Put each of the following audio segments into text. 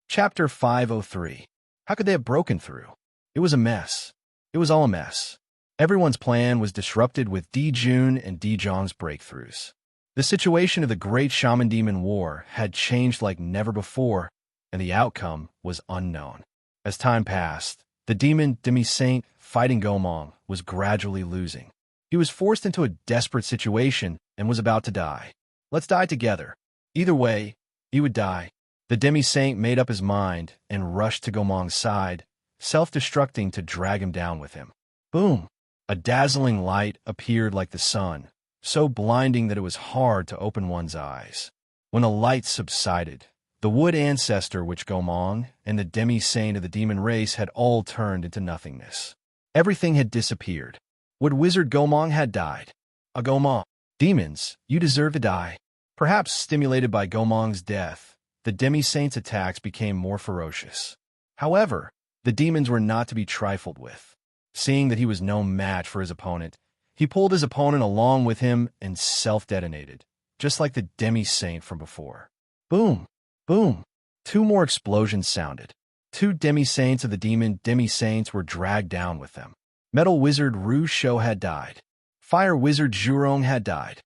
Chapter 503. How could they have broken through? It was a mess. It was all a mess. Everyone's plan was disrupted with Jun and Zhang's breakthroughs. The situation of the Great Shaman Demon War had changed like never before, and the outcome was unknown. As time passed, the demon demi-saint fighting Gomong was gradually losing. He was forced into a desperate situation and was about to die. Let's die together. Either way, he would die. The demi-saint made up his mind and rushed to Gomong's side, self-destructing to drag him down with him. Boom! A dazzling light appeared like the sun, so blinding that it was hard to open one's eyes. When the light subsided, the wood ancestor which Gomong and the demi-saint of the demon race had all turned into nothingness. Everything had disappeared. Wood wizard Gomong had died. A Gomong. Demons, you deserve to die. Perhaps stimulated by Gomong's death, the demi-saint's attacks became more ferocious. However, the demons were not to be trifled with. Seeing that he was no match for his opponent, he pulled his opponent along with him and self-detonated, just like the demi-saint from before. Boom! Boom! 2 more explosions sounded. 2 demi-saints of the demon demi-saints were dragged down with them. Metal wizard Ru Shou had died. Fire wizard Zhurong had died.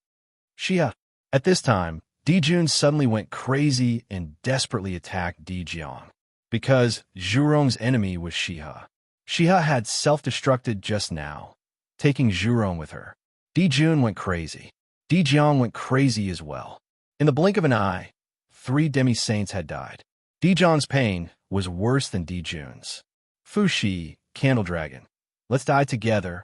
Xia. At this time, Jun suddenly went crazy and desperately attacked Jiang. Because Zhurong's enemy was Xia. Xia had self-destructed just now, taking Zhurong with her. Jun went crazy. Jiang went crazy as well. In the blink of an eye, 3 demi-saints had died. Jiang's pain was worse than Jun's. Fuxi, Candle Dragon. Let's die together.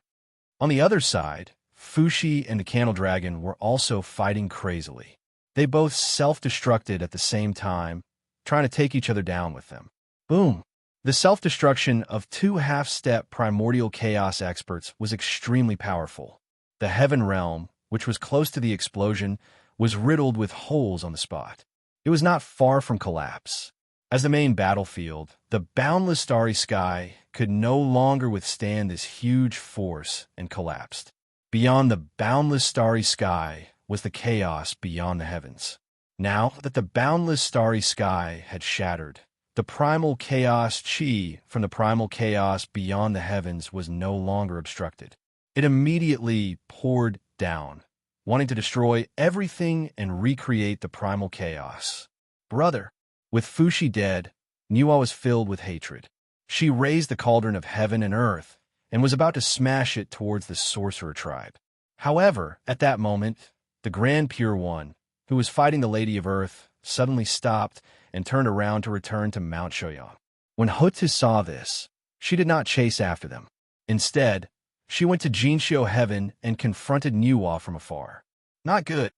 On the other side, Fuxi and the Candle Dragon were also fighting crazily. They both self-destructed at the same time, trying to take each other down with them. Boom! The self-destruction of 2 half-step primordial chaos experts was extremely powerful. The Heaven Realm, which was close to the explosion, was riddled with holes on the spot. It was not far from collapse. As the main battlefield, the boundless starry sky could no longer withstand this huge force and collapsed. Beyond the boundless starry sky was the chaos beyond the heavens. Now that the boundless starry sky had shattered, the primal chaos chi from the primal chaos beyond the heavens was no longer obstructed. It immediately poured down, wanting to destroy everything and recreate the primal chaos. Brother, with Fuxi dead, Nuo was filled with hatred. She raised the cauldron of heaven and earth and was about to smash it towards the sorcerer tribe. However, at that moment, the Grand Pure One, who was fighting the Lady of Earth, suddenly stopped and turned around to return to Mount Shoyang. When Hutu saw this, she did not chase after them. Instead, she went to Jinxiu Heaven and confronted Nuo from afar. Not good.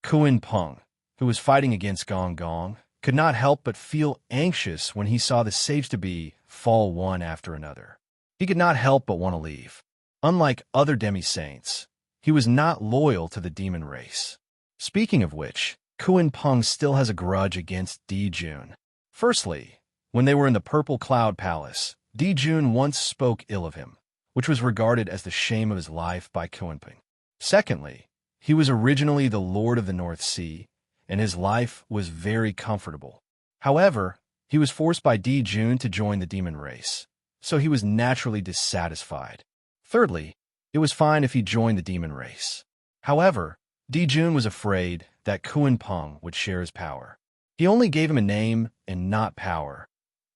Kuan Peng, who was fighting against Gong Gong, could not help but feel anxious when he saw the sage-to-be fall one after another. He could not help but want to leave. Unlike other demi-saints, he was not loyal to the demon race. Speaking of which, Kuan Peng still has a grudge against Jun. Firstly, when they were in the Purple Cloud Palace, Jun once spoke ill of him, which was regarded as the shame of his life by Kuan Peng. Secondly, he was originally the Lord of the North Sea, and his life was very comfortable. However, he was forced by Jun to join the demon race, so he was naturally dissatisfied. Thirdly, it was fine if he joined the demon race. However, Jun was afraid that Kuan Peng would share his power. He only gave him a name and not power,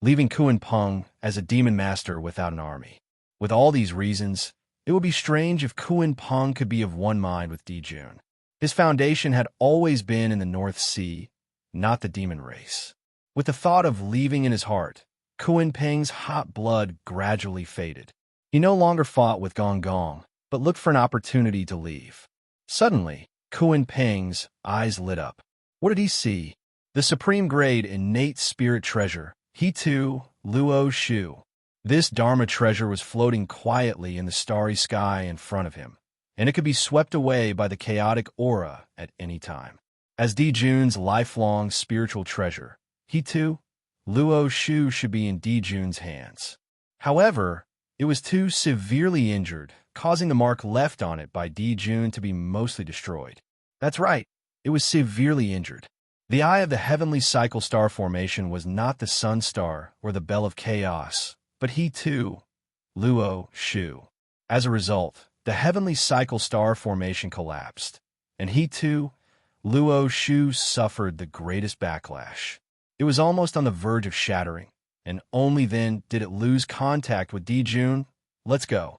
leaving Kuan Peng as a demon master without an army. With all these reasons, it would be strange if Kuan Peng could be of one mind with Jun. His foundation had always been in the North Sea, not the demon race. With the thought of leaving in his heart, Kuan Peng's hot blood gradually faded. He no longer fought with Gong Gong, but looked for an opportunity to leave. Suddenly, Kuan Peng's eyes lit up. What did he see? The supreme grade innate spirit treasure, He too, Luo Shu. This Dharma treasure was floating quietly in the starry sky in front of him, and it could be swept away by the chaotic aura at any time. As Jun's lifelong spiritual treasure, He too, Luo Shu should be in Jun's hands. However, it was too severely injured, causing the mark left on it by Jun to be mostly destroyed. That's right, it was severely injured. The eye of the heavenly cycle star formation was not the sun star or the bell of chaos, but he too, Luo Shu. As a result, the heavenly cycle star formation collapsed, and he too, Luo Shu, suffered the greatest backlash. It was almost on the verge of shattering, and only then did it lose contact with Dijun. Let's go.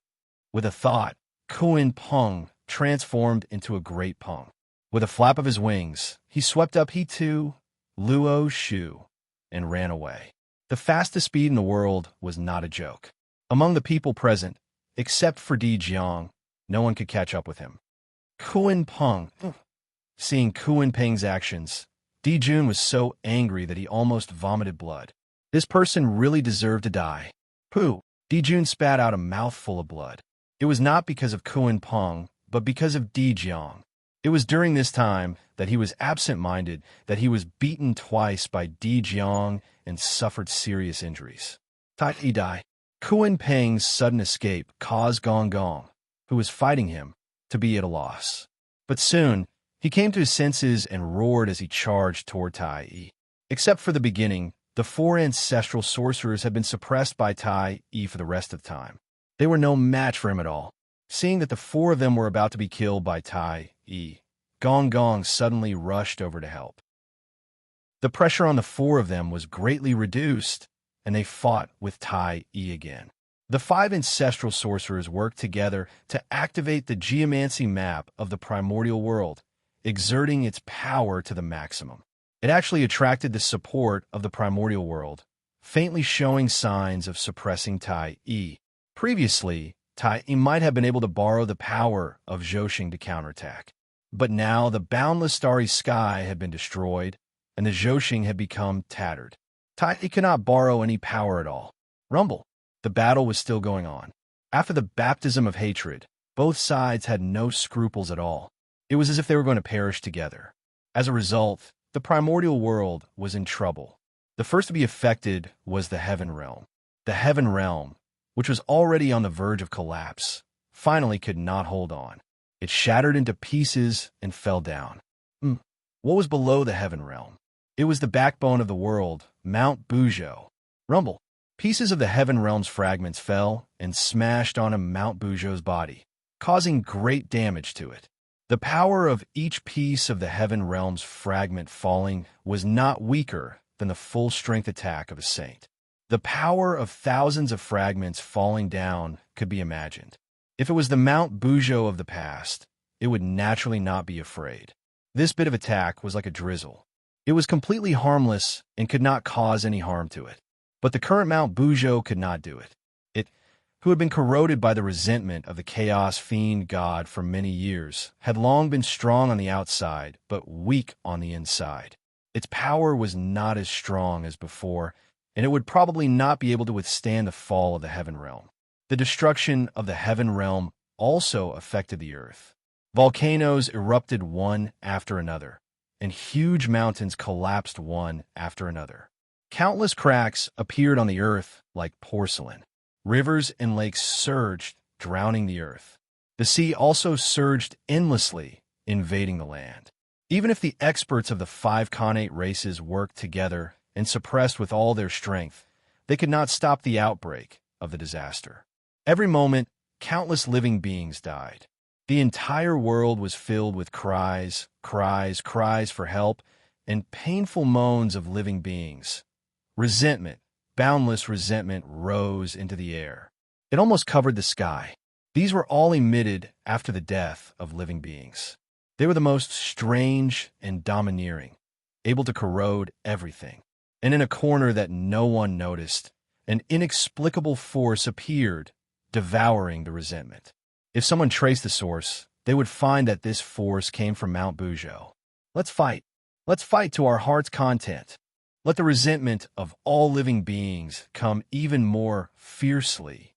With a thought, Kuan Peng transformed into a great Peng. With a flap of his wings, he swept up he too, Luo Shu, and ran away. The fastest speed in the world was not a joke. Among the people present, except for Di Jiang, no one could catch up with him. Kuan Peng. Seeing Kuan Peng's actions, Di Jun was so angry that he almost vomited blood. This person really deserved to die. Pooh! Di Jun spat out a mouthful of blood. It was not because of Kuan Peng, but because of Di Jiang. It was during this time that he was absent-minded that he was beaten twice by Di Jiang and suffered serious injuries. He died. Kuan Peng's sudden escape caused Gong Gong, who was fighting him, to be at a loss. But soon, he came to his senses and roared as he charged toward Tai Yi. Except for the beginning, the four ancestral sorcerers had been suppressed by Tai Yi for the rest of the time. They were no match for him at all. Seeing that the four of them were about to be killed by Tai Yi, Gong Gong suddenly rushed over to help. The pressure on the four of them was greatly reduced, and they fought with Tai Yi again. The five ancestral sorcerers worked together to activate the geomancy map of the primordial world, exerting its power to the maximum. It actually attracted the support of the primordial world, faintly showing signs of suppressing Tai Yi. Previously, Tai Yi might have been able to borrow the power of Zhouxing to counterattack. But now the boundless starry sky had been destroyed, and the Zhouxing had become tattered. Tai Yi could not borrow any power at all. Rumble. The battle was still going on. After the baptism of hatred, both sides had no scruples at all. It was as if they were going to perish together. As a result, the primordial world was in trouble. The first to be affected was the Heaven Realm. The Heaven Realm, which was already on the verge of collapse, finally could not hold on. It shattered into pieces and fell down. What was below the Heaven Realm? It was the backbone of the world, Mount Buzhou. Rumble. Pieces of the Heaven Realm's fragments fell and smashed onto Mount Buzhou's body, causing great damage to it. The power of each piece of the Heaven Realm's fragment falling was not weaker than the full-strength attack of a saint. The power of thousands of fragments falling down could be imagined. If it was the Mount Buzhou of the past, it would naturally not be afraid. This bit of attack was like a drizzle. It was completely harmless and could not cause any harm to it. But the current Mount Buzhou could not do it. It, who had been corroded by the resentment of the Chaos Fiend God for many years, had long been strong on the outside, but weak on the inside. Its power was not as strong as before, and it would probably not be able to withstand the fall of the Heaven Realm. The destruction of the Heaven Realm also affected the earth. Volcanoes erupted one after another, and huge mountains collapsed one after another. Countless cracks appeared on the earth like porcelain. Rivers and lakes surged, drowning the earth. The sea also surged endlessly, invading the land. Even if the experts of the five Khanate races worked together and suppressed with all their strength, they could not stop the outbreak of the disaster. Every moment, countless living beings died. The entire world was filled with cries for help, and painful moans of living beings. Resentment, boundless resentment, rose into the air. It almost covered the sky. These were all emitted after the death of living beings. They were the most strange and domineering, able to corrode everything. And in a corner that no one noticed, an inexplicable force appeared, devouring the resentment. If someone traced the source, they would find that this force came from Mount Buzhou. Let's fight. Let's fight to our heart's content. Let the resentment of all living beings come even more fiercely.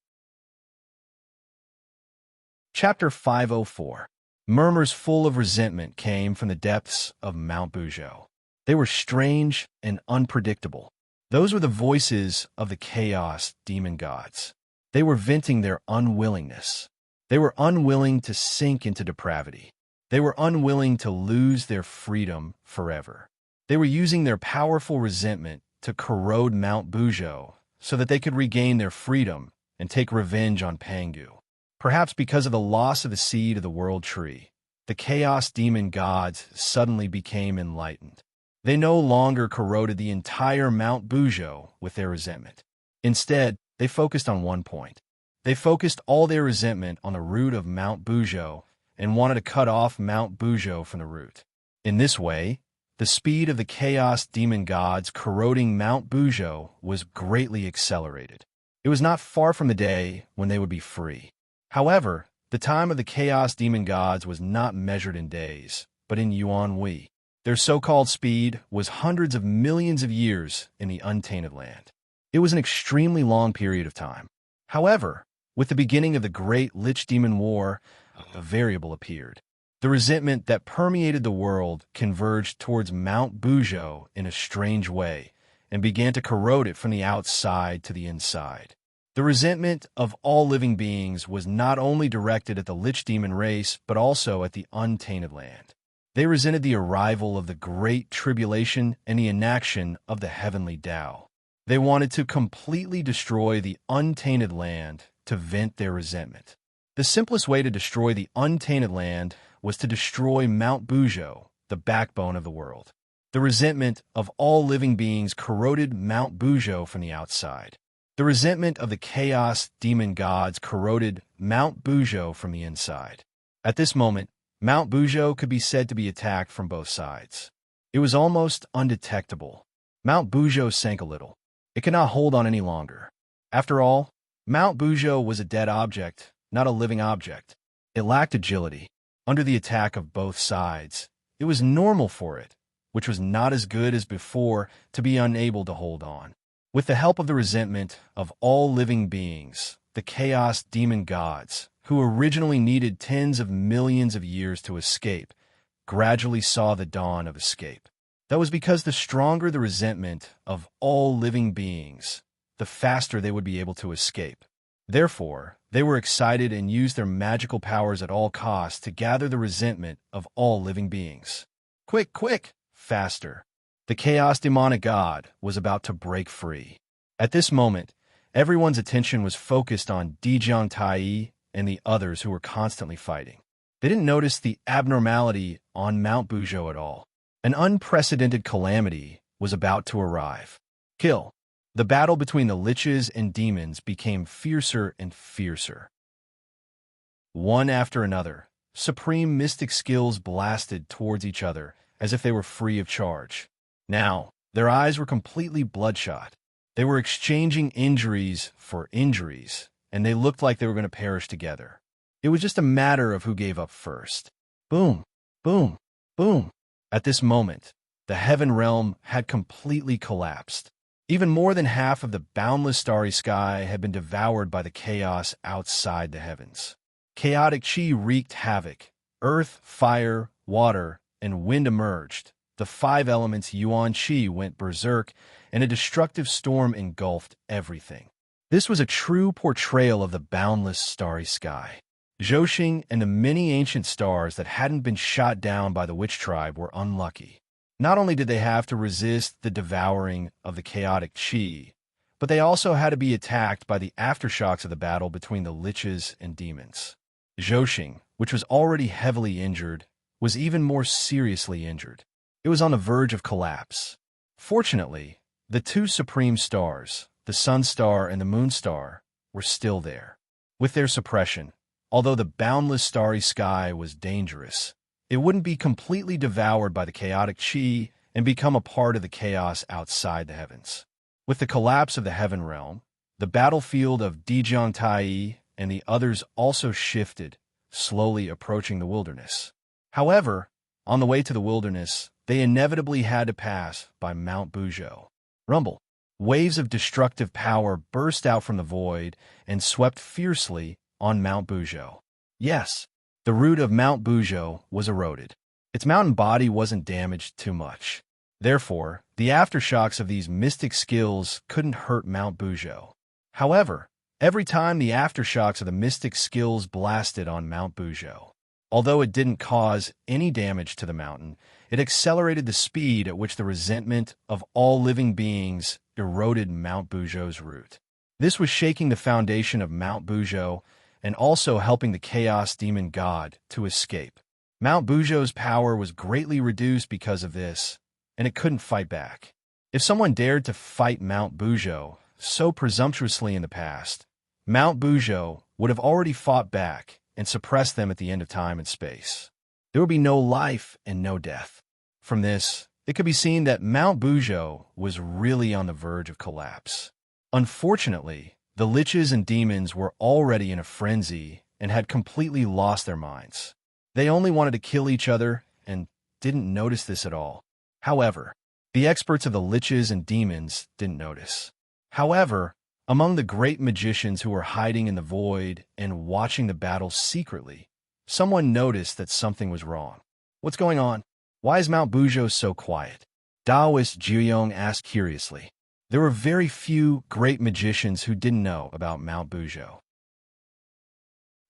Chapter 504. Murmurs full of resentment came from the depths of Mount Buzhou. They were strange and unpredictable. Those were the voices of the chaos demon gods. They were venting their unwillingness. They were unwilling to sink into depravity. They were unwilling to lose their freedom forever. They were using their powerful resentment to corrode Mount Bujo so that they could regain their freedom and take revenge on Pangu. Perhaps because of the loss of the seed of the world tree, the chaos demon gods suddenly became enlightened. They no longer corroded the entire Mount Bujo with their resentment. Instead, they focused on one point. They focused all their resentment on the root of Mount Bujo and wanted to cut off Mount Bujo from the root. In this way, the speed of the chaos demon gods corroding Mount Bujo was greatly accelerated. It was not far from the day when they would be free. However, the time of the chaos demon gods was not measured in days, but in yuan wei. Their so-called speed was hundreds of millions of years in the untainted land. It was an extremely long period of time. However, with the beginning of the Great Lich Demon War, a variable appeared. The resentment that permeated the world converged towards Mount Bujo in a strange way and began to corrode it from the outside to the inside. The resentment of all living beings was not only directed at the Lich Demon race, but also at the untainted land. They resented the arrival of the Great Tribulation and the inaction of the Heavenly Tao. They wanted to completely destroy the untainted land to vent their resentment. The simplest way to destroy the untainted land was to destroy Mount Bujo, the backbone of the world. The resentment of all living beings corroded Mount Bujo from the outside. The resentment of the chaos demon gods corroded Mount Bujo from the inside. At this moment, Mount Bujo could be said to be attacked from both sides. It was almost undetectable. Mount Bujo sank a little. It could not hold on any longer. After all, Mount Bujo was a dead object, not a living object. It lacked agility. Under the attack of both sides, it was normal for it, which was not as good as before, to be unable to hold on. With the help of the resentment of all living beings, the chaos demon gods, who originally needed tens of millions of years to escape, gradually saw the dawn of escape. That was because the stronger the resentment of all living beings, the faster they would be able to escape. Therefore, they were excited and used their magical powers at all costs to gather the resentment of all living beings. Quick, quick, faster. The chaos demonic god was about to break free. At this moment, everyone's attention was focused on Dijiang Tai and the others who were constantly fighting. They didn't notice the abnormality on Mount Bujo at all. An unprecedented calamity was about to arrive. Kill. The battle between the liches and demons became fiercer and fiercer. One after another, supreme mystic skills blasted towards each other as if they were free of charge. Now, their eyes were completely bloodshot. They were exchanging injuries for injuries, and they looked like they were going to perish together. It was just a matter of who gave up first. Boom, boom, boom. At this moment, the heaven realm had completely collapsed. Even more than half of the boundless starry sky had been devoured by the chaos outside the heavens. Chaotic chi wreaked havoc. Earth, fire, water, and wind emerged. The five elements yuan chi went berserk, and a destructive storm engulfed everything. This was a true portrayal of the boundless starry sky. Zhouxing and the many ancient stars that hadn't been shot down by the witch tribe were unlucky. Not only did they have to resist the devouring of the chaotic chi, but they also had to be attacked by the aftershocks of the battle between the liches and demons. Zhouxing, which was already heavily injured, was even more seriously injured. It was on the verge of collapse. Fortunately, the two supreme stars, the Sun Star and the Moon Star, were still there. With their suppression, although the boundless starry sky was dangerous, it wouldn't be completely devoured by the chaotic chi and become a part of the chaos outside the heavens. With the collapse of the heaven realm, the battlefield of Dijiang Tai and the others also shifted, slowly approaching the wilderness. However, on the way to the wilderness, they inevitably had to pass by Mount Bujo. Rumble. Waves of destructive power burst out from the void and swept fiercely on Mount Bujo. Yes, the root of Mount Bujo was eroded. Its mountain body wasn't damaged too much. Therefore, the aftershocks of these mystic skills couldn't hurt Mount Bujo. However, every time the aftershocks of the mystic skills blasted on Mount Bujo, Although it didn't cause any damage to the mountain, it accelerated the speed at which the resentment of all living beings eroded Mount Bujo's root. This was shaking the foundation of Mount Bujo and also helping the Chaos Demon God to escape. Mount Bujo's power was greatly reduced because of this, and it couldn't fight back. If someone dared to fight Mount Bujo so presumptuously in the past, Mount Bujo would have already fought back and suppressed them at the end of time and space. There would be no life and no death. From this, it could be seen that Mount Bujo was really on the verge of collapse. Unfortunately, the liches and demons were already in a frenzy and had completely lost their minds. They only wanted to kill each other and didn't notice this at all. However, the experts of the liches and demons didn't notice. However, among the great magicians who were hiding in the void and watching the battle secretly, someone noticed that something was wrong. What's going on? Why is Mount Bujo so quiet? Taoist Jiuyong asked curiously. There were very few great magicians who didn't know about Mount Bujo.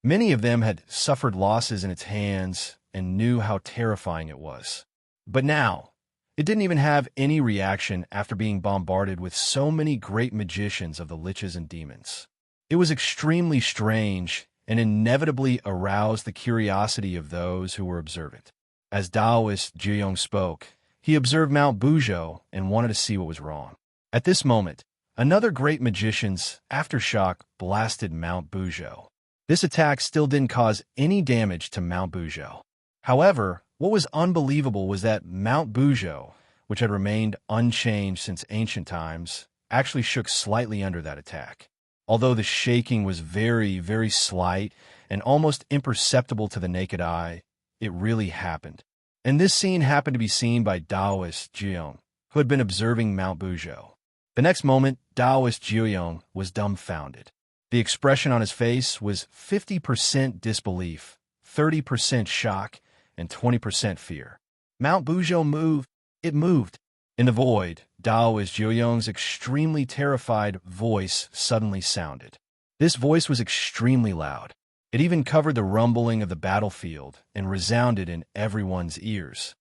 Many of them had suffered losses in its hands and knew how terrifying it was. But now, it didn't even have any reaction after being bombarded with so many great magicians of the liches and demons. It was extremely strange and inevitably aroused the curiosity of those who were observant. As Taoist Jiuyong spoke, he observed Mount Bujo and wanted to see what was wrong. At this moment, another great magician's aftershock blasted Mount Bujo. This attack still didn't cause any damage to Mount Bujo. However, what was unbelievable was that Mount Bujo, which had remained unchanged since ancient times, actually shook slightly under that attack. Although the shaking was very, very slight and almost imperceptible to the naked eye, it really happened. And this scene happened to be seen by Taoist Jiuyong, who had been observing Mount Bujo. The next moment, Taoist Jiuyong was dumbfounded. The expression on his face was 50% disbelief, 30% shock, and 20% fear. Mount Bujo moved. It moved. In the void, Taoist Jiuyong's extremely terrified voice suddenly sounded. This voice was extremely loud. It even covered the rumbling of the battlefield and resounded in everyone's ears.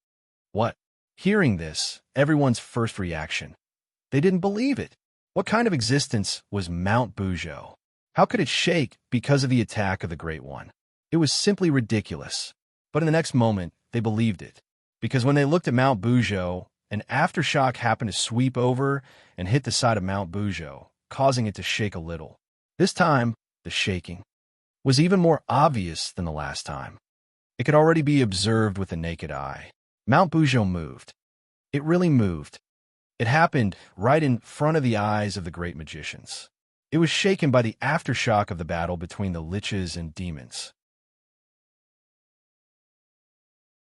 What? Hearing this, everyone's first reaction. They didn't believe it. What kind of existence was Mount Bujo? How could it shake because of the attack of the Great One? It was simply ridiculous. But in the next moment, they believed it. Because when they looked at Mount Bujo, an aftershock happened to sweep over and hit the side of Mount Bujo, causing it to shake a little. This time, the shaking was even more obvious than the last time. It could already be observed with the naked eye. Mount Bujo moved. It really moved. It happened right in front of the eyes of the great magicians. It was shaken by the aftershock of the battle between the liches and demons.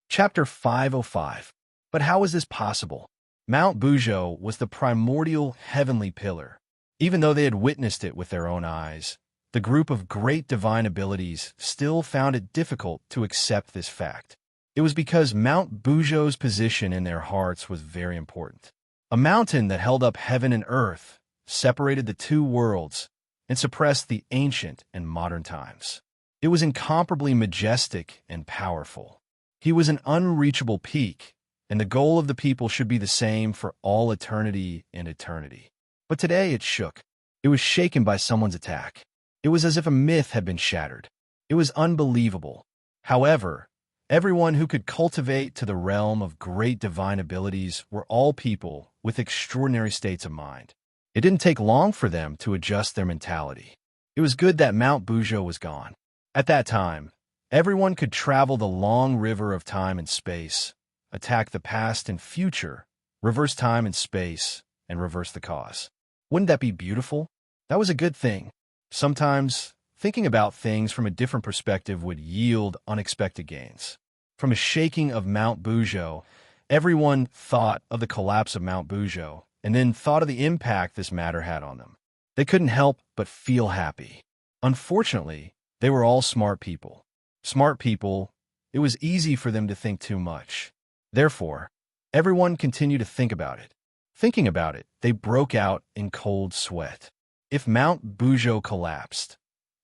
Chapter 505. But how was this possible? Mount Bujo was the primordial heavenly pillar. Even though they had witnessed it with their own eyes, the group of great divine abilities still found it difficult to accept this fact. It was because Mount Bujo's position in their hearts was very important. A mountain that held up heaven and earth, separated the two worlds, and suppressed the ancient and modern times. It was incomparably majestic and powerful. He was an unreachable peak, and the goal of the people should be the same for all eternity and eternity. But today it shook. It was shaken by someone's attack. It was as if a myth had been shattered. It was unbelievable. However, everyone who could cultivate to the realm of great divine abilities were all people with extraordinary states of mind. It didn't take long for them to adjust their mentality. It was good that Mount Bujo was gone. At that time, everyone could travel the long river of time and space, attack the past and future, reverse time and space, and reverse the cause. Wouldn't that be beautiful? That was a good thing. Sometimes, thinking about things from a different perspective would yield unexpected gains. From a shaking of Mount Bujo, everyone thought of the collapse of Mount Bujo, and then thought of the impact this matter had on them. They couldn't help but feel happy. Unfortunately, they were all smart people. Smart people, it was easy for them to think too much. Therefore, everyone continued to think about it. Thinking about it, they broke out in cold sweat. If Mount Bujo collapsed,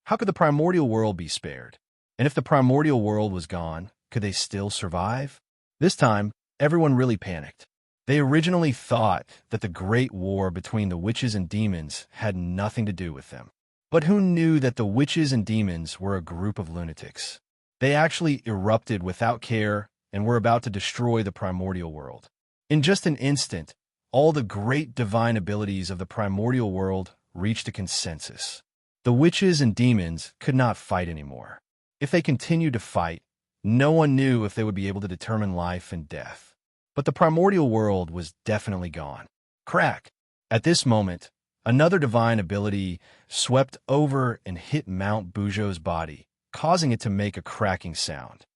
how could the primordial world be spared? And if the primordial world was gone, could they still survive? This time, everyone really panicked. They originally thought that the Great War between the witches and demons had nothing to do with them. But who knew that the witches and demons were a group of lunatics? They actually erupted without care and were about to destroy the primordial world. In just an instant, all the great divine abilities of the primordial world reached a consensus. The witches and demons could not fight anymore. If they continued to fight, no one knew if they would be able to determine life and death. But the primordial world was definitely gone. Crack! At this moment, another divine ability swept over and hit Mount Bujo's body, causing it to make a cracking sound.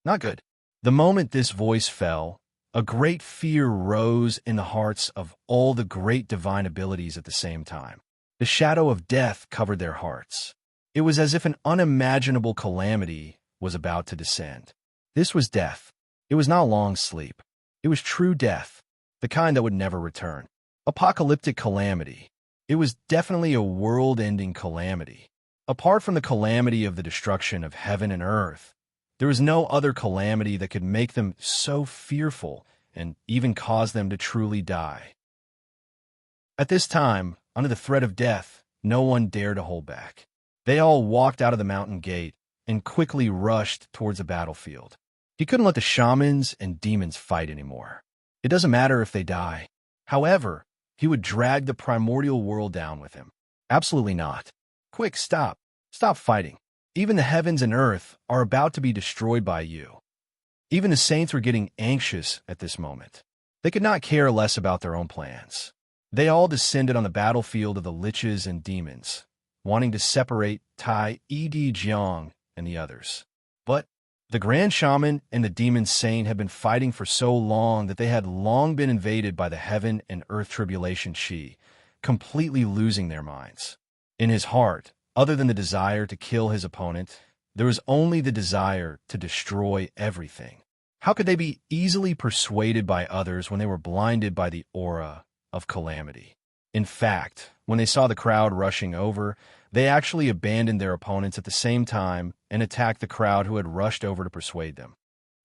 Not good. The moment this voice fell, a great fear rose in the hearts of all the great divine abilities at the same time. The shadow of death covered their hearts. It was as if an unimaginable calamity was about to descend. This was death. It was not long sleep. It was true death, the kind that would never return. Apocalyptic calamity. It was definitely a world-ending calamity. Apart from the calamity of the destruction of heaven and earth, there was no other calamity that could make them so fearful and even cause them to truly die. At this time, under the threat of death, no one dared to hold back. They all walked out of the mountain gate and quickly rushed towards the battlefield. He couldn't let the shamans and demons fight anymore. It doesn't matter if they die. However, he would drag the primordial world down with him. Absolutely not. Quick, stop. Stop fighting. Even the heavens and earth are about to be destroyed by you. Even the saints were getting anxious at this moment. They could not care less about their own plans. They all descended on the battlefield of the liches and demons, wanting to separate Tai Ed Jiang and the others. But the Grand Shaman and the Demon Saint had been fighting for so long that they had long been invaded by the heaven and earth tribulation Shi, completely losing their minds. In his heart, other than the desire to kill his opponent, there was only the desire to destroy everything. How could they be easily persuaded by others when they were blinded by the aura of calamity? In fact, when they saw the crowd rushing over, they actually abandoned their opponents at the same time and attacked the crowd who had rushed over to persuade them.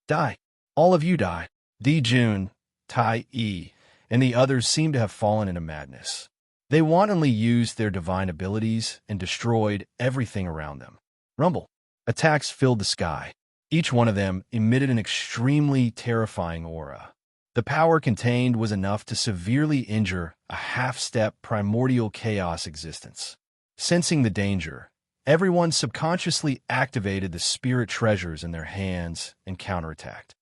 Die. All of you die. Di Jun, Tai E, and the others seemed to have fallen into madness. They wantonly used their divine abilities and destroyed everything around them. Rumble. Attacks filled the sky. Each one of them emitted an extremely terrifying aura. The power contained was enough to severely injure a half-step primordial chaos existence. Sensing the danger, everyone subconsciously activated the spirit treasures in their hands and counterattacked.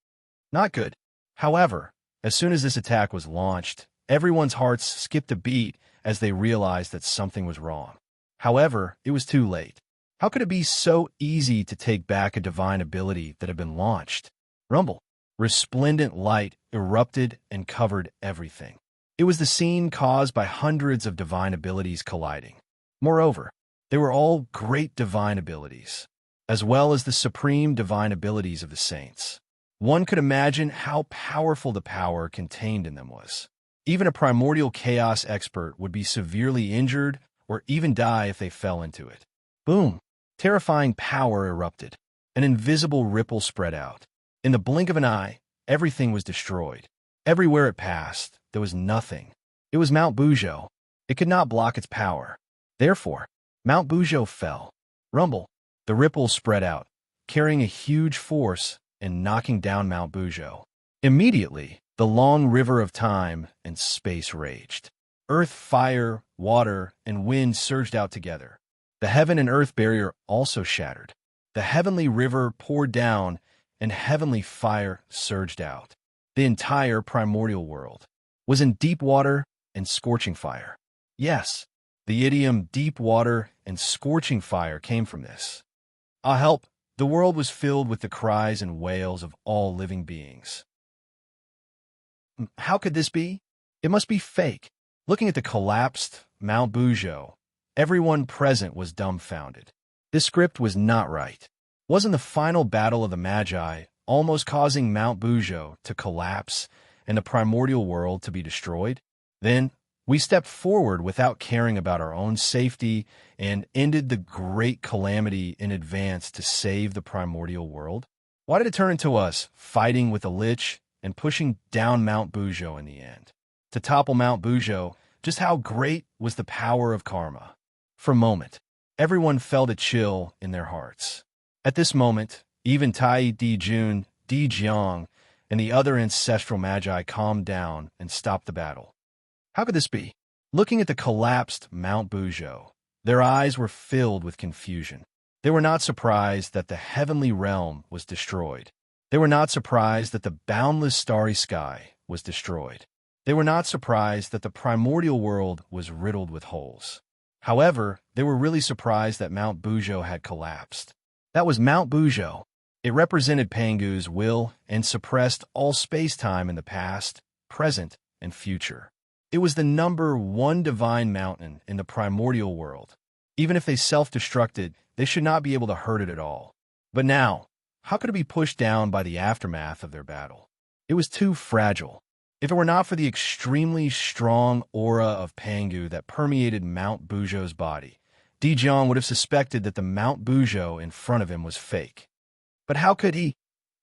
Not good. However, as soon as this attack was launched, everyone's hearts skipped a beat as they realized that something was wrong. However, it was too late. How could it be so easy to take back a divine ability that had been launched? Rumble. Resplendent light erupted and covered everything. It was the scene caused by hundreds of divine abilities colliding. Moreover, they were all great divine abilities, as well as the supreme divine abilities of the saints. One could imagine how powerful the power contained in them was. Even a primordial chaos expert would be severely injured or even die if they fell into it. Boom! Terrifying power erupted. An invisible ripple spread out. In the blink of an eye, everything was destroyed. Everywhere it passed, there was nothing. It was Mount Bujo. It could not block its power. Therefore, Mount Bujo fell. Rumble. The ripple spread out, carrying a huge force and knocking down Mount Bujo. Immediately, the long river of time and space raged. Earth, fire, water, and wind surged out together. The heaven and earth barrier also shattered. The heavenly river poured down, and heavenly fire surged out. The entire primordial world was in deep water and scorching fire. Yes, the idiom deep water and scorching fire came from this. Ah, help! The world was filled with the cries and wails of all living beings. How could this be? It must be fake. Looking at the collapsed Mount Bujo, everyone present was dumbfounded. This script was not right. Wasn't the final battle of the Magi almost causing Mount Bujo to collapse and the primordial world to be destroyed? Then, We stepped forward without caring about our own safety and ended the great calamity in advance to save the primordial world. Why did it turn into us fighting with the Lich and pushing down Mount Bujo in the end? To topple Mount Bujo, just how great was the power of karma? For a moment, everyone felt a chill in their hearts. At this moment, even Tai Dijun, Di Jiang, and the other ancestral magi calmed down and stopped the battle. How could this be? Looking at the collapsed Mount Bujo, their eyes were filled with confusion. They were not surprised that the heavenly realm was destroyed. They were not surprised that the boundless starry sky was destroyed. They were not surprised that the primordial world was riddled with holes. However, they were really surprised that Mount Bujo had collapsed. That was Mount Bujo. It represented Pangu's will and suppressed all space-time in the past, present, and future. It was the number one divine mountain in the primordial world. Even if they self-destructed, they should not be able to hurt it at all. But now, how could it be pushed down by the aftermath of their battle? It was too fragile. If it were not for the extremely strong aura of Pangu that permeated Mount Bujo's body, Dijiang would have suspected that the Mount Bujo in front of him was fake. But how could he?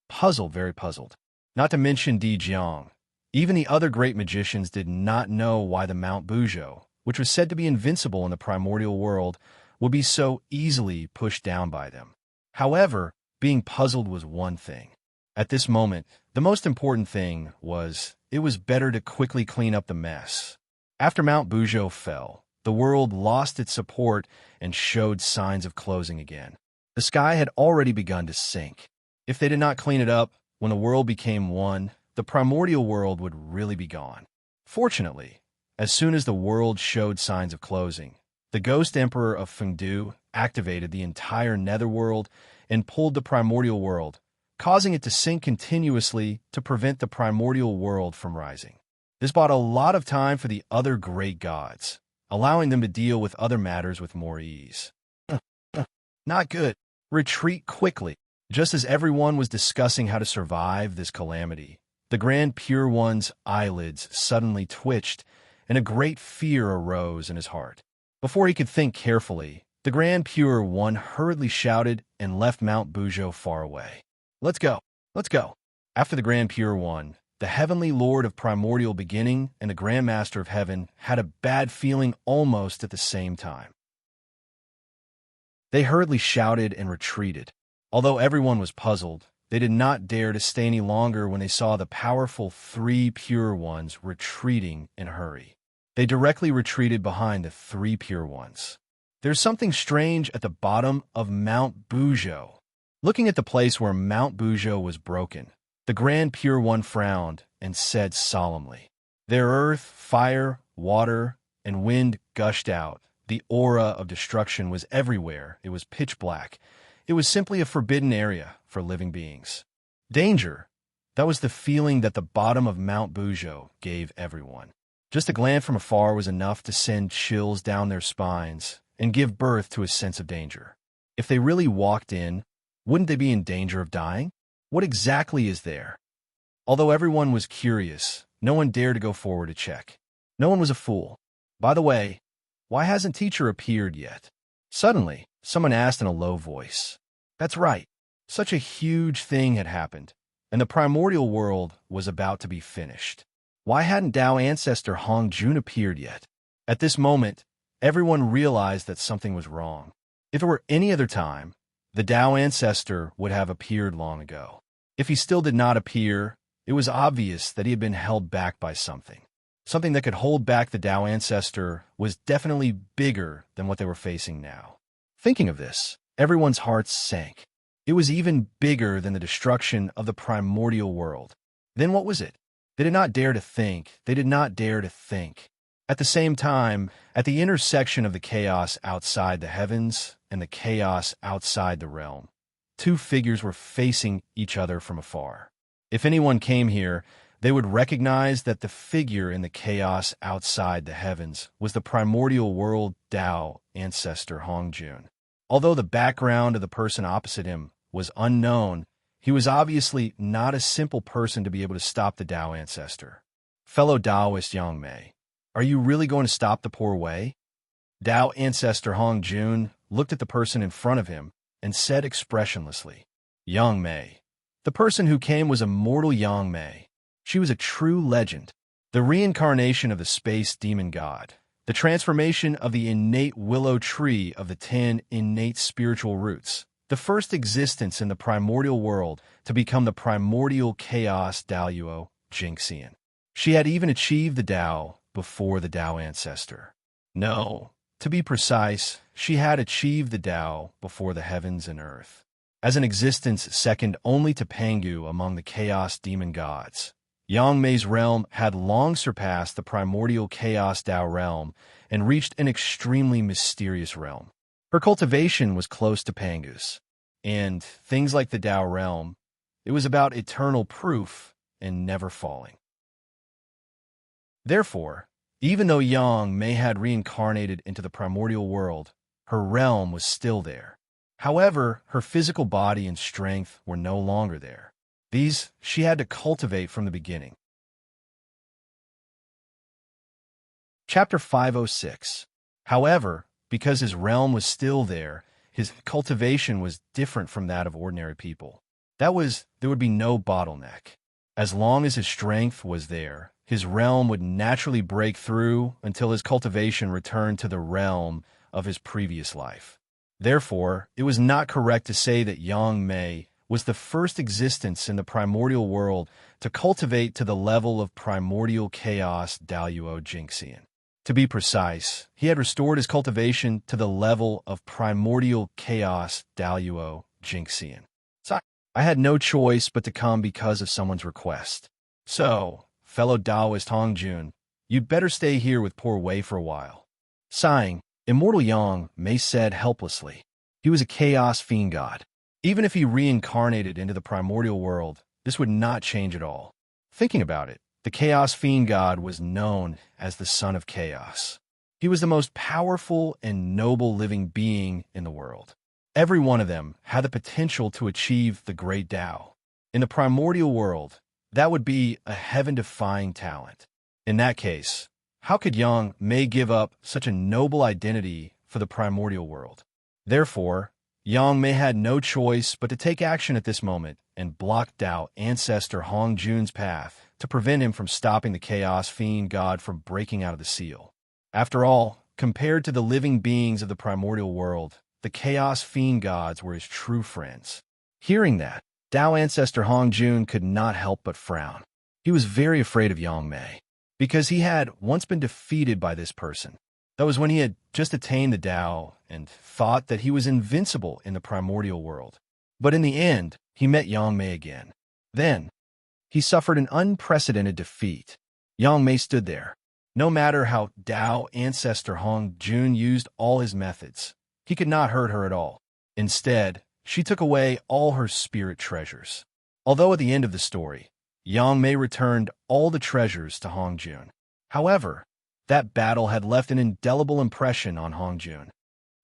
Puzzled, very puzzled. Not to mention Dijiang. Even the other great magicians did not know why the Mount Bujo, which was said to be invincible in the primordial world, would be so easily pushed down by them. However, being puzzled was one thing. At this moment, the most important thing was it was better to quickly clean up the mess. After Mount Bujo fell, the world lost its support and showed signs of closing again. The sky had already begun to sink. If they did not clean it up, when the world became one, the primordial world would really be gone. Fortunately, as soon as the world showed signs of closing, the Ghost Emperor of Fengdu activated the entire netherworld and pulled the primordial world, causing it to sink continuously to prevent the primordial world from rising. This bought a lot of time for the other great gods, allowing them to deal with other matters with more ease. Not good. Retreat quickly. Just as everyone was discussing how to survive this calamity, the Grand Pure One's eyelids suddenly twitched, and a great fear arose in his heart. Before he could think carefully, the Grand Pure One hurriedly shouted and left Mount Bujo far away. Let's go, let's go. After the Grand Pure One, the Heavenly Lord of Primordial Beginning and the Grand Master of Heaven had a bad feeling almost at the same time. They hurriedly shouted and retreated. Although everyone was puzzled, they did not dare to stay any longer when they saw the powerful three Pure Ones retreating in a hurry. They directly retreated behind the three Pure Ones. There's something strange at the bottom of Mount Bujo. Looking at the place where Mount Bujo was broken, the Grand Pure One frowned and said solemnly, "There earth, fire, water, and wind gushed out. The aura of destruction was everywhere. It was pitch black. It was simply a forbidden area for living beings. Danger. That was the feeling that the bottom of Mount Bujo gave everyone. Just a glance from afar was enough to send chills down their spines and give birth to a sense of danger. If they really walked in, wouldn't they be in danger of dying? What exactly is there? Although everyone was curious, no one dared to go forward to check. No one was a fool. By the way, why hasn't Teacher appeared yet? Suddenly, someone asked in a low voice. That's right. Such a huge thing had happened, and the primordial world was about to be finished. Why hadn't Tao Ancestor Hong Jun appeared yet? At this moment, everyone realized that something was wrong. If it were any other time, the Tao Ancestor would have appeared long ago. If he still did not appear, it was obvious that he had been held back by something. Something that could hold back the Tao Ancestor was definitely bigger than what they were facing now. Thinking of this, everyone's hearts sank. It was even bigger than the destruction of the primordial world. Then what was it? They did not dare to think. They did not dare to think. At the same time, at the intersection of the chaos outside the heavens and the chaos outside the realm, two figures were facing each other from afar. If anyone came here, they would recognize that the figure in the chaos outside the heavens was the primordial world Tao Ancestor Hong Jun. Although the background of the person opposite him was unknown, he was obviously not a simple person to be able to stop the Tao Ancestor. Fellow Taoist Yang Mei, Are you really going to stop the poor Wei? Tao ancestor Hong Jun looked at the person in front of him and said expressionlessly, Yang Mei. The person who came was immortal Yang Mei. She was a true legend, the reincarnation of the space demon god, the transformation of the innate willow tree of the 10 innate spiritual roots, the first existence in the primordial world to become the primordial chaos Daoyuo Jingxian. She had even achieved the Tao before the Tao ancestor. No, to be precise, she had achieved the Tao before the heavens and earth. As an existence second only to Pangu among the chaos demon gods, Yang Mei's realm had long surpassed the primordial chaos Tao realm and reached an extremely mysterious realm. Her cultivation was close to Pangu's, and things like the Tao realm, it was about eternal proof and never falling. Therefore, even though Yang Mei had reincarnated into the primordial world, her realm was still there. However, her physical body and strength were no longer there. These she had to cultivate from the beginning. Chapter 506. However, because his realm was still there, his cultivation was different from that of ordinary people. There would be no bottleneck. As long as his strength was there, his realm would naturally break through until his cultivation returned to the realm of his previous life. Therefore, it was not correct to say that Yang Mei was the first existence in the primordial world to cultivate to the level of primordial chaos Daoyuo Jingxian. To be precise, he had restored his cultivation to the level of primordial chaos Daoyuo Jingxian. So I had no choice but to come because of someone's request. So, fellow Taoist Hong Jun, you'd better stay here with poor Wei for a while. Sighing, immortal Yang Mei said helplessly. He was a chaos fiend god. Even if he reincarnated into the primordial world, this would not change at all. Thinking about it, the chaos fiend god was known as the son of chaos. He was the most powerful and noble living being in the world. Every one of them had the potential to achieve the great Tao. In the primordial world, that would be a heaven-defying talent. In that case, how could Yang Mei give up such a noble identity for the primordial world? Therefore, Yang Mei had no choice but to take action at this moment and block Tao ancestor Hong Jun's path to prevent him from stopping the chaos fiend god from breaking out of the seal. After all, compared to the living beings of the primordial world, the chaos fiend gods were his true friends. Hearing that, Tao ancestor Hong Jun could not help but frown. He was very afraid of Yang Mei, because he had once been defeated by this person. That was when he had just attained the Tao and thought that he was invincible in the primordial world. But in the end, he met Yang Mei again. Then, he suffered an unprecedented defeat. Yang Mei stood there. No matter how Tao ancestor Hong Jun used all his methods, he could not hurt her at all. Instead, she took away all her spirit treasures. Although at the end of the story, Yang Mei returned all the treasures to Hong Jun. However, that battle had left an indelible impression on Hong Jun.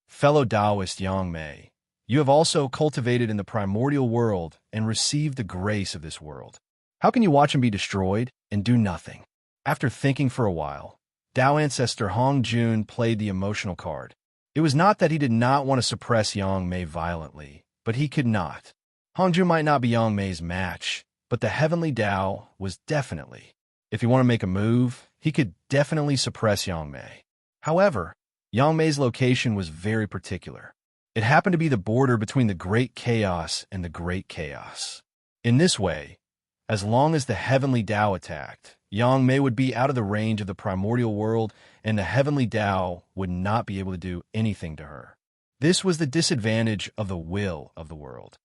Fellow Taoist Yang Mei, you have also cultivated in the primordial world and received the grace of this world. How can you watch him be destroyed and do nothing? After thinking for a while, Tao ancestor Hong Jun played the emotional card. It was not that he did not want to suppress Yang Mei violently, but he could not. Hong Jun might not be Yang Mei's match, but the heavenly Tao was definitely. If he wanted to make a move, he could definitely suppress Yang Mei. However, Yang Mei's location was very particular. It happened to be the border between the Great Chaos and the Great Chaos. In this way, as long as the heavenly Tao attacked, Yang Mei would be out of the range of the primordial world, and the heavenly Tao would not be able to do anything to her. This was the disadvantage of the will of the world.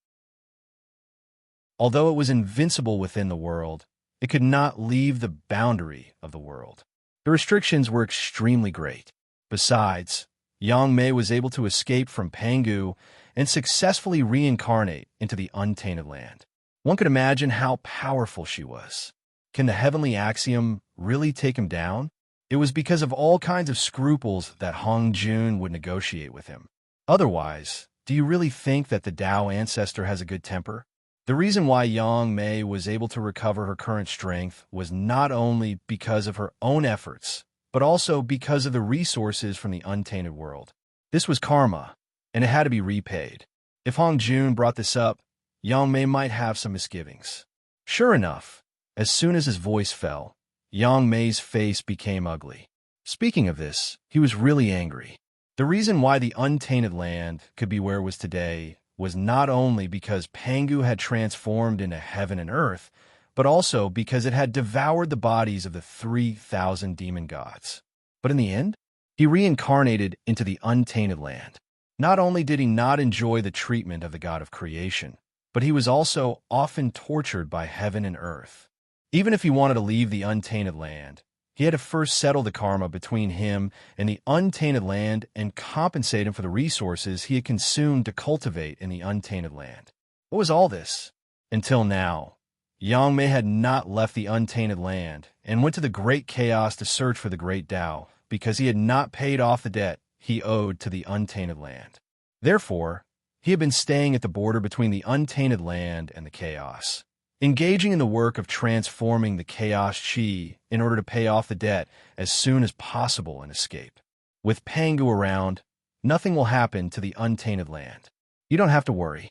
Although it was invincible within the world, it could not leave the boundary of the world. The restrictions were extremely great. Besides, Yang Mei was able to escape from Pangu and successfully reincarnate into the untainted land. One could imagine how powerful she was. Can the heavenly axiom really take him down? It was because of all kinds of scruples that Hong Jun would negotiate with him. Otherwise, do you really think that the Tao ancestor has a good temper? The reason why Yang Mei was able to recover her current strength was not only because of her own efforts, but also because of the resources from the untainted world. This was karma, and it had to be repaid. If Hong Jun brought this up, Yang Mei might have some misgivings. Sure enough, as soon as his voice fell, Yang Mei's face became ugly. Speaking of this, he was really angry. The reason why the untainted land could be where it was today was not only because Pangu had transformed into heaven and earth, but also because it had devoured the bodies of the 3,000 demon gods. But in the end, he reincarnated into the untainted land. Not only did he not enjoy the treatment of the god of creation, but he was also often tortured by heaven and earth. Even if he wanted to leave the untainted land, he had to first settle the karma between him and the untainted land and compensate him for the resources he had consumed to cultivate in the untainted land. What was all this? Until now, Yang Mei had not left the untainted land and went to the great chaos to search for the great Tao because he had not paid off the debt he owed to the untainted land. Therefore, he had been staying at the border between the untainted land and the chaos, engaging in the work of transforming the chaos chi in order to pay off the debt as soon as possible and escape. With Pangu around, nothing will happen to the untainted land. You don't have to worry.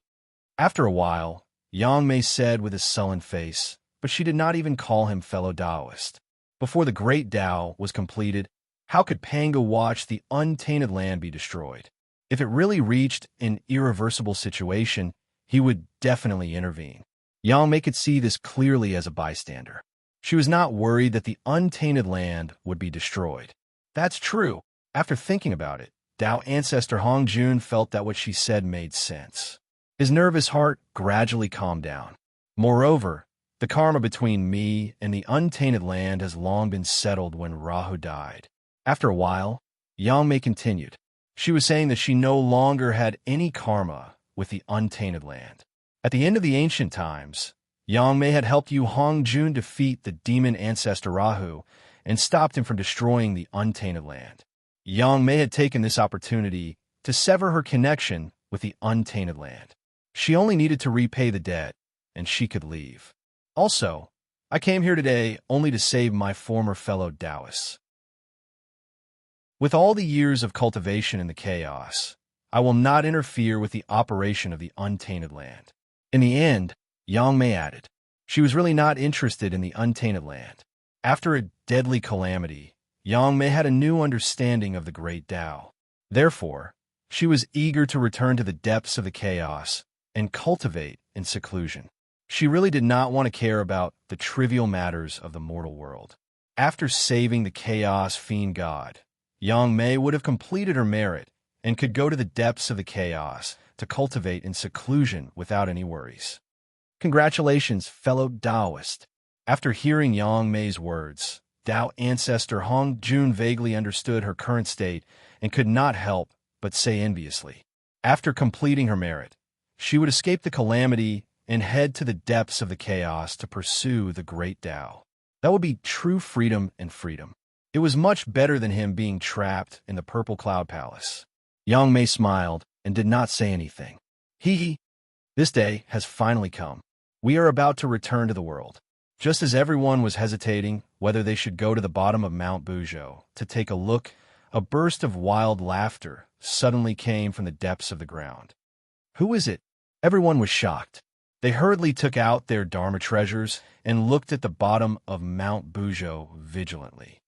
After a while, Yang Mei said with a sullen face, but she did not even call him fellow Taoist. Before the great Tao was completed, how could Pangu watch the untainted land be destroyed? If it really reached an irreversible situation, he would definitely intervene. Yang Mei could see this clearly as a bystander. She was not worried that the untainted land would be destroyed. That's true. After thinking about it, Tao ancestor Hong Jun felt that what she said made sense. His nervous heart gradually calmed down. Moreover, the karma between me and the untainted land has long been settled when Rahu died. After a while, Yang Mei continued. She was saying that she no longer had any karma with the untainted land. At the end of the ancient times, Yang Mei had helped Yu Hong Jun defeat the demon ancestor Rahu and stopped him from destroying the untainted land. Yang Mei had taken this opportunity to sever her connection with the untainted land. She only needed to repay the debt, and she could leave. Also, I came here today only to save my former fellow Taoists. With all the years of cultivation in the chaos, I will not interfere with the operation of the untainted land. In the end, Yang Mei added, she was really not interested in the untainted land. After a deadly calamity, Yang Mei had a new understanding of the great Tao. Therefore, she was eager to return to the depths of the chaos and cultivate in seclusion. She really did not want to care about the trivial matters of the mortal world. After saving the chaos fiend god, Yang Mei would have completed her merit and could go to the depths of the chaos to cultivate in seclusion without any worries. Congratulations, fellow Taoist. After hearing Yang Mei's words, Tao ancestor Hong Jun vaguely understood her current state and could not help but say enviously. After completing her merit, she would escape the calamity and head to the depths of the chaos to pursue the great Tao. That would be true freedom and freedom. It was much better than him being trapped in the Purple Cloud Palace. Yang Mei smiled and did not say anything. This day has finally come. We are about to return to the world. Just as everyone was hesitating whether they should go to the bottom of Mount Buzhou to take a look, a burst of wild laughter suddenly came from the depths of the ground. Who is it? Everyone was shocked. They hurriedly took out their Dharma treasures and looked at the bottom of Mount Buzhou vigilantly.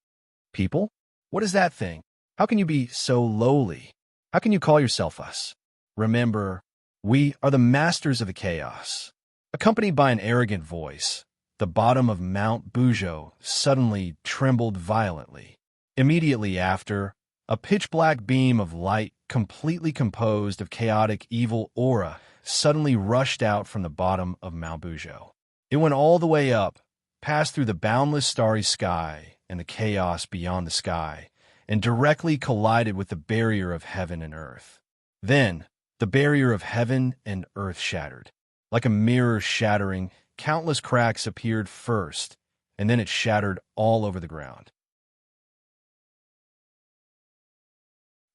People? What is that thing? How can you be so lowly? How can you call yourself us? Remember, we are the masters of the chaos. Accompanied by an arrogant voice, the bottom of Mount Buzhou suddenly trembled violently. Immediately after, a pitch-black beam of light completely composed of chaotic evil aura suddenly rushed out from the bottom of Mount Buzhou. It went all the way up, passed through the boundless starry sky and the chaos beyond the sky, and directly collided with the barrier of heaven and earth. Then, the barrier of heaven and earth shattered. Like a mirror shattering, countless cracks appeared first, and then it shattered all over the ground.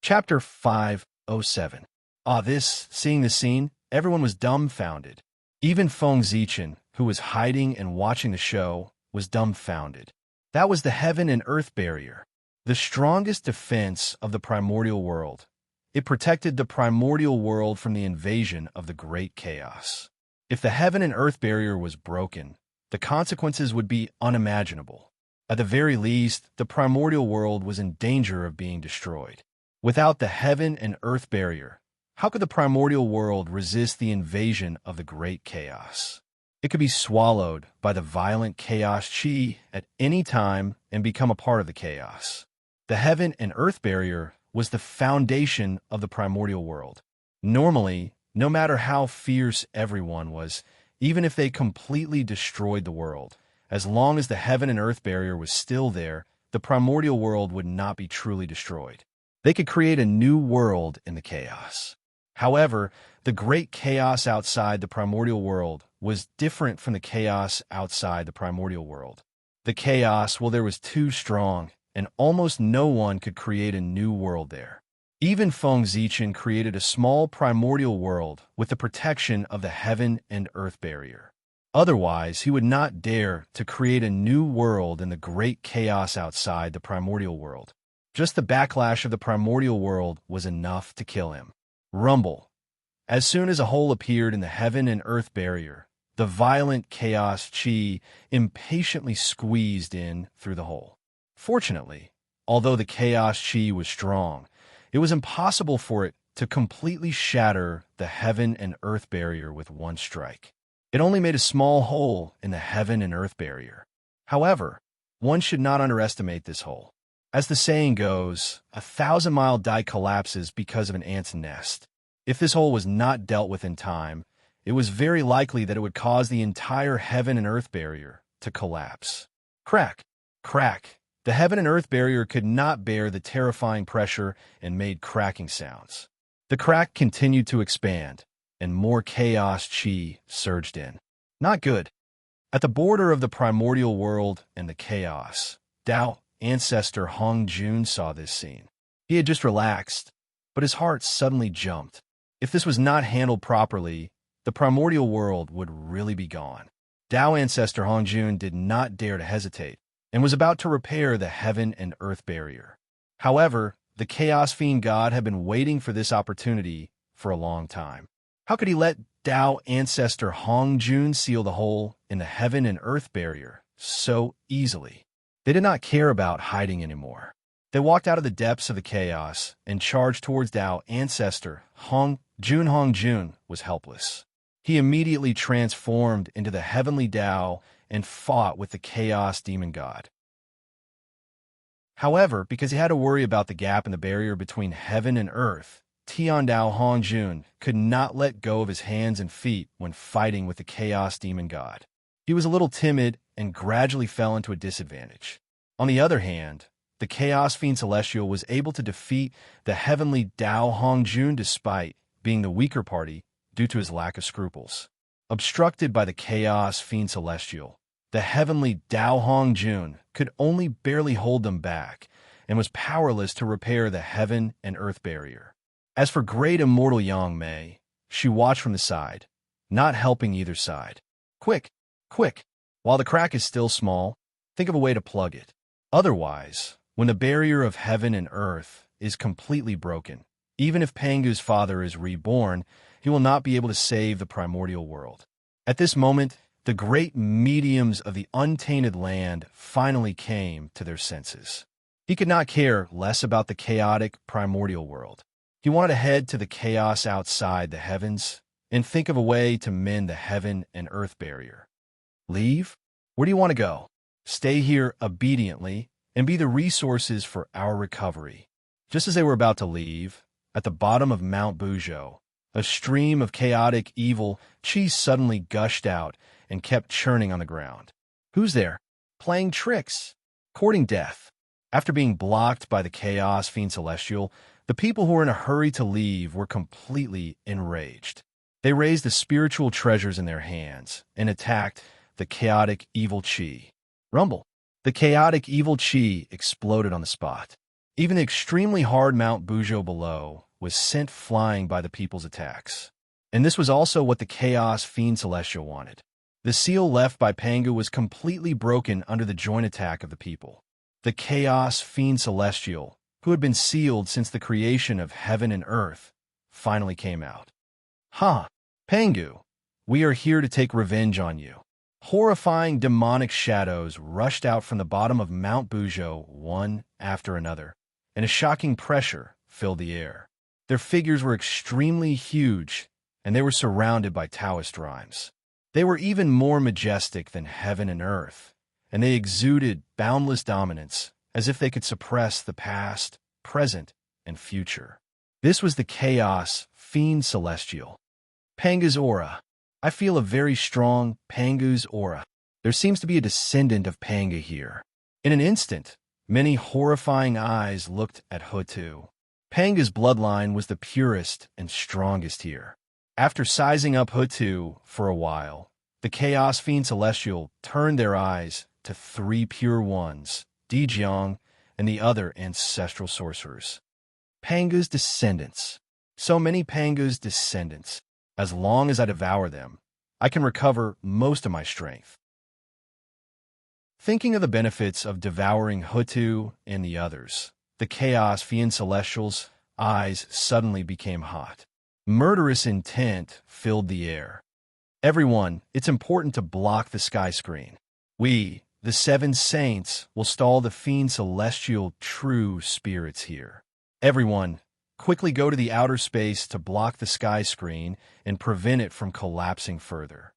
Chapter 507. Seeing the scene, everyone was dumbfounded. Even Feng Zichen, who was hiding and watching the show, was dumbfounded. That was the heaven and earth barrier. the strongest defense of the primordial world. It protected the primordial world from the invasion of the great chaos. If the heaven and earth barrier was broken, the consequences would be unimaginable. At the very least, the primordial world was in danger of being destroyed. Without the heaven and earth barrier, how could the primordial world resist the invasion of the great chaos? It could be swallowed by the violent chaos chi at any time and become a part of the chaos. The heaven and earth barrier was the foundation of the primordial world. Normally, no matter how fierce everyone was, even if they completely destroyed the world, as long as the heaven and earth barrier was still there, the primordial world would not be truly destroyed. They could create a new world in the chaos. However, the great chaos outside the primordial world was different from the chaos outside the primordial world. The chaos, well, there was too strong, and almost no one could create a new world there. Even Feng Zichen created a small primordial world with the protection of the heaven and earth barrier. Otherwise, he would not dare to create a new world in the great chaos outside the primordial world. Just the backlash of the primordial world was enough to kill him. Rumble. As soon as a hole appeared in the heaven and earth barrier, the violent chaos chi impatiently squeezed in through the hole. Fortunately, although the chaos chi was strong, it was impossible for it to completely shatter the heaven and earth barrier with one strike. It only made a small hole in the heaven and earth barrier. However, one should not underestimate this hole. As the saying goes, 1,000-mile die collapses because of an ant's nest. If this hole was not dealt with in time, it was very likely that it would cause the entire heaven and earth barrier to collapse. Crack! Crack! The heaven and earth barrier could not bear the terrifying pressure and made cracking sounds. The crack continued to expand, and more chaos chi surged in. Not good. At the border of the primordial world and the chaos, Tao ancestor Hong Jun saw this scene. He had just relaxed, but his heart suddenly jumped. If this was not handled properly, the primordial world would really be gone. Tao ancestor Hong Jun did not dare to hesitate, and was about to repair the heaven and earth barrier. However, the Chaos Fiend God had been waiting for this opportunity for a long time. How could he let Tao ancestor Hong Jun seal the hole in the heaven and earth barrier so easily? They did not care about hiding anymore. They walked out of the depths of the chaos and charged towards Tao ancestor Hong Jun. Hong Jun was helpless. He immediately transformed into the heavenly Tao and fought with the chaos demon god. However, because he had to worry about the gap in the barrier between heaven and earth, Tian Dao Hong Jun could not let go of his hands and feet when fighting with the chaos demon god. He was a little timid and gradually fell into a disadvantage. On the other hand, the Chaos Fiend Celestial was able to defeat the heavenly Tao Hong Jun despite being the weaker party due to his lack of scruples. Obstructed by the Chaos Fiend Celestial, the heavenly Tao Hong Jun could only barely hold them back and was powerless to repair the heaven and earth barrier. As for great immortal Yang Mei, she watched from the side, not helping either side. Quick! Quick! While the crack is still small, think of a way to plug it. Otherwise, when the barrier of heaven and earth is completely broken, even if Pangu's father is reborn, he will not be able to save the primordial world. At this moment, the great mediums of the untainted land finally came to their senses. He could not care less about the chaotic primordial world. He wanted to head to the chaos outside the heavens and think of a way to mend the heaven and earth barrier. Leave? Where do you want to go? Stay here obediently and be the resources for our recovery. Just as they were about to leave, at the bottom of Mount Buzhou, a stream of chaotic evil chi suddenly gushed out and kept churning on the ground. Who's there? Playing tricks. Courting death. After being blocked by the Chaos Fiend Celestial, the people who were in a hurry to leave were completely enraged. They raised the spiritual treasures in their hands and attacked the chaotic evil chi. Rumble. The chaotic evil chi exploded on the spot. Even the extremely hard Mount Buzhou below was sent flying by the people's attacks. And this was also what the Chaos Fiend Celestial wanted. The seal left by Pangu was completely broken under the joint attack of the people. The Chaos Fiend Celestial, who had been sealed since the creation of heaven and earth, finally came out. "Ha! Pangu, we are here to take revenge on you." Horrifying demonic shadows rushed out from the bottom of Mount Bujo one after another, and a shocking pressure filled the air. Their figures were extremely huge, and they were surrounded by Taoist rhymes. They were even more majestic than heaven and earth, and they exuded boundless dominance, as if they could suppress the past, present, and future. This was the Chaos Fiend Celestial. Panga's aura. I feel a very strong Pangu's aura. There seems to be a descendant of Panga here. In an instant, many horrifying eyes looked at Hutu. Panga's bloodline was the purest and strongest here. After sizing up Hutu for a while, the Chaos Fiend Celestial turned their eyes to three pure ones, Dijiang and the other ancestral sorcerers. Panga's descendants. So many Panga's descendants. As long as I devour them, I can recover most of my strength. Thinking of the benefits of devouring Hutu and the others, the Chaos Fiend Celestial's eyes suddenly became hot. Murderous intent filled the air. "Everyone, it's important to block the sky screen. We, the Seven Saints, will stall the Fiend Celestial true spirits here. Everyone, quickly go to the outer space to block the sky screen and prevent it from collapsing further."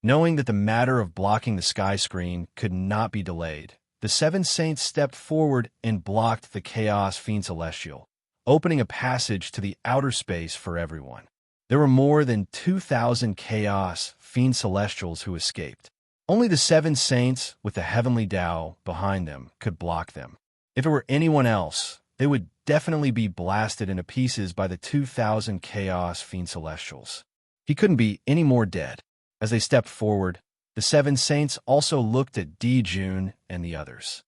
Knowing that the matter of blocking the sky screen could not be delayed, the Seven Saints stepped forward and blocked the Chaos Fiend Celestial, opening a passage to the outer space for everyone. There were more than 2,000 Chaos Fiend Celestials who escaped. Only the Seven Saints with the Heavenly Tao behind them could block them. If it were anyone else, they would definitely be blasted into pieces by the 2,000 Chaos Fiend Celestials. He couldn't be any more dead. As they stepped forward, the Seven Saints also looked at Dijun and the others.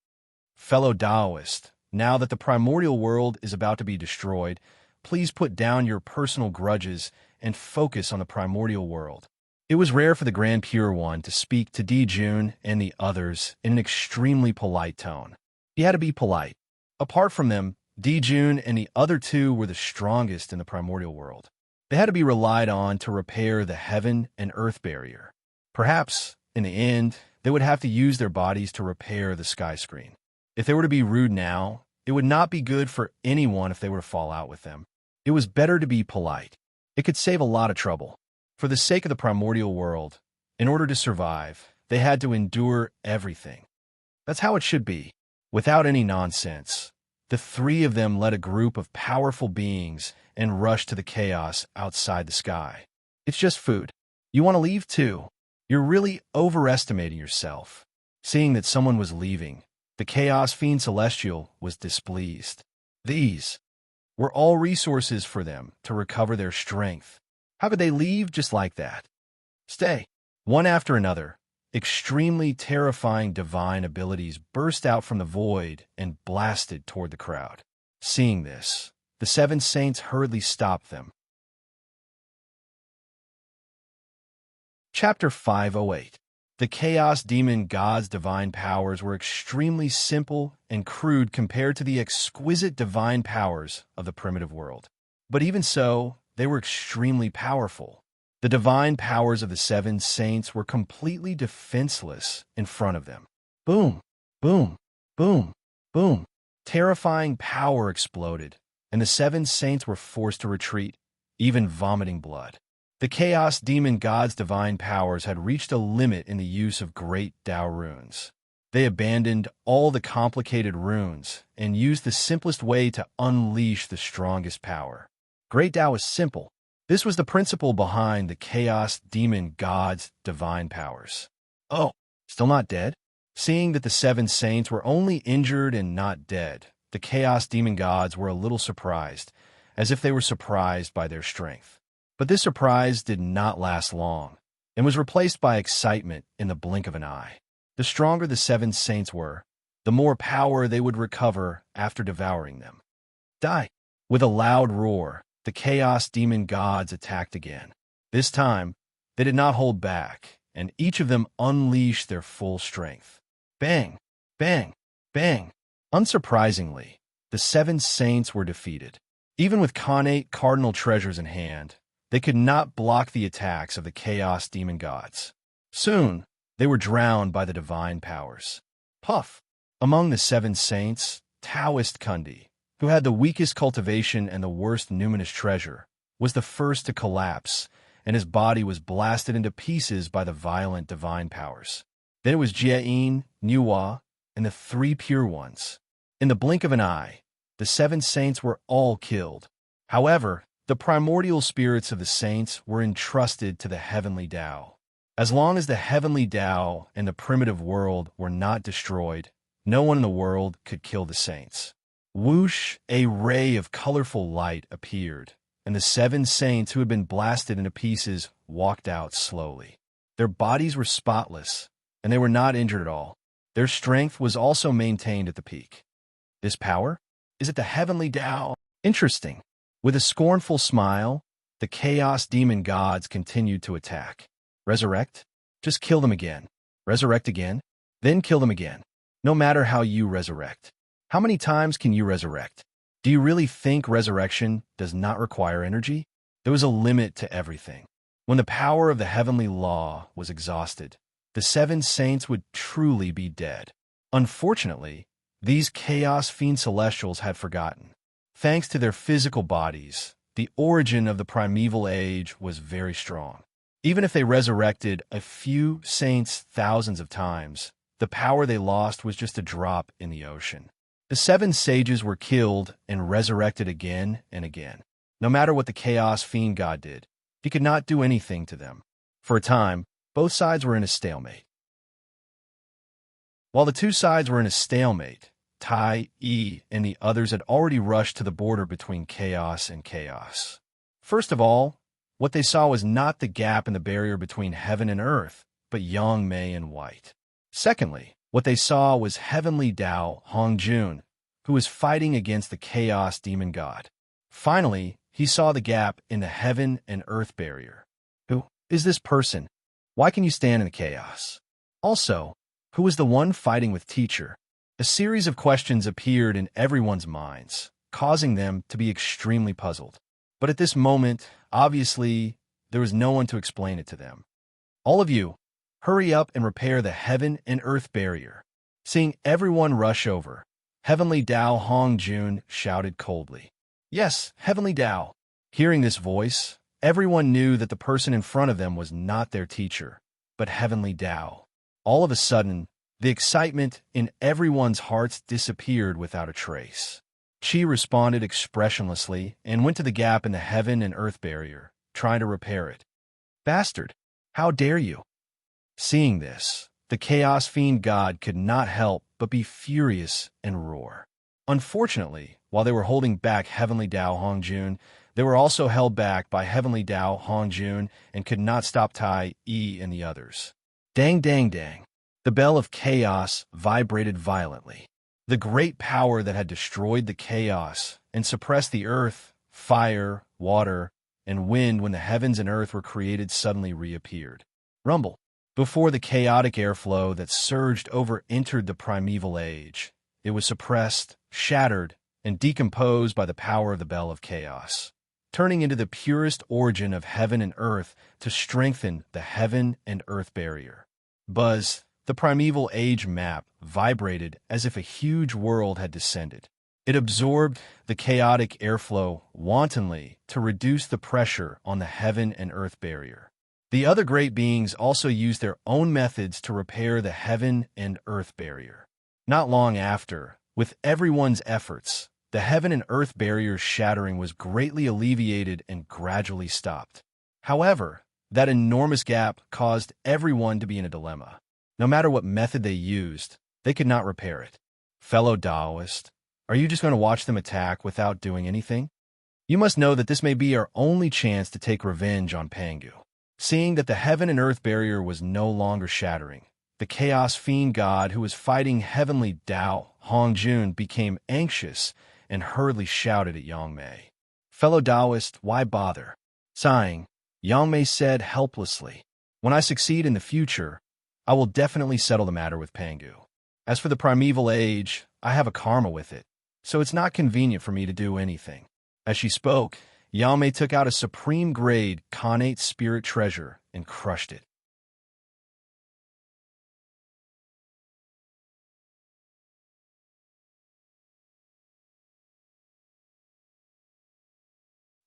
"Fellow Taoist, now that the primordial world is about to be destroyed, please put down your personal grudges and focus on the primordial world." It was rare for the Grand Pure One to speak to Dijun and the others in an extremely polite tone. He had to be polite. Apart from them, Dijun and the other two were the strongest in the primordial world. They had to be relied on to repair the heaven and earth barrier. Perhaps, in the end, they would have to use their bodies to repair the sky screen. If they were to be rude now, it would not be good for anyone if they were to fall out with them. It was better to be polite. It could save a lot of trouble. For the sake of the primordial world, in order to survive, they had to endure everything. That's how it should be, without any nonsense. The three of them led a group of powerful beings and rushed to the chaos outside the sky. "It's just food. You want to leave too? You're really overestimating yourself." Seeing that someone was leaving, the Chaos Fiend Celestial was displeased. These were all resources for them to recover their strength. How could they leave just like that? Stay. One after another, extremely terrifying divine abilities burst out from the void and blasted toward the crowd. Seeing this, the Seven Saints hurriedly stopped them. Chapter 508. The Chaos Demon God's divine powers were extremely simple and crude compared to the exquisite divine powers of the primitive world. But even so, they were extremely powerful. The divine powers of the Seven Saints were completely defenseless in front of them. Boom, boom, boom, boom. Terrifying power exploded, and the Seven Saints were forced to retreat, even vomiting blood. The Chaos Demon God's divine powers had reached a limit in the use of great Tao runes. They abandoned all the complicated runes and used the simplest way to unleash the strongest power. Great Tao is simple. This was the principle behind the Chaos Demon God's divine powers. Oh, still not dead? Seeing that the Seven Saints were only injured and not dead, the Chaos Demon Gods were a little surprised, as if they were surprised by their strength. But this surprise did not last long, and was replaced by excitement in the blink of an eye. The stronger the Seven Saints were, the more power they would recover after devouring them. Die! With a loud roar, the Chaos Demon Gods attacked again. This time, they did not hold back, and each of them unleashed their full strength. Bang! Bang! Bang! Unsurprisingly, the seven saints were defeated. Even with Khanate cardinal treasures in hand, they could not block the attacks of the chaos demon gods. Soon, they were drowned by the divine powers. Puff. Among the seven saints, Taoist Kundi, who had the weakest cultivation and the worst numinous treasure, was the first to collapse, and his body was blasted into pieces by the violent divine powers. Then it was Jiein, Nuwa, and the three pure ones. In the blink of an eye, the seven saints were all killed. However, the primordial spirits of the saints were entrusted to the heavenly Tao. As long as the heavenly Tao and the primitive world were not destroyed, no one in the world could kill the saints. Whoosh, a ray of colorful light appeared, and the seven saints who had been blasted into pieces walked out slowly. Their bodies were spotless, and they were not injured at all. Their strength was also maintained at the peak. This power? Is it the heavenly Tao? Interesting. With a scornful smile, the chaos demon gods continued to attack. Resurrect? Just kill them again. Resurrect again? Then kill them again. No matter how you resurrect. How many times can you resurrect? Do you really think resurrection does not require energy? There was a limit to everything. When the power of the heavenly law was exhausted, the seven saints would truly be dead. Unfortunately, these chaos fiend celestials had forgotten. Thanks to their physical bodies, the origin of the primeval age was very strong. Even if they resurrected a few saints thousands of times, the power they lost was just a drop in the ocean. The seven sages were killed and resurrected again and again. No matter what the chaos fiend god did, he could not do anything to them. For a time, both sides were in a stalemate. While the two sides were in a stalemate, Tai, Yi, and the others had already rushed to the border between chaos and chaos. First of all, what they saw was not the gap in the barrier between heaven and earth, but Yang Mei and White. Secondly, what they saw was heavenly Tao Hongjun, who was fighting against the chaos demon god. Finally, he saw the gap in the heaven and earth barrier. Who is this person? Why can you stand in the chaos? Also, who was the one fighting with teacher? A series of questions appeared in everyone's minds, causing them to be extremely puzzled. But at this moment, obviously, there was no one to explain it to them. All of you, hurry up and repair the heaven and earth barrier. Seeing everyone rush over, heavenly Tao Hongjun shouted coldly. Yes, heavenly Tao. Hearing this voice, everyone knew that the person in front of them was not their teacher, but heavenly Tao. All of a sudden, the excitement in everyone's hearts disappeared without a trace. Qi responded expressionlessly and went to the gap in the heaven and earth barrier, trying to repair it. Bastard! How dare you! Seeing this, the chaos fiend god could not help but be furious and roar. Unfortunately, while they were holding back heavenly Tao Hongjun, they were also held back by heavenly Tao Hongjun and could not stop Tai, Yi, and the others. Dang, dang, dang. The bell of chaos vibrated violently. The great power that had destroyed the chaos and suppressed the earth, fire, water, and wind when the heavens and earth were created suddenly reappeared. Rumble. Before the chaotic airflow that surged over entered the primeval age, it was suppressed, shattered, and decomposed by the power of the bell of chaos, turning into the purest origin of heaven and earth to strengthen the heaven and earth barrier. Buzz. The primeval age map vibrated as if a huge world had descended. It absorbed the chaotic airflow wantonly to reduce the pressure on the heaven and earth barrier. The other great beings also used their own methods to repair the heaven and earth barrier. Not long after, with everyone's efforts, the heaven and earth barrier's shattering was greatly alleviated and gradually stopped. However, that enormous gap caused everyone to be in a dilemma. No matter what method they used, they could not repair it. Fellow Taoist, are you just going to watch them attack without doing anything? You must know that this may be our only chance to take revenge on Pangu. Seeing that the heaven and earth barrier was no longer shattering, the chaos fiend god who was fighting heavenly Tao Hongjun became anxious and hurriedly shouted at Yang Mei. Fellow Taoist, why bother? Sighing, Yang Mei said helplessly, when I succeed in the future, I will definitely settle the matter with Pangu. As for the primeval age, I have a karma with it, so it's not convenient for me to do anything." As she spoke, Yame took out a supreme-grade Khanate spirit treasure and crushed it.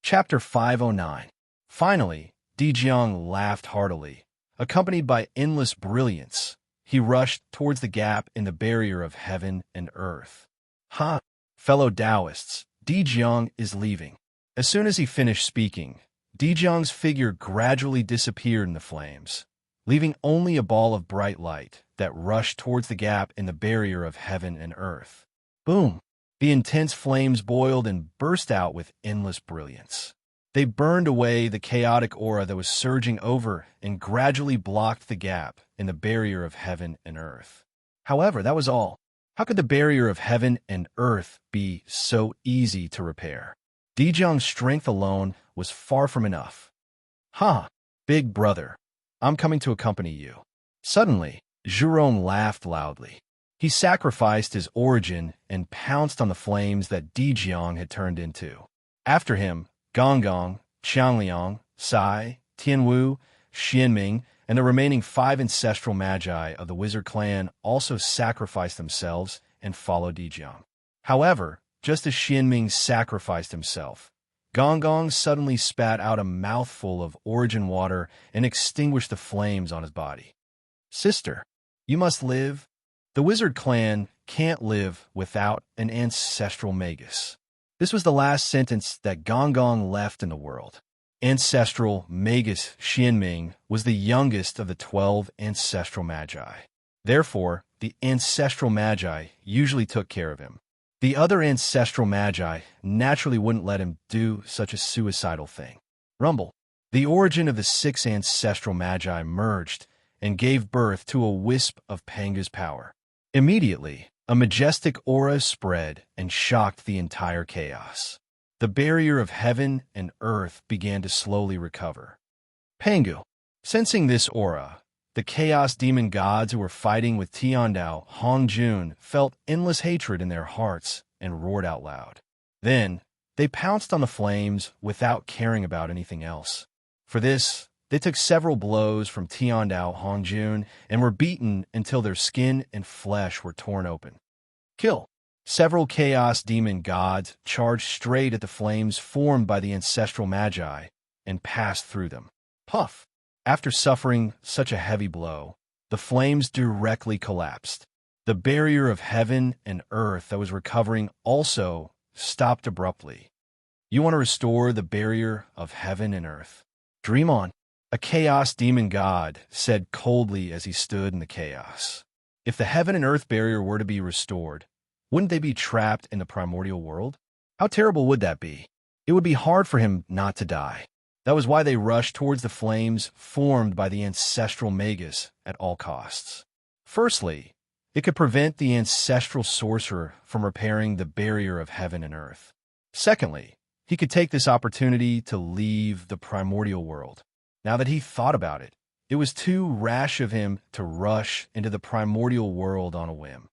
Chapter 509. Finally, Dijiang laughed heartily. Accompanied by endless brilliance, he rushed towards the gap in the barrier of heaven and earth. "Ha! Fellow Taoists, Dijiang is leaving." As soon as he finished speaking, Dijiang's figure gradually disappeared in the flames, leaving only a ball of bright light that rushed towards the gap in the barrier of heaven and earth. Boom! The intense flames boiled and burst out with endless brilliance. They burned away the chaotic aura that was surging over and gradually blocked the gap in the barrier of heaven and earth. However, that was all. How could the barrier of heaven and earth be so easy to repair? Dijiang's strength alone was far from enough. "Ha! Big brother, I'm coming to accompany you." Suddenly, Zhurong laughed loudly. He sacrificed his origin and pounced on the flames that Dijiang had turned into. After him, Gonggong, Qiangliang, Sai, Tianwu, Xianming, and the remaining 5 ancestral magi of the wizard clan also sacrificed themselves and followed Dijiang. However, just as Xianming sacrificed himself, Gonggong suddenly spat out a mouthful of origin water and extinguished the flames on his body. "Sister, you must live." The wizard clan can't live without an ancestral magus. This was the last sentence that Gonggong left in the world. Ancestral magus Xianming was the youngest of the 12 ancestral magi. Therefore, the ancestral magi usually took care of him. The other ancestral magi naturally wouldn't let him do such a suicidal thing. Rumble. The origin of the 6 ancestral magi merged and gave birth to a wisp of Panga's power. Immediately, a majestic aura spread and shocked the entire chaos. The barrier of heaven and earth began to slowly recover. Pangu. Sensing this aura, the chaos demon gods who were fighting with Tiandao Hongjun felt endless hatred in their hearts and roared out loud. Then, they pounced on the flames without caring about anything else. For this, they took several blows from Tiandao Hongjun and were beaten until their skin and flesh were torn open. Kill. Several chaos demon gods charged straight at the flames formed by the ancestral magi and passed through them. Puff. After suffering such a heavy blow, the flames directly collapsed. The barrier of heaven and earth that was recovering also stopped abruptly. You want to restore the barrier of heaven and earth? Dream on. A chaos demon god said coldly as he stood in the chaos. If the heaven and earth barrier were to be restored, wouldn't they be trapped in the primordial world? How terrible would that be? It would be hard for him not to die. That was why they rushed towards the flames formed by the ancestral magus at all costs. Firstly, it could prevent the ancestral sorcerer from repairing the barrier of heaven and earth. Secondly, he could take this opportunity to leave the primordial world. Now that he thought about it, it was too rash of him to rush into the primordial world on a whim.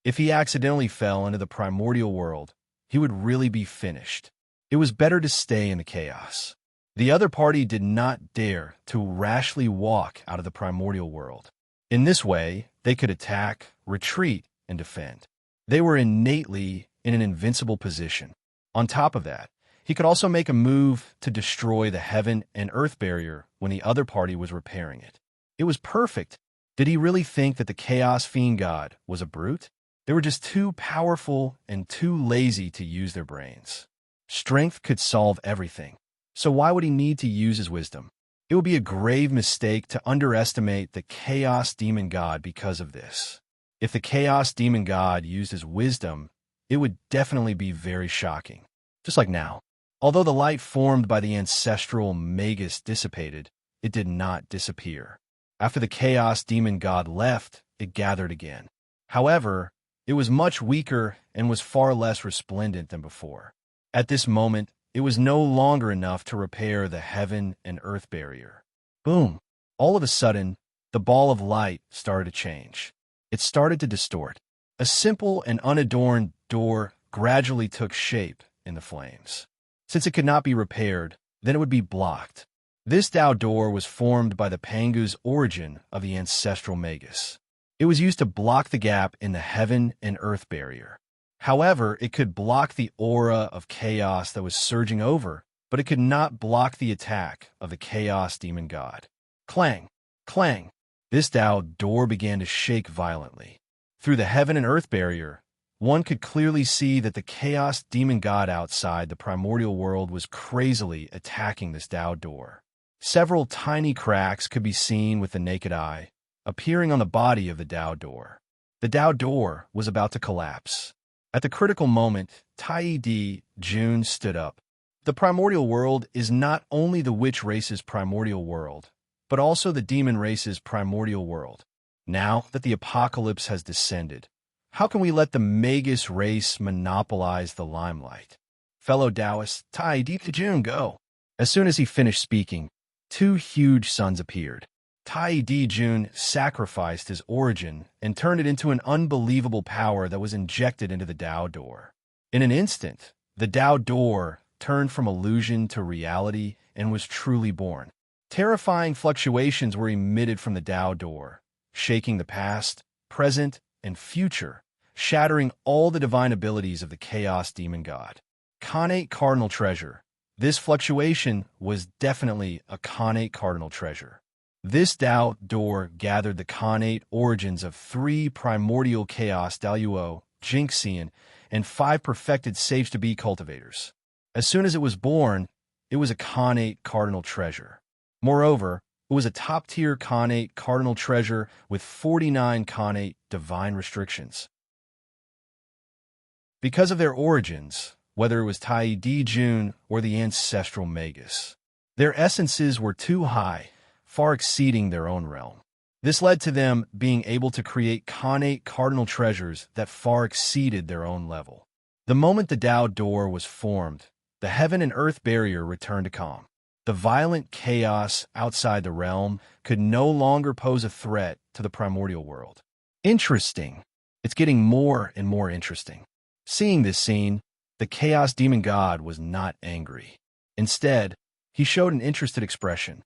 If he accidentally fell into the primordial world, he would really be finished. It was better to stay in the chaos. The other party did not dare to rashly walk out of the primordial world. In this way, they could attack, retreat, and defend. They were innately in an invincible position. On top of that, he could also make a move to destroy the heaven and earth barrier when the other party was repairing it. It was perfect. Did he really think that the Chaos Fiend God was a brute? They were just too powerful and too lazy to use their brains. Strength could solve everything. So why would he need to use his wisdom? It would be a grave mistake to underestimate the Chaos Demon God because of this. If the Chaos Demon God used his wisdom, it would definitely be very shocking. Just like now. Although the light formed by the ancestral magus dissipated, it did not disappear. After the Chaos Demon God left, it gathered again. However, it was much weaker and was far less resplendent than before. At this moment, it was no longer enough to repair the heaven and earth barrier. Boom! All of a sudden, the ball of light started to change. it started to distort. A simple and unadorned door gradually took shape in the flames. Since it could not be repaired, then it would be blocked. This Dao door was formed by the Pangu's origin of the ancestral Magus. It was used to block the gap in the heaven and earth barrier. However, it could block the aura of chaos that was surging over, but it could not block the attack of the chaos demon god. Clang! Clang! This Dao door began to shake violently. Through the heaven and earth barrier, one could clearly see that the chaos demon god outside the primordial world was crazily attacking this Dao door. Several tiny cracks could be seen with the naked eye, appearing on the body of the Dao door. The Dao door was about to collapse. At the critical moment, Tai Di Jun stood up. The primordial world is not only the witch race's primordial world, but also the demon race's primordial world. Now that the apocalypse has descended, how can we let the Magus race monopolize the limelight? Fellow Taoist, Tai Di Jun, go. As soon as he finished speaking, two huge suns appeared. Tai Di Jun sacrificed his origin and turned it into an unbelievable power that was injected into the Dao door. In an instant, the Dao door turned from illusion to reality and was truly born. Terrifying fluctuations were emitted from the Dao door, shaking the past, present, and future, shattering all the divine abilities of the Chaos Demon God. Khanate Cardinal Treasure. This fluctuation was definitely a Khanate Cardinal Treasure. This Dao door gathered the Khanate origins of 3 primordial chaos Daluo, Jinxian, and 5 perfected saves-to-be cultivators. As soon as it was born, it was a Khanate Cardinal Treasure. Moreover, it was a top-tier Khanate Cardinal Treasure with 49 Khanate divine restrictions. Because of their origins, whether it was Tai Di Jun or the ancestral Magus, their essences were too high, far exceeding their own realm. This led to them being able to create Khanate Cardinal Treasures that far exceeded their own level. The moment the Dao door was formed, the heaven and earth barrier returned to calm. The violent chaos outside the realm could no longer pose a threat to the primordial world. Interesting. It's getting more and more interesting. Seeing this scene, the Chaos Demon God was not angry. Instead, he showed an interested expression.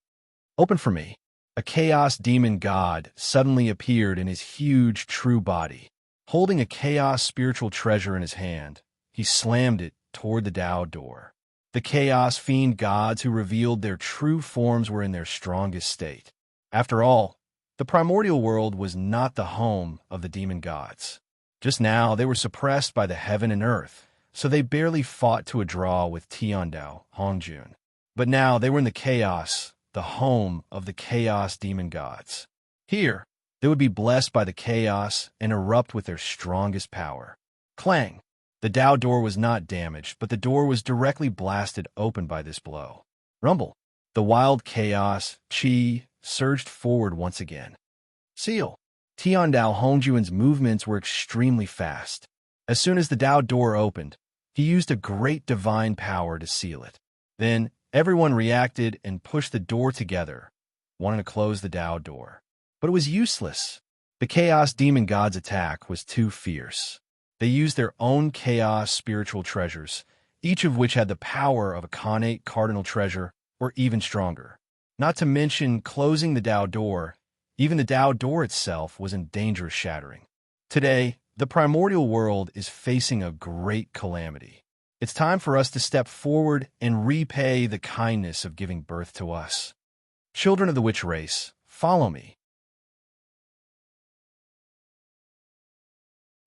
Open for me. A Chaos Demon God suddenly appeared in his huge true body. Holding a Chaos spiritual treasure in his hand, he slammed it toward the Dao door. The Chaos Fiend gods who revealed their true forms were in their strongest state. After all, the primordial world was not the home of the demon gods. Just now, they were suppressed by the heaven and earth, so they barely fought to a draw with Tiandao, Hongjun. But now they were in the chaos, the home of the chaos demon gods. Here, they would be blessed by the chaos and erupt with their strongest power. Clang! The Dao door was not damaged, but the door was directly blasted open by this blow. Rumble! The wild chaos, Qi, surged forward once again. Seal! Tiandao Hongjuan's movements were extremely fast. As soon as the Dao door opened, he used a great divine power to seal it. Then, everyone reacted and pushed the door together, wanting to close the Dao door. But it was useless. The Chaos Demon God's attack was too fierce. They used their own chaos spiritual treasures, each of which had the power of a Khanate Cardinal Treasure, or even stronger. Not to mention closing the Dao door, even the Dao door itself was in danger of shattering. Today, the primordial world is facing a great calamity. It's time for us to step forward and repay the kindness of giving birth to us. Children of the witch race, follow me.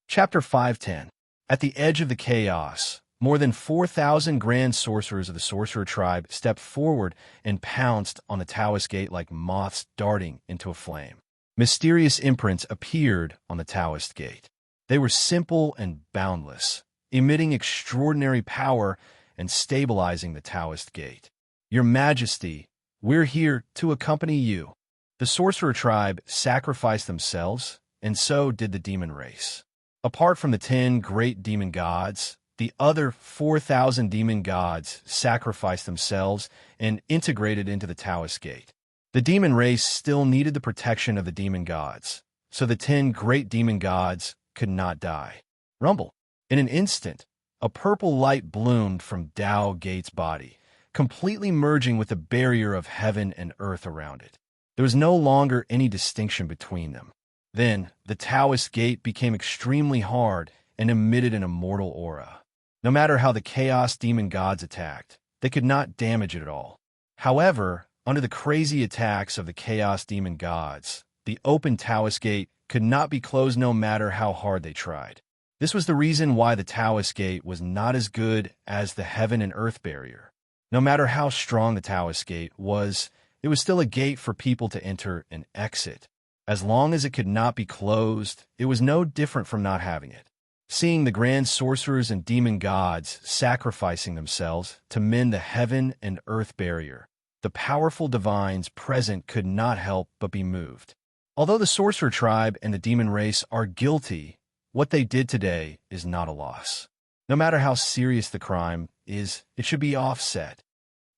Chapter 510. At the edge of the chaos, more than 4,000 grand sorcerers of the sorcerer tribe stepped forward and pounced on the Taoist gate like moths darting into a flame. Mysterious imprints appeared on the Taoist gate. They were simple and boundless, emitting extraordinary power and stabilizing the Taoist gate. Your Majesty, we're here to accompany you. The sorcerer tribe sacrificed themselves, and so did the demon race. Apart from the 10 great demon gods, the other 4,000 demon gods sacrificed themselves and integrated into the Taoist gate. The demon race still needed the protection of the demon gods, so the 10 great demon gods could not die. Rumble. In an instant, a purple light bloomed from Tao Gate's body, completely merging with the barrier of heaven and earth around it. There was no longer any distinction between them. Then, the Taoist gate became extremely hard and emitted an immortal aura. No matter how the Chaos Demon gods attacked, they could not damage it at all. However, under the crazy attacks of the Chaos Demon gods, the open Taoist gate could not be closed no matter how hard they tried. This was the reason why the Taoist gate was not as good as the heaven and earth barrier. No matter how strong the Taoist gate was, it was still a gate for people to enter and exit. As long as it could not be closed, it was no different from not having it. Seeing the grand sorcerers and demon gods sacrificing themselves to mend the heaven and earth barrier, the powerful divines present could not help but be moved. Although the sorcerer tribe and the demon race are guilty, what they did today is not a loss. No matter how serious the crime is, it should be offset.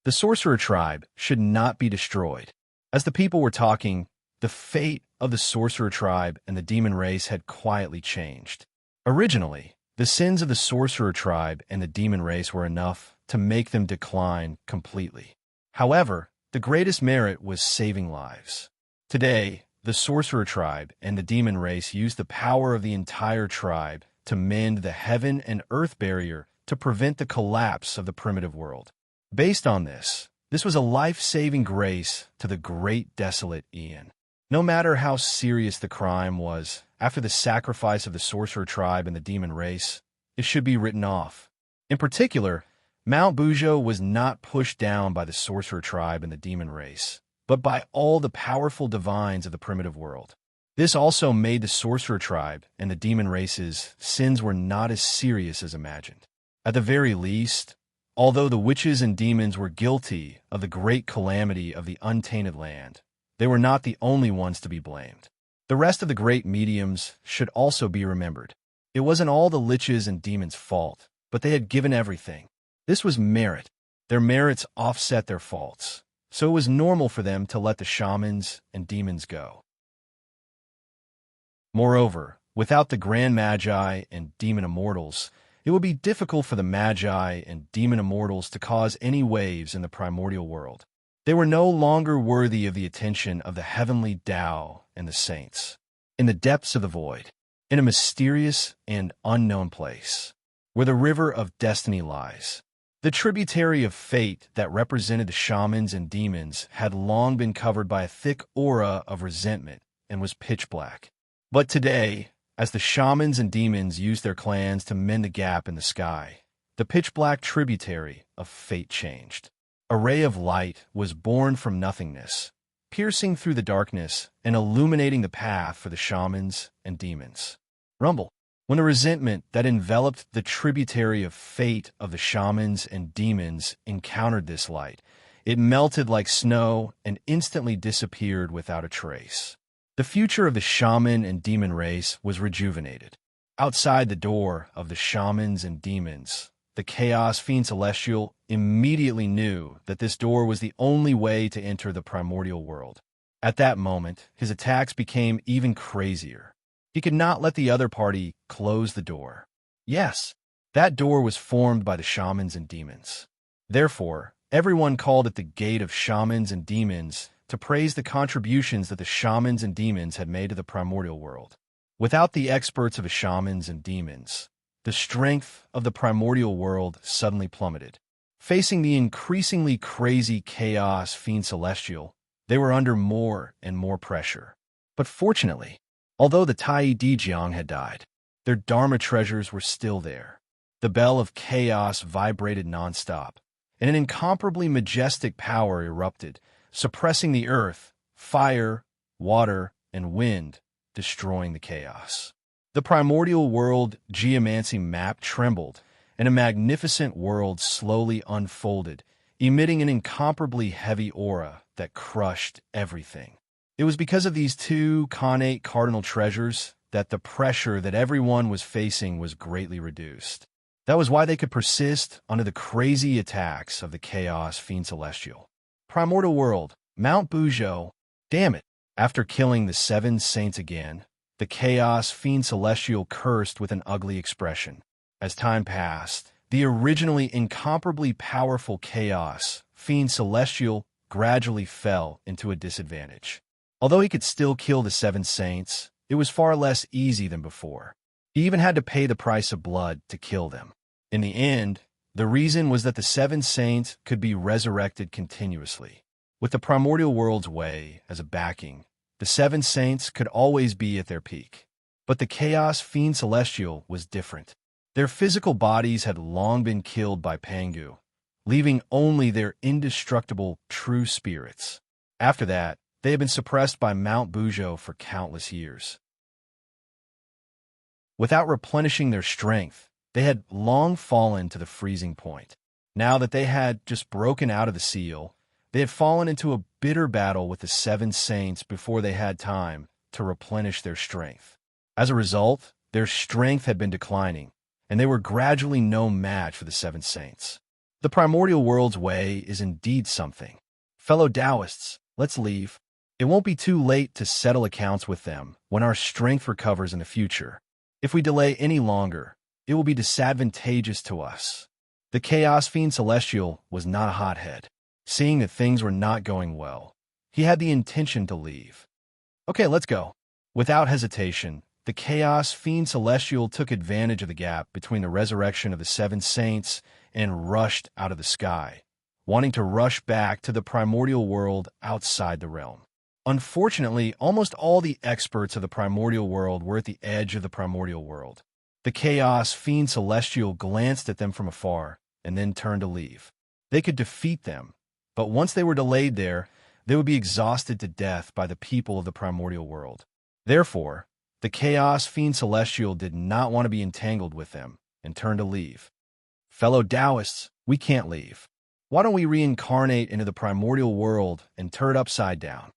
The sorcerer tribe should not be destroyed. As the people were talking, the fate of the sorcerer tribe and the demon race had quietly changed. Originally, the sins of the sorcerer tribe and the demon race were enough to make them decline completely. However, the greatest merit was saving lives. Today, the sorcerer tribe and the demon race used the power of the entire tribe to mend the heaven and earth barrier to prevent the collapse of the primitive world. Based on this was a life-saving grace to the great desolate Ian. No matter how serious the crime was, after the sacrifice of the sorcerer tribe and the demon race, it should be written off. In particular, Mount Bujo was not pushed down by the sorcerer tribe and the demon race, but by all the powerful divines of the primitive world. This also made the sorcerer tribe and the demon race's sins were not as serious as imagined. At the very least, although the witches and demons were guilty of the great calamity of the untainted land, they were not the only ones to be blamed. The rest of the great mediums should also be remembered. It wasn't all the liches and demons' fault, but they had given everything. This was merit. Their merits offset their faults, so it was normal for them to let the shamans and demons go. Moreover, without the grand magi and demon immortals, it would be difficult for the magi and demon immortals to cause any waves in the primordial world. They were no longer worthy of the attention of the heavenly Tao and the saints. In the depths of the void, in a mysterious and unknown place, where the river of destiny lies, the tributary of fate that represented the shamans and demons had long been covered by a thick aura of resentment and was pitch black. But today, as the shamans and demons used their clans to mend the gap in the sky, the pitch-black tributary of fate changed. A ray of light was born from nothingness, piercing through the darkness and illuminating the path for the shamans and demons. Rumble. When the resentment that enveloped the tributary of fate of the shamans and demons encountered this light, it melted like snow and instantly disappeared without a trace. The future of the shaman and demon race was rejuvenated. Outside the door of the shamans and demons, the Chaos Fiend Celestial immediately knew that this door was the only way to enter the primordial world. At that moment, his attacks became even crazier. He could not let the other party close the door. Yes, that door was formed by the shamans and demons. Therefore, everyone called it the Gate of Shamans and Demons to praise the contributions that the shamans and demons had made to the primordial world. Without the experts of the shamans and demons, the strength of the primordial world suddenly plummeted. Facing the increasingly crazy Chaos Fiend Celestial, they were under more and more pressure. But fortunately, although the Tai Dijiang had died, their Dharma treasures were still there. The bell of chaos vibrated nonstop, and an incomparably majestic power erupted, suppressing the earth, fire, water, and wind, destroying the chaos. The primordial world geomancy map trembled, and a magnificent world slowly unfolded, emitting an incomparably heavy aura that crushed everything. It was because of these two connate cardinal treasures that the pressure that everyone was facing was greatly reduced. That was why they could persist under the crazy attacks of the Chaos Fiend Celestial. Primordial world, Mount Bujo, damn it. After killing the 7 saints again, The Chaos Fiend Celestial cursed with an ugly expression. As time passed, the originally incomparably powerful Chaos Fiend Celestial gradually fell into a disadvantage. Although he could still kill the Seven Saints, it was far less easy than before. He even had to pay the price of blood to kill them. In the end, the reason was that the Seven Saints could be resurrected continuously. With the primordial world's way as a backing, the Seven Saints could always be at their peak. But the Chaos Fiend Celestial was different. Their physical bodies had long been killed by Pangu, leaving only their indestructible true spirits. After that, they had been suppressed by Mount Bujo for countless years. Without replenishing their strength, they had long fallen to the freezing point. Now that they had just broken out of the seal, they had fallen into a bitter battle with the Seven Saints before they had time to replenish their strength. As a result, their strength had been declining, and they were gradually no match for the Seven Saints. The primordial world's way is indeed something. Fellow Taoists, let's leave. It won't be too late to settle accounts with them when our strength recovers in the future. If we delay any longer, it will be disadvantageous to us. The Chaos Fiend Celestial was not a hothead. Seeing that things were not going well, he had the intention to leave. Okay, let's go. Without hesitation, the Chaos Fiend Celestial took advantage of the gap between the resurrection of the Seven Saints and rushed out of the sky, wanting to rush back to the primordial world outside the realm. Unfortunately, almost all the experts of the primordial world were at the edge of the primordial world. The Chaos Fiend Celestial glanced at them from afar and then turned to leave. They could defeat them, but once they were delayed there, they would be exhausted to death by the people of the primordial world. Therefore, the Chaos Fiend Celestial did not want to be entangled with them and turned to leave. Fellow Taoists, we can't leave. Why don't we reincarnate into the primordial world and turn it upside down?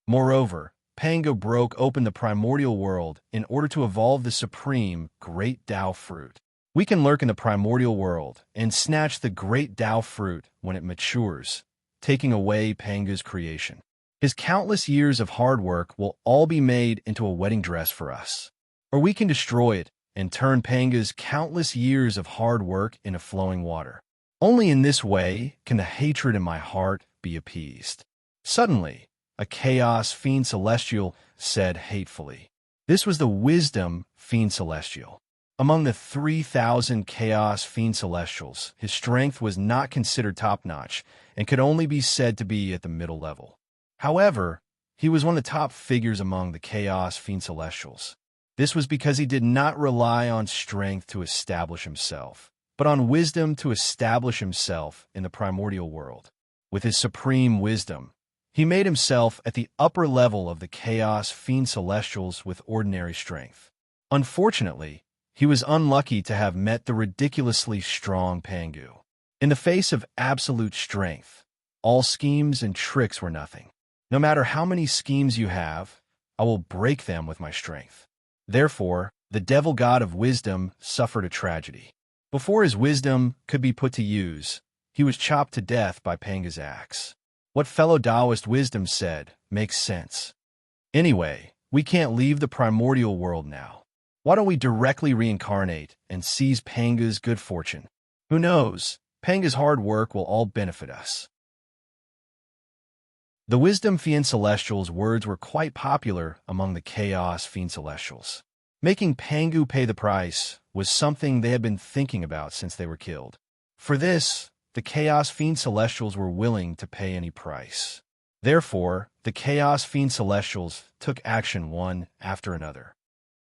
Moreover, Pangu broke open the primordial world in order to evolve the supreme Great Tao fruit. We can lurk in the primordial world and snatch the Great Tao fruit when it matures, taking away Pangu's creation. His countless years of hard work will all be made into a wedding dress for us. Or we can destroy it and turn Pangu's countless years of hard work into flowing water. Only in this way can the hatred in my heart be appeased. Suddenly, a Chaos Fiend Celestial said hatefully. This was the Wisdom Fiend Celestial. Among the 3,000 Chaos Fiend Celestials, his strength was not considered top-notch and could only be said to be at the middle level. However, he was one of the top figures among the Chaos Fiend Celestials. This was because he did not rely on strength to establish himself, but on wisdom to establish himself in the primordial world. With his supreme wisdom, he made himself at the upper level of the Chaos Fiend Celestials with ordinary strength. Unfortunately, he was unlucky to have met the ridiculously strong Pangu. In the face of absolute strength, all schemes and tricks were nothing. No matter how many schemes you have, I will break them with my strength. Therefore, the devil god of wisdom suffered a tragedy. Before his wisdom could be put to use, he was chopped to death by Pangu's axe. What fellow Taoist wisdom said makes sense. Anyway, we can't leave the primordial world now. Why don't we directly reincarnate and seize Pangu's good fortune? Who knows? Pangu's hard work will all benefit us. The Wisdom Fiend Celestial's words were quite popular among the Chaos Fiend Celestials. Making Pangu pay the price was something they had been thinking about since they were killed. For this, the Chaos Fiend Celestials were willing to pay any price. Therefore, the Chaos Fiend Celestials took action one after another.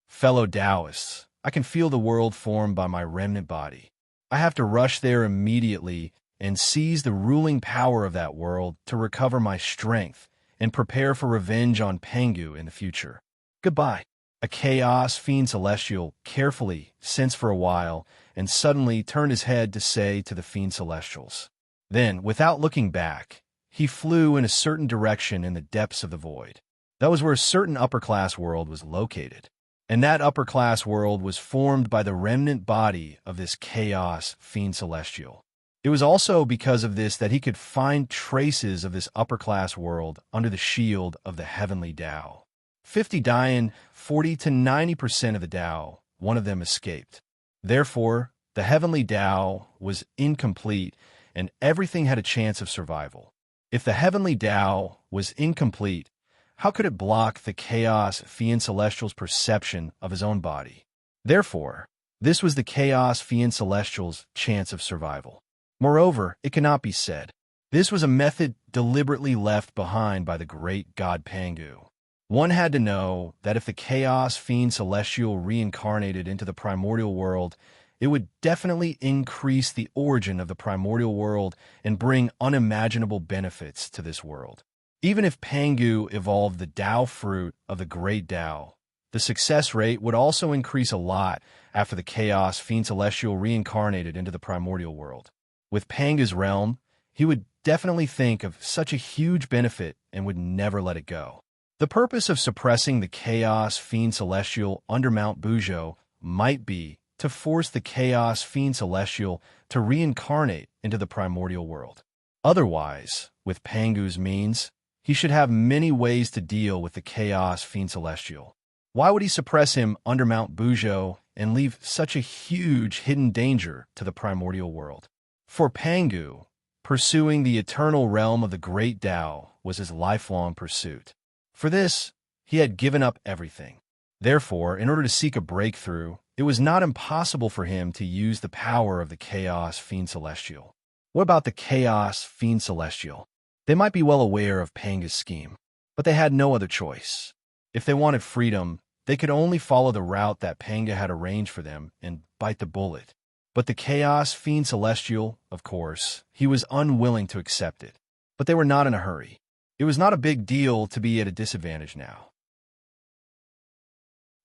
Fellow Taoists, I can feel the world formed by my remnant body. I have to rush there immediately and seize the ruling power of that world to recover my strength and prepare for revenge on Pangu in the future. Goodbye. A Chaos Fiend Celestial carefully sensed for a while and suddenly turned his head to say to the Fiend Celestials. Then, without looking back, he flew in a certain direction in the depths of the void. That was where a certain upper-class world was located. And that upper-class world was formed by the remnant body of this Chaos Fiend Celestial. It was also because of this that he could find traces of this upper-class world under the shield of the heavenly Tao. 50 dying, 40 to 90% of the Tao, one of them escaped. Therefore, the heavenly Tao was incomplete and everything had a chance of survival. If the heavenly Tao was incomplete, how could it block the chaos Fiend Celestial's perception of his own body? Therefore, this was the chaos Fiend Celestial's chance of survival. Moreover, it cannot be said. This was a method deliberately left behind by the great god Pangu. One had to know that if the chaos Fiend Celestial reincarnated into the primordial world, it would definitely increase the origin of the primordial world and bring unimaginable benefits to this world. Even if Pangu evolved the Tao fruit of the great Tao, the success rate would also increase a lot after the chaos Fiend Celestial reincarnated into the primordial world. With Pangu's realm, he would definitely think of such a huge benefit and would never let it go. The purpose of suppressing the Chaos Fiend Celestial under Mount Bujo might be to force the Chaos Fiend Celestial to reincarnate into the primordial world. Otherwise, with Pangu's means, he should have many ways to deal with the Chaos Fiend Celestial. Why would he suppress him under Mount Bujo and leave such a huge hidden danger to the primordial world? For Pangu, pursuing the eternal realm of the great Tao was his lifelong pursuit. For this, he had given up everything. Therefore, in order to seek a breakthrough, it was not impossible for him to use the power of the Chaos Fiend Celestial. What about the Chaos Fiend Celestial? They might be well aware of Pangu's scheme, but they had no other choice. If they wanted freedom, they could only follow the route that Pangu had arranged for them and bite the bullet. But the Chaos Fiend Celestial, of course, he was unwilling to accept it. But they were not in a hurry. It was not a big deal to be at a disadvantage now.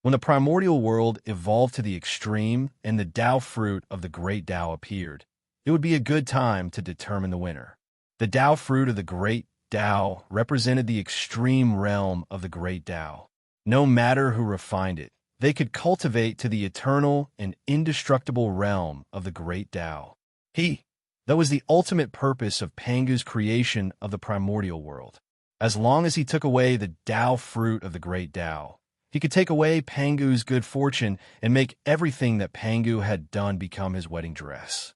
When the primordial world evolved to the extreme and the Tao fruit of the great Tao appeared, it would be a good time to determine the winner. The Tao fruit of the great Tao represented the extreme realm of the great Tao. No matter who refined it, they could cultivate to the eternal and indestructible realm of the great Tao. That was the ultimate purpose of Pangu's creation of the primordial world. As long as he took away the Tao fruit of the great Tao, he could take away Pangu's good fortune and make everything that Pangu had done become his wedding dress.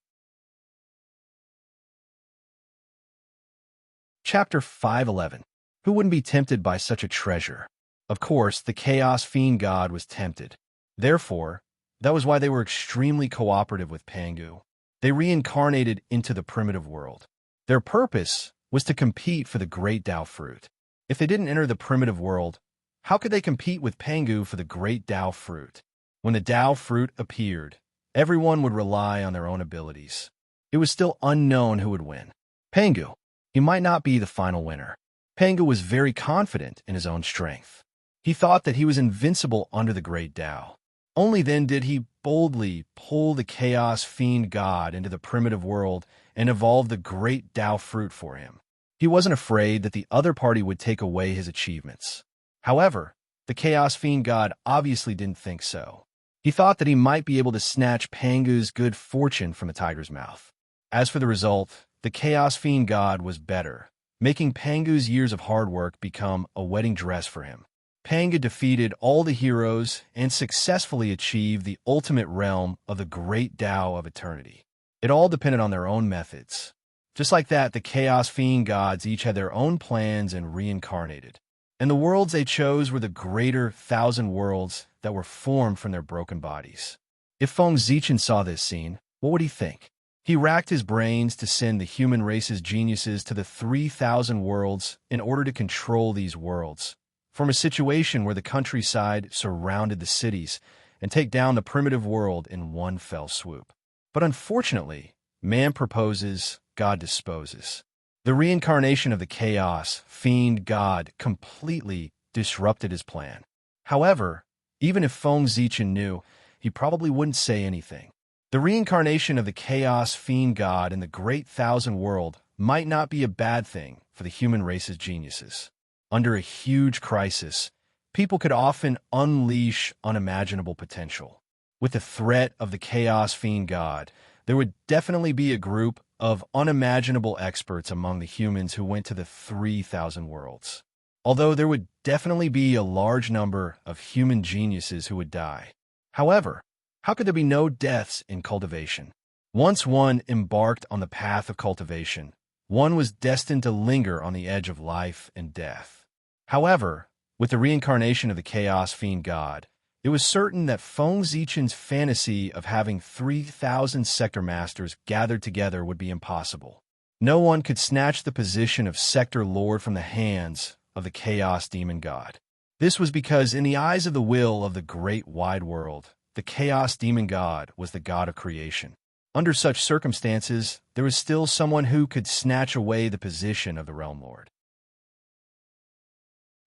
Chapter 511. Who wouldn't be tempted by such a treasure? Of course, the Chaos Fiend God was tempted. Therefore, that was why they were extremely cooperative with Pangu. They reincarnated into the primitive world. Their purpose was to compete for the great Tao fruit. If they didn't enter the primitive world, how could they compete with Pangu for the great Tao fruit? When the Tao fruit appeared, everyone would rely on their own abilities. It was still unknown who would win. Pangu. He might not be the final winner. Pangu was very confident in his own strength. He thought that he was invincible under the great Tao. Only then did he boldly pull the Chaos Fiend God into the primitive world and evolve the great Tao fruit for him. He wasn't afraid that the other party would take away his achievements. However, the Chaos Fiend God obviously didn't think so. He thought that he might be able to snatch Pangu's good fortune from the tiger's mouth. As for the result, the Chaos Fiend God was better, making Pangu's years of hard work become a wedding dress for him. Pangu defeated all the heroes and successfully achieved the ultimate realm of the great Tao of eternity. It all depended on their own methods. Just like that, the Chaos Fiend gods each had their own plans and reincarnated. And the worlds they chose were the greater 1,000 worlds that were formed from their broken bodies. If Feng Zichen saw this scene, what would he think? He racked his brains to send the human race's geniuses to the 3,000 worlds in order to control these worlds, from a situation where the countryside surrounded the cities, and take down the primitive world in one fell swoop. But unfortunately, man proposes, God disposes. The reincarnation of the Chaos Fiend God completely disrupted his plan. However, even if Feng Zichen knew, he probably wouldn't say anything. The reincarnation of the Chaos Fiend God in the Great Thousand World might not be a bad thing for the human race's geniuses. Under a huge crisis, people could often unleash unimaginable potential. With the threat of the Chaos Fiend God, there would definitely be a group of unimaginable experts among the humans who went to the 3,000 worlds. although there would definitely be a large number of human geniuses who would die. However, how could there be no deaths in cultivation? Once one embarked on the path of cultivation, one was destined to linger on the edge of life and death. However, with the reincarnation of the Chaos Fiend God, it was certain that Feng Zichen's fantasy of having 3,000 sector masters gathered together would be impossible. No one could snatch the position of sector lord from the hands of the Chaos Demon God. This was because in the eyes of the will of the great wide world, the Chaos Demon God was the god of creation. Under such circumstances, there was still someone who could snatch away the position of the Realm Lord.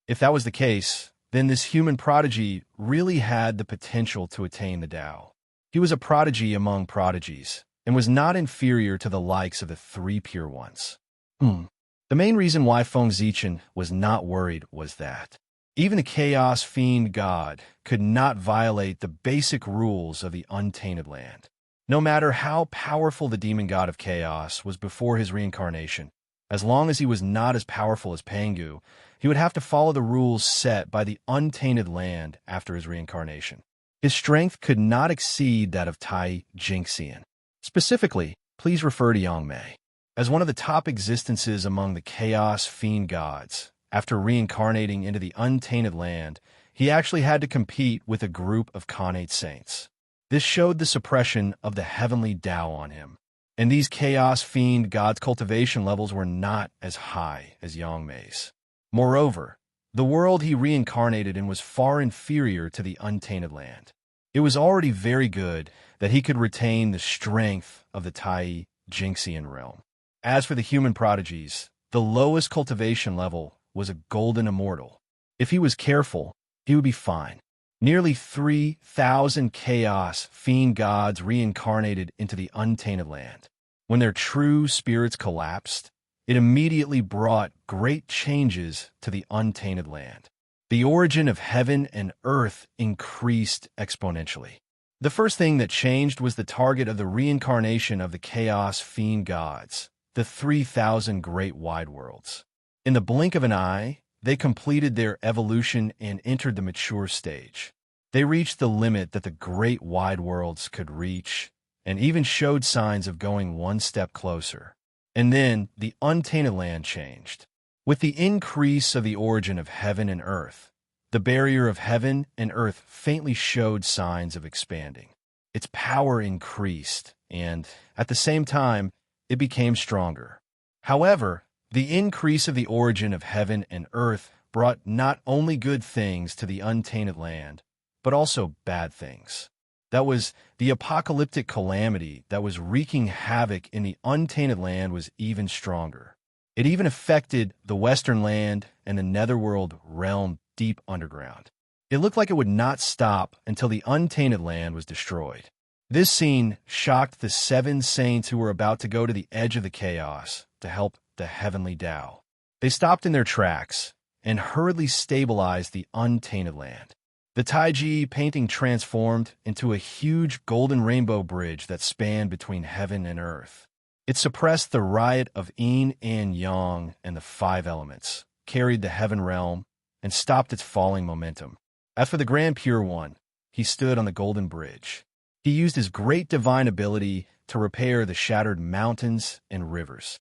If that was the case, then this human prodigy really had the potential to attain the Tao. He was a prodigy among prodigies, and was not inferior to the likes of the three pure ones. The main reason why Feng Zichen was not worried was that even the Chaos Fiend God could not violate the basic rules of the untainted land. No matter how powerful the demon god of chaos was before his reincarnation, as long as he was not as powerful as Pangu, he would have to follow the rules set by the untainted land after his reincarnation. His strength could not exceed that of Tai Jingxian. Specifically, please refer to Yang Mei. As one of the top existences among the Chaos Fiend gods, after reincarnating into the untainted land, he actually had to compete with a group of Khanate saints. This showed the suppression of the heavenly Tao on him, and these Chaos Fiend gods' cultivation levels were not as high as Yang Mei's. Moreover, the world he reincarnated in was far inferior to the untainted land. It was already very good that he could retain the strength of the Tai Jingxian realm. As for the human prodigies, the lowest cultivation level was a golden immortal. If he was careful, he would be fine. Nearly 3,000 Chaos Fiend gods reincarnated into the untainted land. When their true spirits collapsed, it immediately brought great changes to the untainted land. The origin of heaven and earth increased exponentially. The first thing that changed was the target of the reincarnation of the Chaos Fiend gods, the 3,000 great wide worlds. In the blink of an eye, they completed their evolution and entered the mature stage. They reached the limit that the great wide worlds could reach, and even showed signs of going one step closer. And then the untainted land changed. With the increase of the origin of heaven and earth, the barrier of heaven and earth faintly showed signs of expanding. Its power increased, and, at the same time, it became stronger. However, the increase of the origin of heaven and earth brought not only good things to the untainted land, but also bad things. That was the apocalyptic calamity that was wreaking havoc in the untainted land was even stronger. It even affected the Western land and the Netherworld realm deep underground. It looked like it would not stop until the untainted land was destroyed. This scene shocked the 7 saints who were about to go to the edge of the chaos to help the heavenly Tao. They stopped in their tracks and hurriedly stabilized the untainted land. The Taiji painting transformed into a huge golden rainbow bridge that spanned between heaven and earth. It suppressed the riot of yin and yang and the 5 elements, carried the heaven realm, and stopped its falling momentum. As for the Grand Pure One, he stood on the golden bridge. He used his great divine ability to repair the shattered mountains and rivers.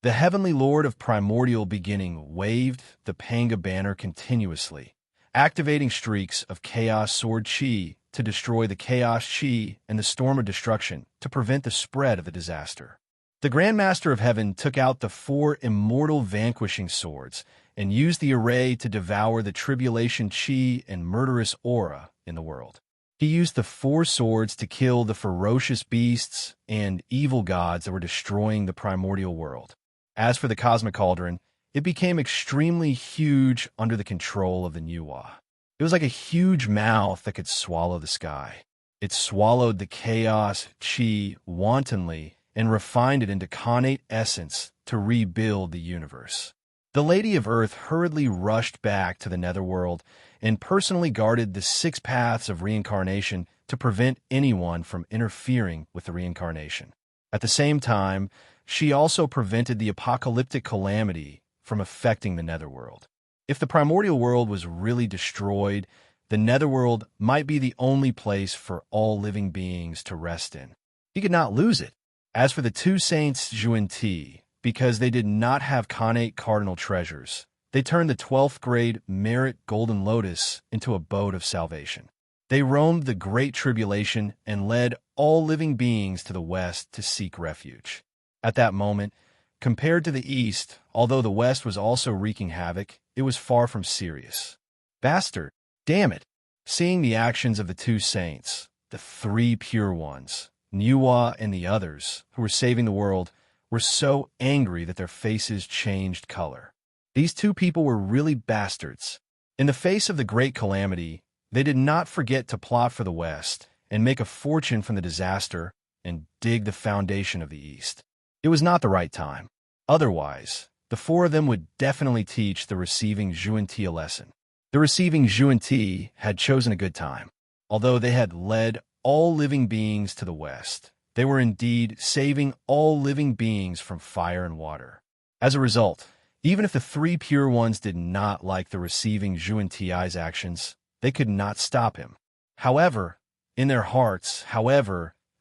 The heavenly lord of primordial beginning waved the Panga banner continuously, activating streaks of chaos sword chi to destroy the chaos chi and the storm of destruction to prevent the spread of the disaster. The Grand Master of Heaven took out the 4 immortal vanquishing swords and used the array to devour the tribulation chi and murderous aura in the world. He used the 4 swords to kill the ferocious beasts and evil gods that were destroying the primordial world. As for the Cosmic Cauldron, it became extremely huge under the control of the Nuwa. It was like a huge mouth that could swallow the sky. It swallowed the chaos chi wantonly and refined it into Khanate essence to rebuild the universe. The Lady of Earth hurriedly rushed back to the Netherworld and personally guarded the 6 paths of reincarnation to prevent anyone from interfering with the reincarnation. At the same time, she also prevented the apocalyptic calamity from affecting the netherworld. If the primordial world was really destroyed, the netherworld might be the only place for all living beings to rest in. He could not lose it. As for the two saints Zhuan-Ti, because they did not have connate cardinal treasures, they turned the 12th grade merit golden lotus into a boat of salvation. They roamed the great tribulation and led all living beings to the west to seek refuge. At that moment, compared to the east, although the west was also wreaking havoc, it was far from serious. Bastard! Damn it! Seeing the actions of the two saints, the three pure ones, Nuwa and the others, who were saving the world, were so angry that their faces changed color. These two people were really bastards. In the face of the great calamity, they did not forget to plot for the West and make a fortune from the disaster and dig the foundation of the East. It was not the right time. Otherwise, the four of them would definitely teach the receiving Zhuan-Ti a lesson. The receiving Zhuan-Ti had chosen a good time. Although they had led all living beings to the West, they were indeed saving all living beings from fire and water. As a result, even if the three pure ones did not like the receiving Zhuan-Ti's actions, they could not stop him. However, in their hearts,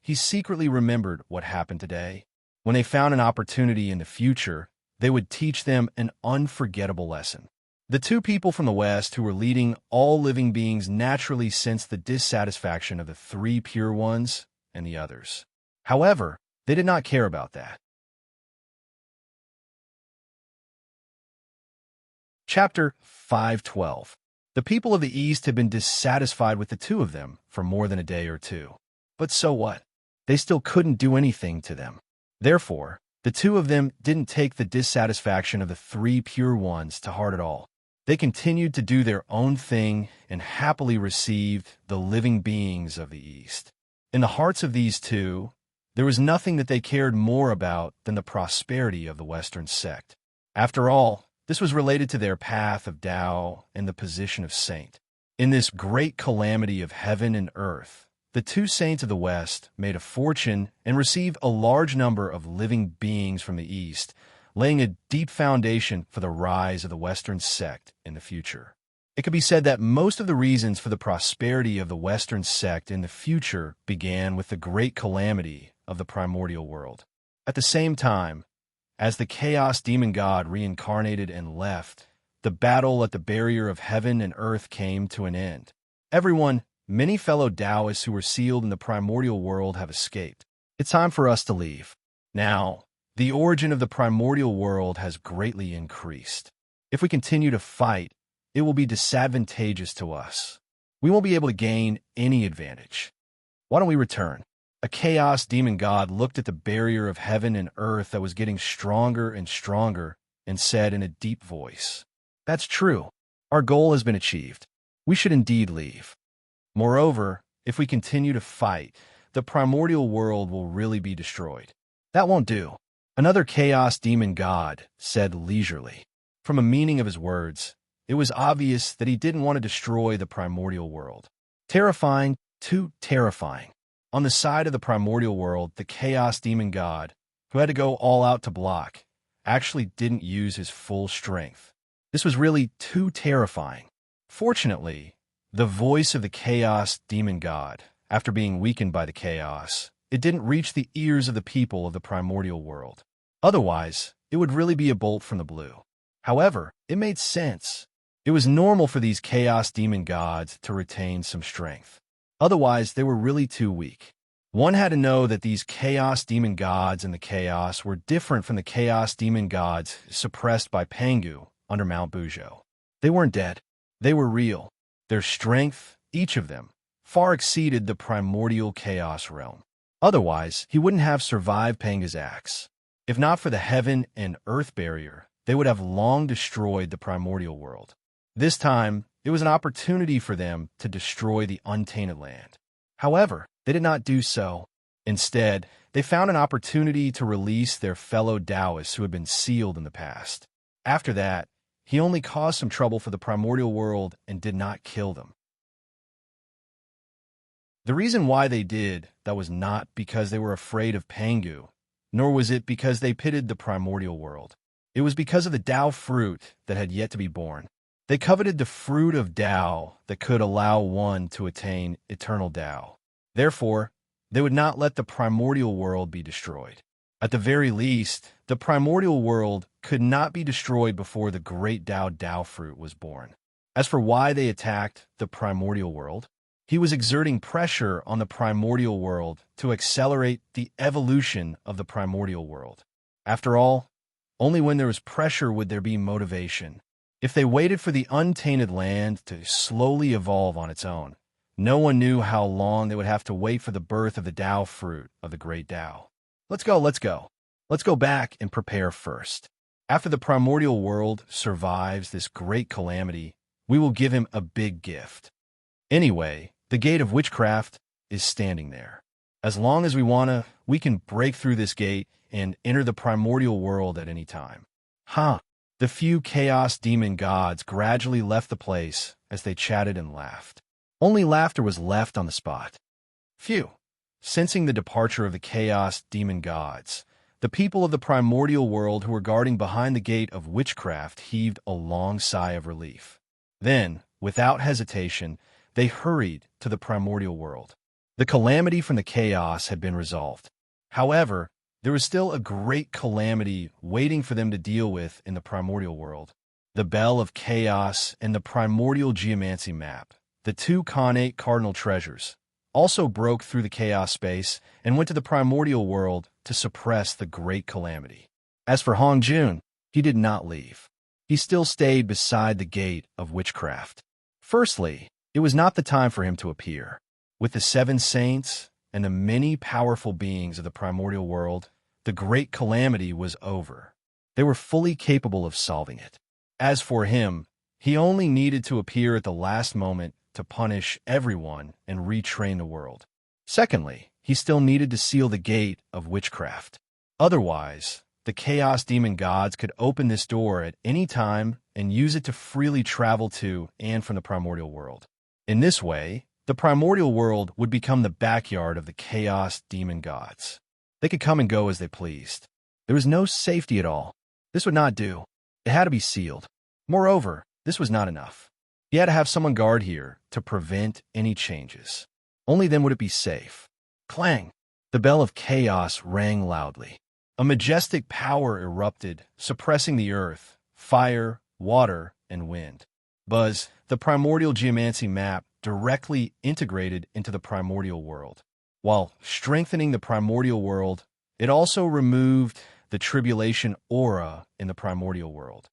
he secretly remembered what happened today. When they found an opportunity in the future, they would teach them an unforgettable lesson. The two people from the West who were leading all living beings naturally sensed the dissatisfaction of the three pure ones and the others. However, they did not care about that. Chapter 5:12. The people of the East had been dissatisfied with the two of them for more than a day or two. But so what? They still couldn't do anything to them. Therefore, the two of them didn't take the dissatisfaction of the three pure ones to heart at all. They continued to do their own thing and happily received the living beings of the East. In the hearts of these two, there was nothing that they cared more about than the prosperity of the Western sect. After all, this was related to their path of Tao and the position of saint. In this great calamity of heaven and earth, the two saints of the West made a fortune and received a large number of living beings from the East, laying a deep foundation for the rise of the Western sect in the future. It could be said that most of the reasons for the prosperity of the Western sect in the future began with the great calamity of the primordial world. At the same time, as the chaos demon god reincarnated and left, the battle at the barrier of heaven and earth came to an end. Everyone, many fellow Taoists who were sealed in the primordial world have escaped. It's time for us to leave. Now, the origin of the primordial world has greatly increased. If we continue to fight, it will be disadvantageous to us. We won't be able to gain any advantage. Why don't we return? A chaos demon god looked at the barrier of heaven and earth that was getting stronger and stronger and said in a deep voice, "That's true. Our goal has been achieved. We should indeed leave. Moreover, if we continue to fight, the primordial world will really be destroyed. That won't do." Another chaos demon god said leisurely. From a meaning of his words, it was obvious that he didn't want to destroy the primordial world. Terrifying, too terrifying. On the side of the primordial world, the chaos demon god, who had to go all out to block, actually didn't use his full strength. This was really too terrifying. Fortunately, the voice of the chaos demon god, after being weakened by the chaos, it didn't reach the ears of the people of the primordial world. Otherwise, it would really be a bolt from the blue. However, it made sense. It was normal for these chaos demon gods to retain some strength. Otherwise, they were really too weak. One had to know that these chaos demon gods and the chaos were different from the chaos demon gods suppressed by Pangu under Mount Bujo. They weren't dead. They were real. Their strength, each of them, far exceeded the primordial chaos realm. Otherwise, he wouldn't have survived Pangu's axe. If not for the heaven and earth barrier, they would have long destroyed the primordial world. This time, it was an opportunity for them to destroy the untainted land. However, they did not do so. Instead, they found an opportunity to release their fellow Taoists who had been sealed in the past. After that, he only caused some trouble for the primordial world and did not kill them. The reason why they did that was not because they were afraid of Pangu, nor was it because they pitied the primordial world. It was because of the Tao fruit that had yet to be born. They coveted the fruit of Tao that could allow one to attain eternal Tao. Therefore, they would not let the primordial world be destroyed. At the very least, the primordial world could not be destroyed before the great Tao fruit was born. As for why they attacked the primordial world, he was exerting pressure on the primordial world to accelerate the evolution of the primordial world. After all, only when there was pressure would there be motivation. If they waited for the untainted land to slowly evolve on its own, no one knew how long they would have to wait for the birth of the Tao fruit of the great Tao. Let's go. Let's go back and prepare first. After the primordial world survives this great calamity, we will give him a big gift. Anyway, the gate of witchcraft is standing there. As long as we wanna, we can break through this gate and enter the primordial world at any time. The few chaos demon gods gradually left the place as they chatted and laughed. Only laughter was left on the spot. Phew. Sensing the departure of the chaos demon gods, the people of the primordial world who were guarding behind the gate of witchcraft heaved a long sigh of relief. Then, without hesitation, they hurried to the primordial world. The calamity from the chaos had been resolved. However, there was still a great calamity waiting for them to deal with in the primordial world. The Bell of Chaos and the primordial geomancy map, the two connate cardinal treasures, also broke through the chaos space and went to the primordial world to suppress the great calamity. As for Hong Jun, he did not leave. He still stayed beside the gate of witchcraft. Firstly, it was not the time for him to appear. With the 7 saints and the many powerful beings of the primordial world, the great calamity was over. They were fully capable of solving it. As for him, he only needed to appear at the last moment to punish everyone and retrain the world. Secondly, he still needed to seal the gate of witchcraft. Otherwise, the chaos demon gods could open this door at any time and use it to freely travel to and from the primordial world. In this way, the primordial world would become the backyard of the chaos demon gods. They could come and go as they pleased. There was no safety at all. This would not do. It had to be sealed. Moreover, this was not enough. He had to have someone guard here to prevent any changes. Only then would it be safe. Clang! The bell of chaos rang loudly. A majestic power erupted, suppressing the earth, fire, water, and wind. Buzz, the primordial geomancy map, directly integrated into the primordial world. While strengthening the primordial world, it also removed the tribulation aura in the primordial world.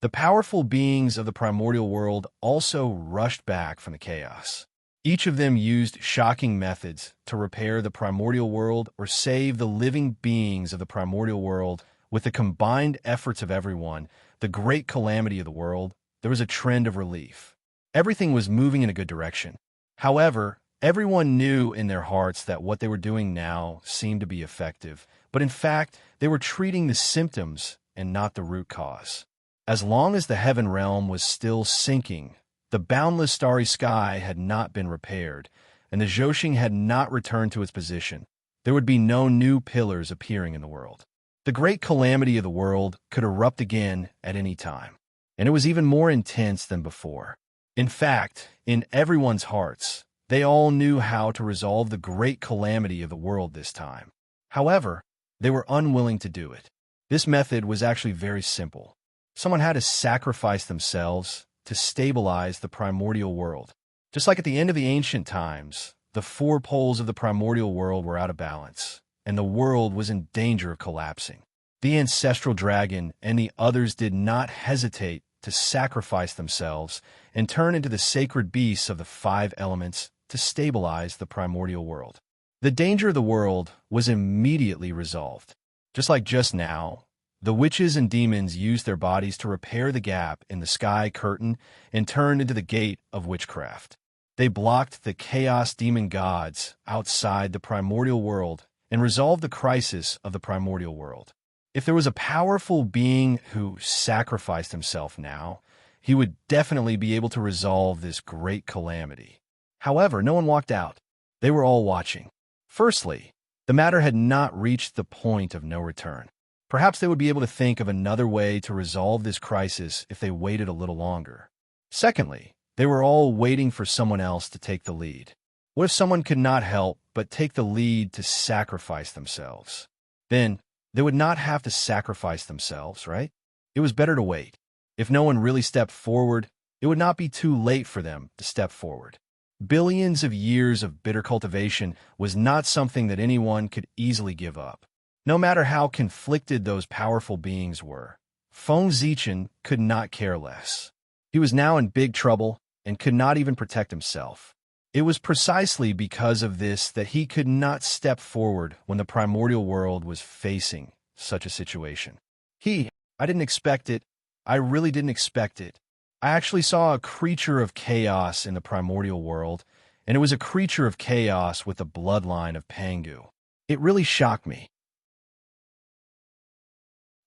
The powerful beings of the primordial world also rushed back from the chaos. Each of them used shocking methods to repair the primordial world or save the living beings of the primordial world. With the combined efforts of everyone, the great calamity of the world, there was a trend of relief. Everything was moving in a good direction. However, everyone knew in their hearts that what they were doing now seemed to be effective, but in fact, they were treating the symptoms and not the root cause. As long as the heaven realm was still sinking, the boundless starry sky had not been repaired, and the Zhoxing had not returned to its position, there would be no new pillars appearing in the world. The great calamity of the world could erupt again at any time, and it was even more intense than before. In fact, in everyone's hearts, they all knew how to resolve the great calamity of the world this time. However, they were unwilling to do it. This method was actually very simple. Someone had to sacrifice themselves to stabilize the primordial world. Just like at the end of the ancient times, the 4 poles of the primordial world were out of balance, and the world was in danger of collapsing. The ancestral dragon and the others did not hesitate to sacrifice themselves and turn into the sacred beasts of the 5 elements to stabilize the primordial world. The danger of the world was immediately resolved. Just like just now, the witches and demons used their bodies to repair the gap in the sky curtain and turned into the gate of witchcraft. They blocked the chaos demon gods outside the primordial world and resolved the crisis of the primordial world. If there was a powerful being who sacrificed himself now, he would definitely be able to resolve this great calamity. However, no one walked out. They were all watching. Firstly, the matter had not reached the point of no return. Perhaps they would be able to think of another way to resolve this crisis if they waited a little longer. Secondly, they were all waiting for someone else to take the lead. What if someone could not help but take the lead to sacrifice themselves? Then they would not have to sacrifice themselves, right? It was better to wait. If no one really stepped forward, it would not be too late for them to step forward. Billions of years of bitter cultivation was not something that anyone could easily give up. No matter how conflicted those powerful beings were, Feng Zichen could not care less. He was now in big trouble and could not even protect himself. It was precisely because of this that he could not step forward when the primordial world was facing such a situation. I didn't expect it. I really didn't expect it. I actually saw a creature of chaos in the primordial world, and it was a creature of chaos with the bloodline of Pangu. It really shocked me.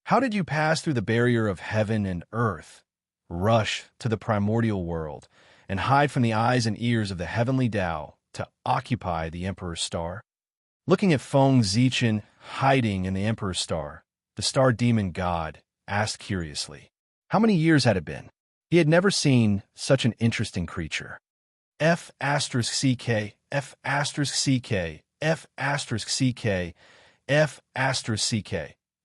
How did you pass through the barrier of heaven and earth, rush to the primordial world, and hide from the eyes and ears of the heavenly Tao to occupy the Emperor's star? Looking at Feng Zichen hiding in the Emperor's star, the star demon god asked curiously, how many years had it been? He had never seen such an interesting creature. F***, F***, F***.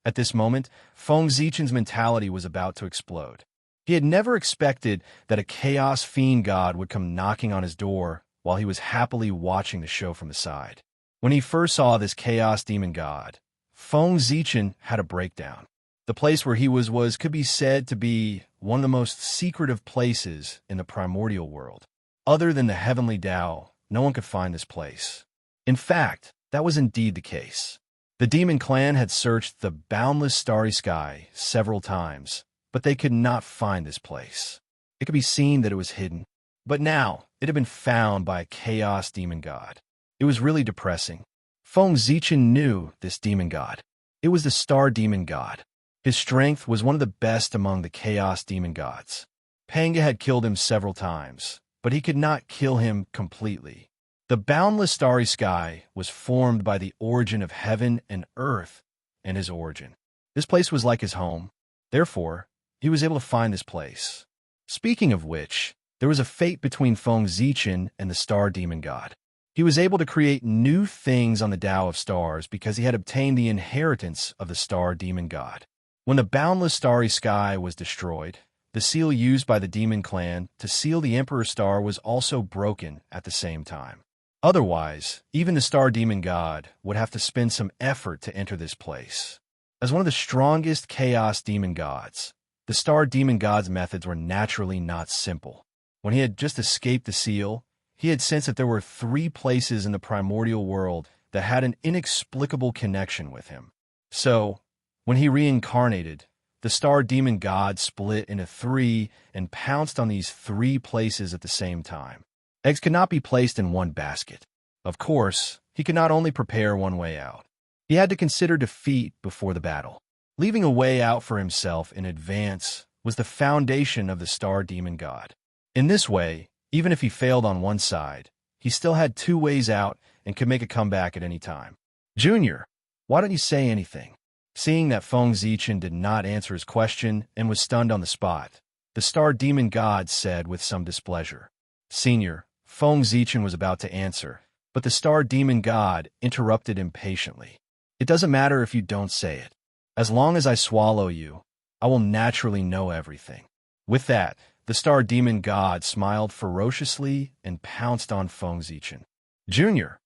At this moment, Feng Zichen's mentality was about to explode. He had never expected that a chaos fiend god would come knocking on his door while he was happily watching the show from the side. When he first saw this chaos demon god, Feng Zichen had a breakdown. The place where he was could be said to be one of the most secretive places in the primordial world. Other than the heavenly Tao, no one could find this place. In fact, that was indeed the case. The demon clan had searched the boundless starry sky several times, but they could not find this place. It could be seen that it was hidden, but now it had been found by a chaos demon god. It was really depressing. Feng Zichen knew this demon god. It was the star demon god. His strength was one of the best among the chaos demon gods. Panga had killed him several times, but he could not kill him completely. The boundless starry sky was formed by the origin of heaven and earth and his origin. This place was like his home. Therefore, he was able to find this place. Speaking of which, there was a fate between Feng Zichen and the star demon god. He was able to create new things on the Tao of Stars because he had obtained the inheritance of the star demon god. When the boundless starry sky was destroyed, the seal used by the demon clan to seal the Emperor's star was also broken at the same time. Otherwise, even the star demon god would have to spend some effort to enter this place. As one of the strongest chaos demon gods, the star demon god's methods were naturally not simple. When he had just escaped the seal, he had sensed that there were 3 places in the primordial world that had an inexplicable connection with him. So, when he reincarnated, the star demon god split into 3 and pounced on these 3 places at the same time. Eggs could not be placed in one basket. Of course, he could not only prepare one way out. He had to consider defeat before the battle. Leaving a way out for himself in advance was the foundation of the star demon god. In this way, even if he failed on one side, he still had 2 ways out and could make a comeback at any time. Junior, why don't you say anything? Seeing that Feng Zichen did not answer his question and was stunned on the spot, the star demon god said with some displeasure. Senior, Feng Zichen was about to answer, but the star demon god interrupted impatiently. It doesn't matter if you don't say it. As long as I swallow you, I will naturally know everything. With that, the star demon god smiled ferociously and pounced on Feng Zichen. Junior,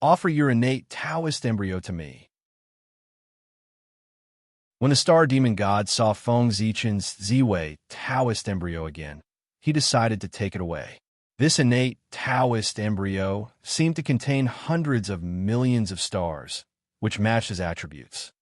offer your innate Taoist embryo to me. When the star demon god saw Feng Zichen's Ziwei Taoist embryo again, he decided to take it away. This innate Taoist embryo seemed to contain hundreds of millions of stars, which matched his attributes.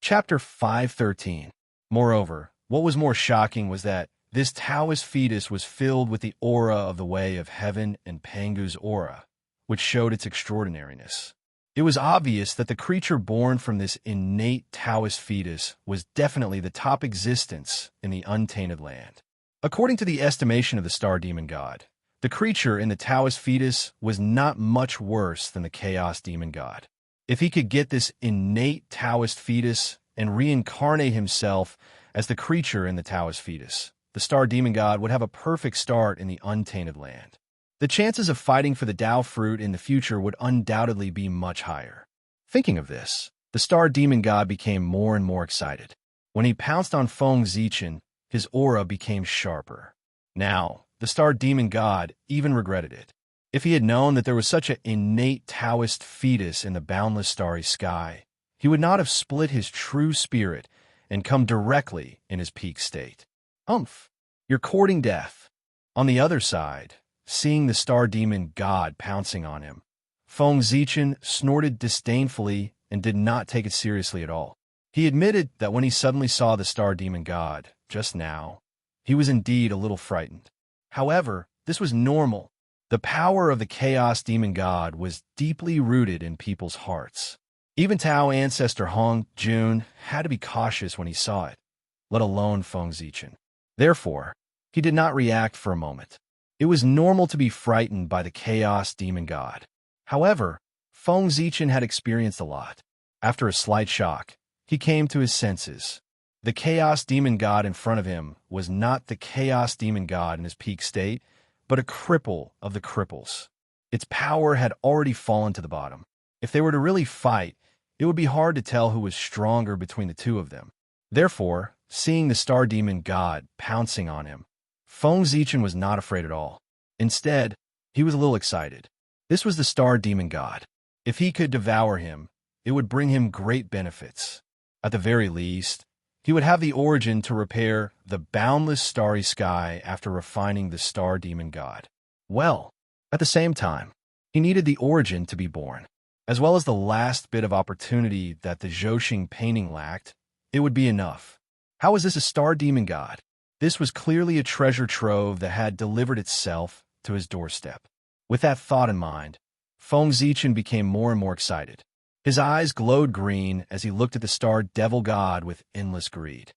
Chapter 513. Moreover, what was more shocking was that this Taoist fetus was filled with the aura of the way of heaven and Pangu's aura, which showed its extraordinariness. It was obvious that the creature born from this innate Taoist fetus was definitely the top existence in the untainted land. According to the estimation of the star demon god, The creature in the Taoist fetus was not much worse than the chaos demon god. If he could get this innate Taoist fetus and reincarnate himself as the creature in the Taoist fetus, the star demon god would have a perfect start in the untainted land. The chances of fighting for the Tao fruit in the future would undoubtedly be much higher. Thinking of this, the star demon god became more and more excited. When he pounced on Feng Zichen, his aura became sharper. Now, the star demon god even regretted it. If he had known that there was such an innate Taoist fetus in the boundless starry sky, he would not have split his true spirit and come directly in his peak state. You're courting death. On the other side, seeing the star demon god pouncing on him, Feng Zichen snorted disdainfully and did not take it seriously at all. He admitted that when he suddenly saw the star demon god, just now, he was indeed a little frightened. However, this was normal. The power of the chaos demon god was deeply rooted in people's hearts. Even Tao ancestor Hong Jun had to be cautious when he saw it, let alone Feng Zichen. Therefore, he did not react for a moment. It was normal to be frightened by the chaos demon god. However, Feng Zichen had experienced a lot. After a slight shock, he came to his senses. The chaos demon god in front of him was not the chaos demon god in his peak state, but a cripple of the cripples. Its power had already fallen to the bottom. If they were to really fight, it would be hard to tell who was stronger between the two of them. Therefore, seeing the star demon god pouncing on him, Feng Zichen was not afraid at all. Instead, he was a little excited. This was the star demon god. If he could devour him, it would bring him great benefits. At the very least, he would have the origin to repair the boundless starry sky after refining the star demon god. Well, at the same time, he needed the origin to be born. As well as the last bit of opportunity that the Zhouxing painting lacked, it would be enough. How was this a star demon god? This was clearly a treasure trove that had delivered itself to his doorstep. With that thought in mind, Feng Zichen became more and more excited. His eyes glowed green as he looked at the star devil god with endless greed.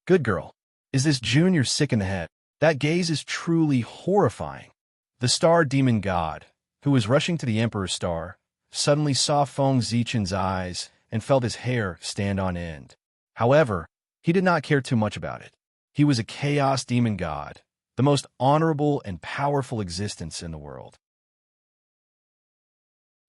Good girl. Is this Junior sick in the head? That gaze is truly horrifying. The star demon god, who was rushing to the Emperor's star, suddenly saw Feng Zichen's eyes and felt his hair stand on end. However, he did not care too much about it. He was a chaos demon god, the most honorable and powerful existence in the world.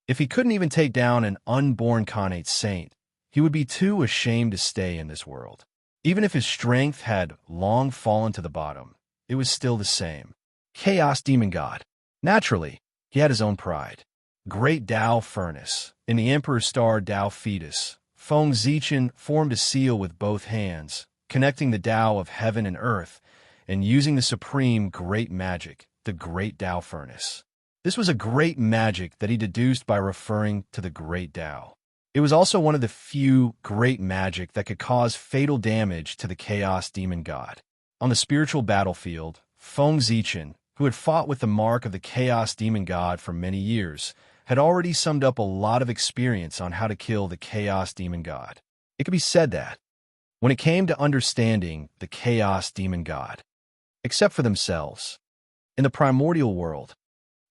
If he couldn't even take down an unborn Khanate saint, he would be too ashamed to stay in this world. Even if his strength had long fallen to the bottom, it was still the same. Chaos demon god. Naturally, he had his own pride. Great Tao furnace. In the Emperor's star Tao fetus, Feng Zichen formed a seal with both hands, connecting the Tao of heaven and earth, and using the supreme great magic, the great Tao furnace. This was a great magic that he deduced by referring to the great Tao. It was also one of the few great magic that could cause fatal damage to the chaos demon god. On the spiritual battlefield, Feng Zichen, who had fought with the mark of the chaos demon god for many years, had already summed up a lot of experience on how to kill the chaos demon god. It could be said that, when it came to understanding the chaos demon god, except for themselves, in the primordial world,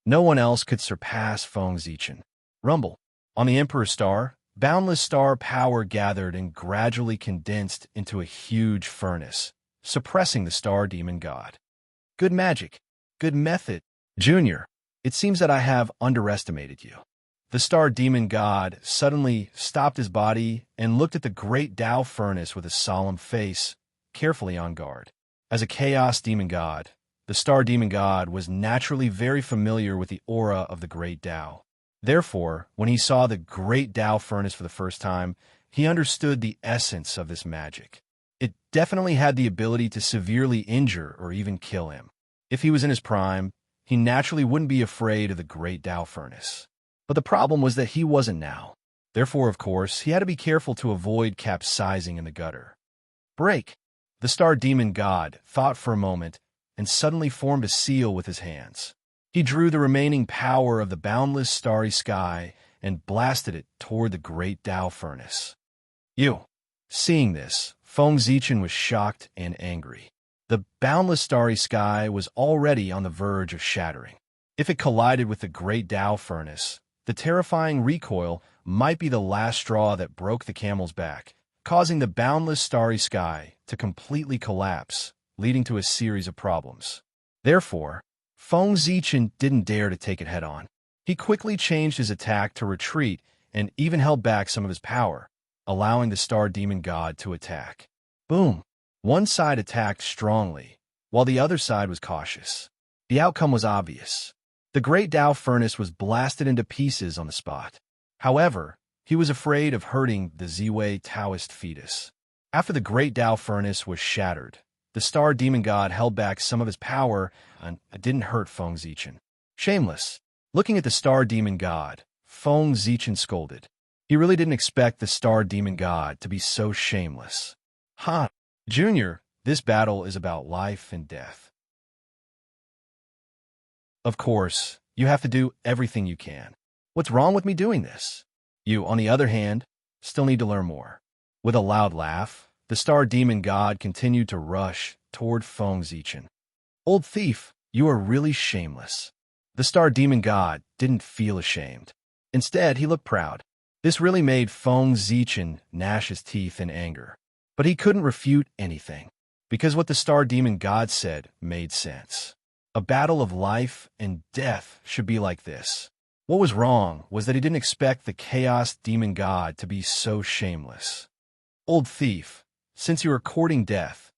no one else could surpass Feng Zichen. Rumble. On the Emperor's star, boundless star power gathered and gradually condensed into a huge furnace, suppressing the star demon god. Good magic. Good method. Junior, it seems that I have underestimated you. The star demon god suddenly stopped his body and looked at the great Tao furnace with a solemn face, carefully on guard. As a chaos demon god, the star demon god was naturally very familiar with the aura of the great Tao. Therefore, when he saw the great Tao furnace for the first time, he understood the essence of this magic. It definitely had the ability to severely injure or even kill him. If he was in his prime, he naturally wouldn't be afraid of the great Tao furnace. But the problem was that he wasn't now. Therefore, of course, he had to be careful to avoid capsizing in the gutter. Break! The star demon god thought for a moment and suddenly formed a seal with his hands. He drew the remaining power of the boundless starry sky and blasted it toward the great Tao furnace. Seeing this, Feng Zichen was shocked and angry. The boundless starry sky was already on the verge of shattering. If it collided with the great Tao furnace, the terrifying recoil might be the last straw that broke the camel's back, causing the boundless starry sky to completely collapse, leading to a series of problems. Therefore, Feng Zichen didn't dare to take it head-on. He quickly changed his attack to retreat and even held back some of his power, allowing the star demon god to attack. Boom! One side attacked strongly, while the other side was cautious. The outcome was obvious. The great Tao furnace was blasted into pieces on the spot. However, he was afraid of hurting the Ziwei Taoist fetus. After the great Tao furnace was shattered, the star demon god held back some of his power and didn't hurt Feng Zichen. Shameless. Looking at the star demon god, Feng Zichen scolded. He really didn't expect the star demon god to be so shameless. Ha! Junior, this battle is about life and death. Of course, you have to do everything you can. What's wrong with me doing this? You, on the other hand, still need to learn more. With a loud laugh, the star demon god continued to rush toward Feng Zichen. Old thief, you are really shameless. The star demon god didn't feel ashamed. Instead, he looked proud. This really made Feng Zichen gnash his teeth in anger. But he couldn't refute anything, because what the star demon god said made sense. A battle of life and death should be like this. What was wrong was that he didn't expect the chaos demon god to be so shameless. Old thief, since you are courting death,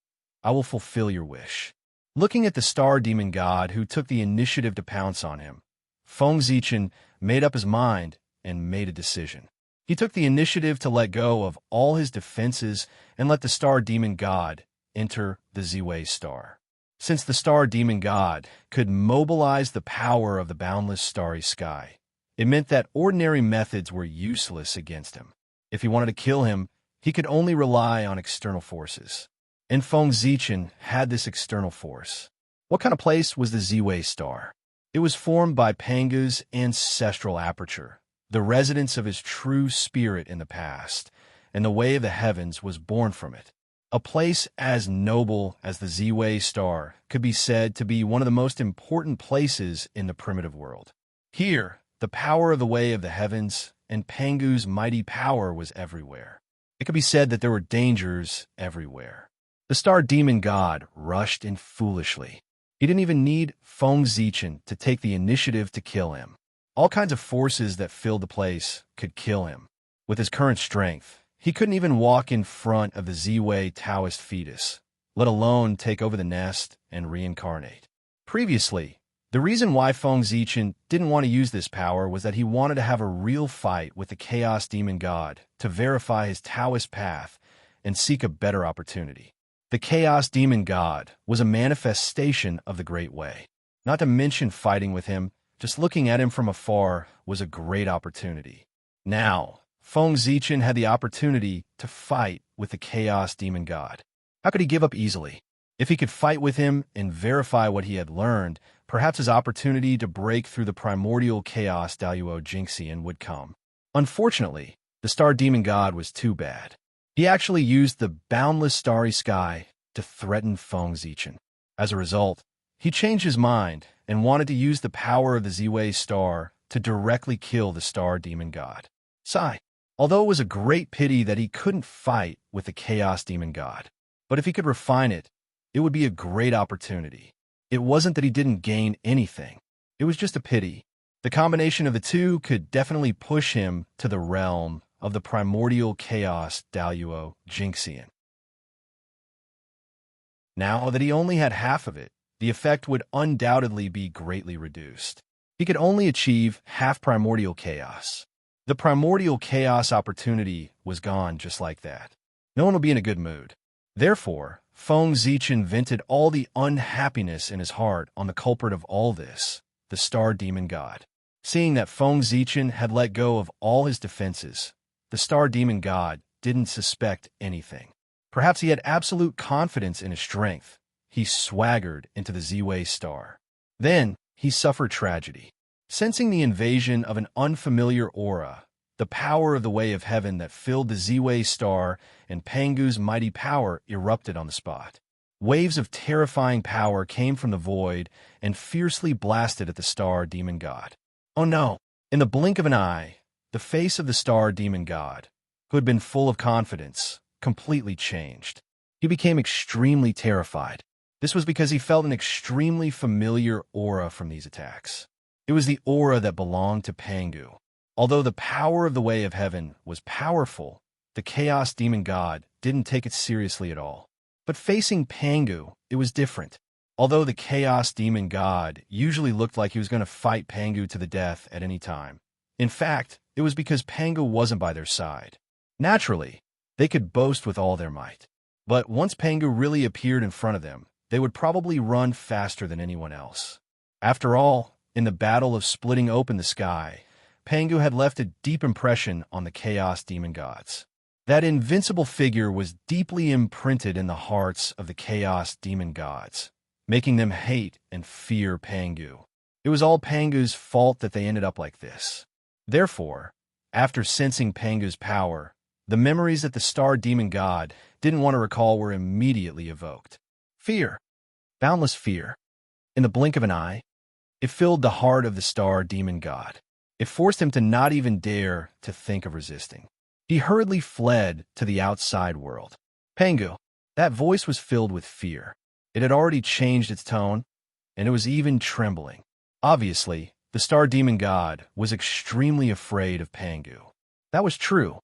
I will fulfill your wish. Looking at the star demon god who took the initiative to pounce on him, Feng Zichen made up his mind and made a decision. He took the initiative to let go of all his defenses and let the star demon god enter the Ziwei star. Since the star demon god could mobilize the power of the boundless starry sky, it meant that ordinary methods were useless against him. If he wanted to kill him, he could only rely on external forces. And Feng Zichen had this external force. What kind of place was the Ziwei star? It was formed by Pangu's ancestral aperture, the residence of his true spirit in the past, and the way of the heavens was born from it. A place as noble as the Ziwei star could be said to be one of the most important places in the primitive world. Here, the power of the way of the heavens and Pangu's mighty power was everywhere. It could be said that there were dangers everywhere. The star demon god rushed in foolishly. He didn't even need Feng Zichen to take the initiative to kill him. All kinds of forces that filled the place could kill him. With his current strength, he couldn't even walk in front of the Ziwei Taoist fetus, let alone take over the nest and reincarnate. Previously, the reason why Feng Zichen didn't want to use this power was that he wanted to have a real fight with the Chaos Demon God to verify his Taoist path and seek a better opportunity. The Chaos Demon God was a manifestation of the Great Way. Not to mention fighting with him, just looking at him from afar was a great opportunity. Now, Feng Zichen had the opportunity to fight with the Chaos Demon God. How could he give up easily? If he could fight with him and verify what he had learned, perhaps his opportunity to break through the primordial chaos Daluo Jinxian would come. Unfortunately, the Star Demon God was too bad. He actually used the boundless starry sky to threaten Feng Zichen. As a result, he changed his mind and wanted to use the power of the Ziwei star to directly kill the Star Demon God. Sigh. Although it was a great pity that he couldn't fight with the Chaos Demon God. But if he could refine it, it would be a great opportunity. It wasn't that he didn't gain anything. It was just a pity. The combination of the two could definitely push him to the realm of the primordial chaos Daluo Jinxian. Now that he only had half of it, the effect would undoubtedly be greatly reduced. He could only achieve half primordial chaos. The primordial chaos opportunity was gone just like that. No one will be in a good mood. Therefore, Feng Zichen vented all the unhappiness in his heart on the culprit of all this, the Star Demon God. Seeing that Feng Zichen had let go of all his defenses, the Star Demon God didn't suspect anything. Perhaps he had absolute confidence in his strength. He swaggered into the Ziwei star. Then, he suffered tragedy. Sensing the invasion of an unfamiliar aura, the power of the way of heaven that filled the Ziwei star and Pangu's mighty power erupted on the spot. Waves of terrifying power came from the void and fiercely blasted at the star demon god. Oh no! In the blink of an eye, the face of the star demon god, who had been full of confidence, completely changed. He became extremely terrified. This was because he felt an extremely familiar aura from these attacks. It was the aura that belonged to Pangu. Although the power of the Way of Heaven was powerful, the Chaos Demon God didn't take it seriously at all. But facing Pangu, it was different. Although the Chaos Demon God usually looked like he was going to fight Pangu to the death at any time. In fact, it was because Pangu wasn't by their side. Naturally, they could boast with all their might. But once Pangu really appeared in front of them, they would probably run faster than anyone else. After all, in the battle of splitting open the sky, Pangu had left a deep impression on the Chaos Demon Gods. That invincible figure was deeply imprinted in the hearts of the Chaos Demon Gods, making them hate and fear Pangu. It was all Pangu's fault that they ended up like this. Therefore, after sensing Pangu's power, the memories that the Star Demon God didn't want to recall were immediately evoked. Fear. Boundless fear. In the blink of an eye, it filled the heart of the Star Demon God. It forced him to not even dare to think of resisting. He hurriedly fled to the outside world. Pangu. That voice was filled with fear. It had already changed its tone, and it was even trembling. Obviously, the Star Demon God was extremely afraid of Pangu. That was true.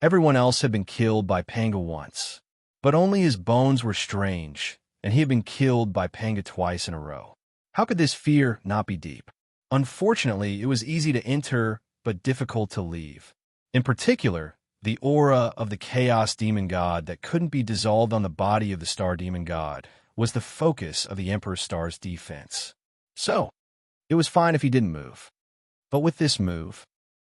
Everyone else had been killed by Pangu once, but only his bones were strange, and he had been killed by Pangu twice in a row. How could this fear not be deep? Unfortunately, it was easy to enter, but difficult to leave. In particular, the aura of the Chaos Demon God that couldn't be dissolved on the body of the Star Demon God was the focus of the Emperor Star's defense. So, it was fine if he didn't move. But with this move,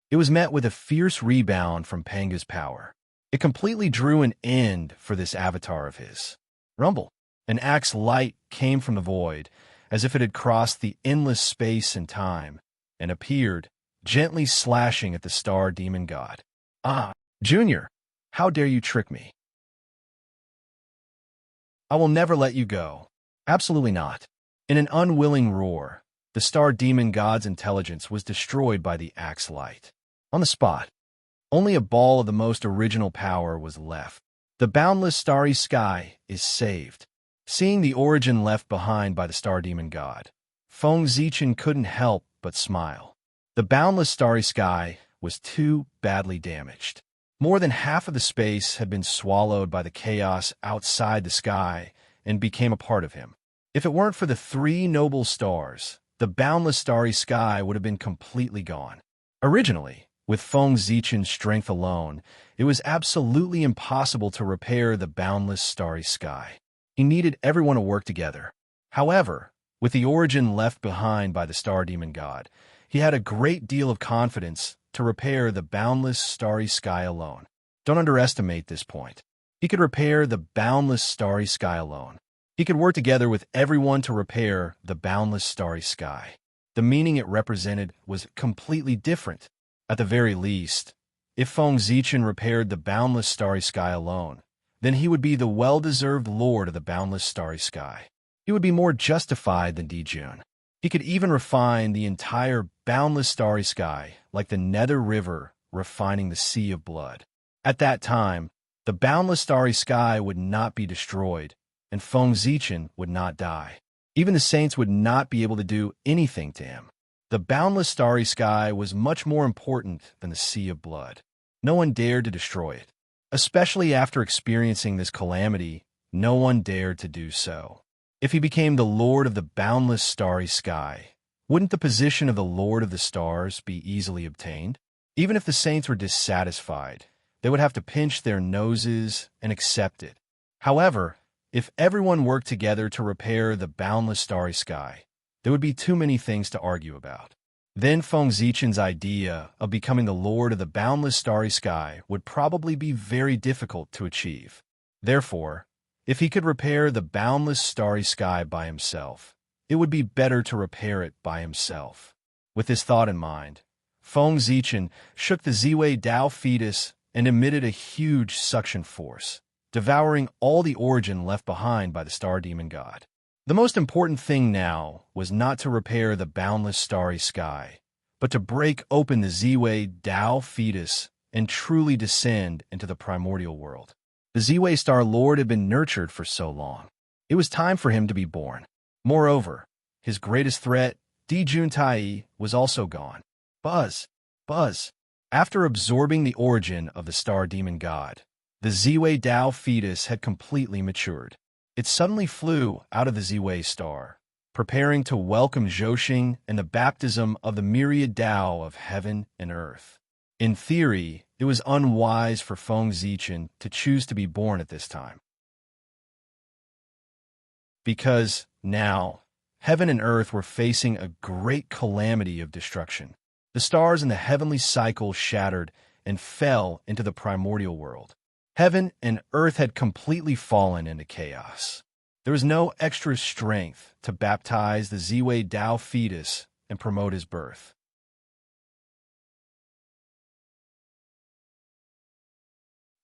it was met with a fierce rebound from Pangu's power. It completely drew an end for this avatar of his. Rumble. An axe light came from the void, as if it had crossed the endless space and time, and appeared, gently slashing at the Star Demon God. Ah, Junior, how dare you trick me? I will never let you go. Absolutely not. In an unwilling roar, the Star Demon God's intelligence was destroyed by the axe light. On the spot, only a ball of the most original power was left. The boundless starry sky is saved. Seeing the origin left behind by the Star Demon God, Feng Zichen couldn't help but smile. The boundless starry sky was too badly damaged. More than half of the space had been swallowed by the chaos outside the sky and became a part of him. If it weren't for the three noble stars, the boundless starry sky would have been completely gone. Originally, with Feng Zichen's strength alone, it was absolutely impossible to repair the boundless starry sky. He needed everyone to work together. However, with the origin left behind by the Star Demon God, he had a great deal of confidence to repair the boundless starry sky alone. Don't underestimate this point. He could repair the boundless starry sky alone. He could work together with everyone to repair the boundless starry sky. The meaning it represented was completely different. At the very least, if Feng Zichen repaired the boundless starry sky alone, then he would be the well-deserved lord of the boundless starry sky. He would be more justified than Dijun. He could even refine the entire boundless starry sky like the Nether River refining the Sea of Blood. At that time, the boundless starry sky would not be destroyed, and Feng Zichen would not die. Even the saints would not be able to do anything to him. The boundless starry sky was much more important than the Sea of Blood. No one dared to destroy it. Especially after experiencing this calamity, no one dared to do so. If he became the Lord of the boundless starry sky, wouldn't the position of the Lord of the Stars be easily obtained? Even if the saints were dissatisfied, they would have to pinch their noses and accept it. However, if everyone worked together to repair the boundless starry sky, there would be too many things to argue about. Then Feng Zichen's idea of becoming the Lord of the boundless starry sky would probably be very difficult to achieve. Therefore, if he could repair the boundless starry sky by himself, it would be better to repair it by himself. With this thought in mind, Feng Zichen shook the Ziwei Dao fetus and emitted a huge suction force, devouring all the origin left behind by the star demon god. The most important thing now was not to repair the boundless starry sky, but to break open the Ziwei Dao fetus and truly descend into the primordial world. The Ziwei Star Lord had been nurtured for so long. It was time for him to be born. Moreover, his greatest threat, Dijun Tai, was also gone. Buzz. After absorbing the origin of the star demon god, the Ziwei Dao fetus had completely matured. It suddenly flew out of the Ziwei star, preparing to welcome Zhouxing and the baptism of the myriad Dao of heaven and earth. In theory, it was unwise for Feng Zichen to choose to be born at this time, because now heaven and earth were facing a great calamity of destruction. The stars in the heavenly cycle shattered and fell into the primordial world. Heaven and earth had completely fallen into chaos. There was no extra strength to baptize the Ziwei Dao fetus and promote his birth.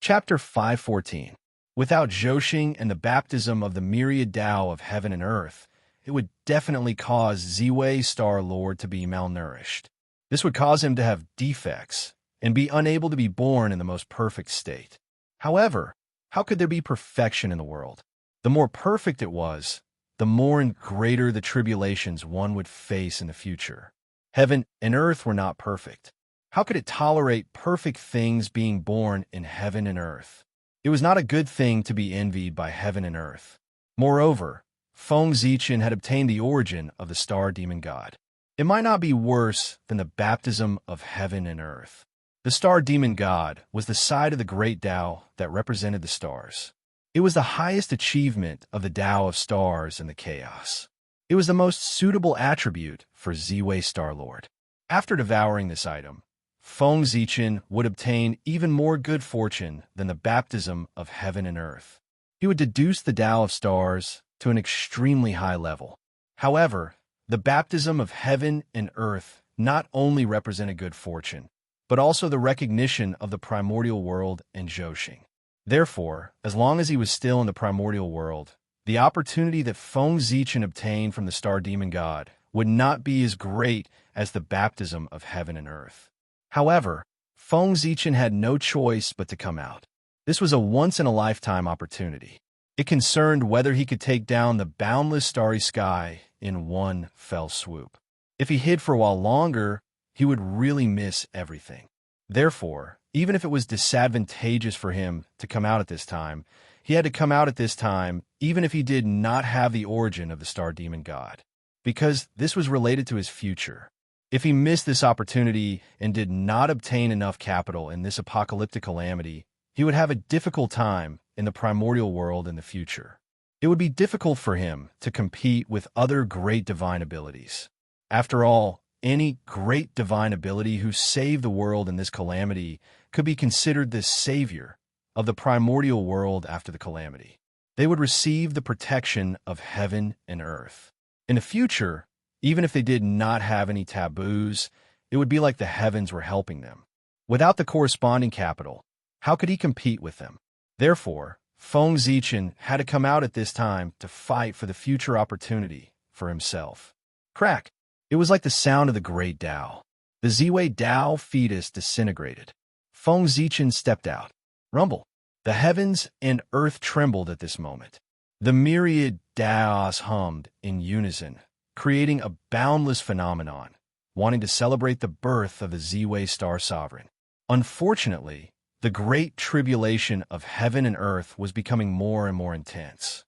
Chapter 514. Without Zhouxing and the baptism of the myriad Dao of heaven and earth, it would definitely cause Ziwei Star Lord to be malnourished. This would cause him to have defects and be unable to be born in the most perfect state. However, how could there be perfection in the world? The more perfect it was, the more and greater the tribulations one would face in the future. Heaven and earth were not perfect. How could it tolerate perfect things being born in heaven and earth? It was not a good thing to be envied by heaven and earth. Moreover, Feng Zichen had obtained the origin of the star demon god. It might not be worse than the baptism of heaven and earth. The star demon god was the side of the great Dao that represented the stars. It was the highest achievement of the Dao of stars and the chaos. It was the most suitable attribute for Ziwei Star Lord. After devouring this item, Feng Zichen would obtain even more good fortune than the baptism of heaven and earth. He would deduce the Dao of stars to an extremely high level. However, the baptism of heaven and earth not only represented good fortune, but also the recognition of the primordial world and Zhouxing. Therefore, as long as he was still in the primordial world, the opportunity that Feng Zichen obtained from the star demon god would not be as great as the baptism of heaven and earth. However, Feng Zichen had no choice but to come out. This was a once-in-a-lifetime opportunity. It concerned whether he could take down the boundless starry sky in one fell swoop. If he hid for a while longer, he would really miss everything. Therefore, even if it was disadvantageous for him to come out at this time, he had to come out at this time even if he did not have the origin of the star demon god, because this was related to his future. If he missed this opportunity and did not obtain enough capital in this apocalyptic calamity, he would have a difficult time in the primordial world in the future. It would be difficult for him to compete with other great divine abilities. After all, any great divine ability who saved the world in this calamity could be considered the savior of the primordial world after the calamity. They would receive the protection of heaven and earth. In the future, even if they did not have any taboos, it would be like the heavens were helping them. Without the corresponding capital, how could he compete with them? Therefore, Feng Zichen had to come out at this time to fight for the future opportunity for himself. Crack! It was like the sound of the great Dao. The Ziwei Dao fetus disintegrated. Feng Zichen stepped out. Rumble! The heavens and earth trembled at this moment. The myriad Daos hummed in unison, creating a boundless phenomenon, wanting to celebrate the birth of the Ziwei Star Sovereign. Unfortunately, the great tribulation of heaven and earth was becoming more and more intense.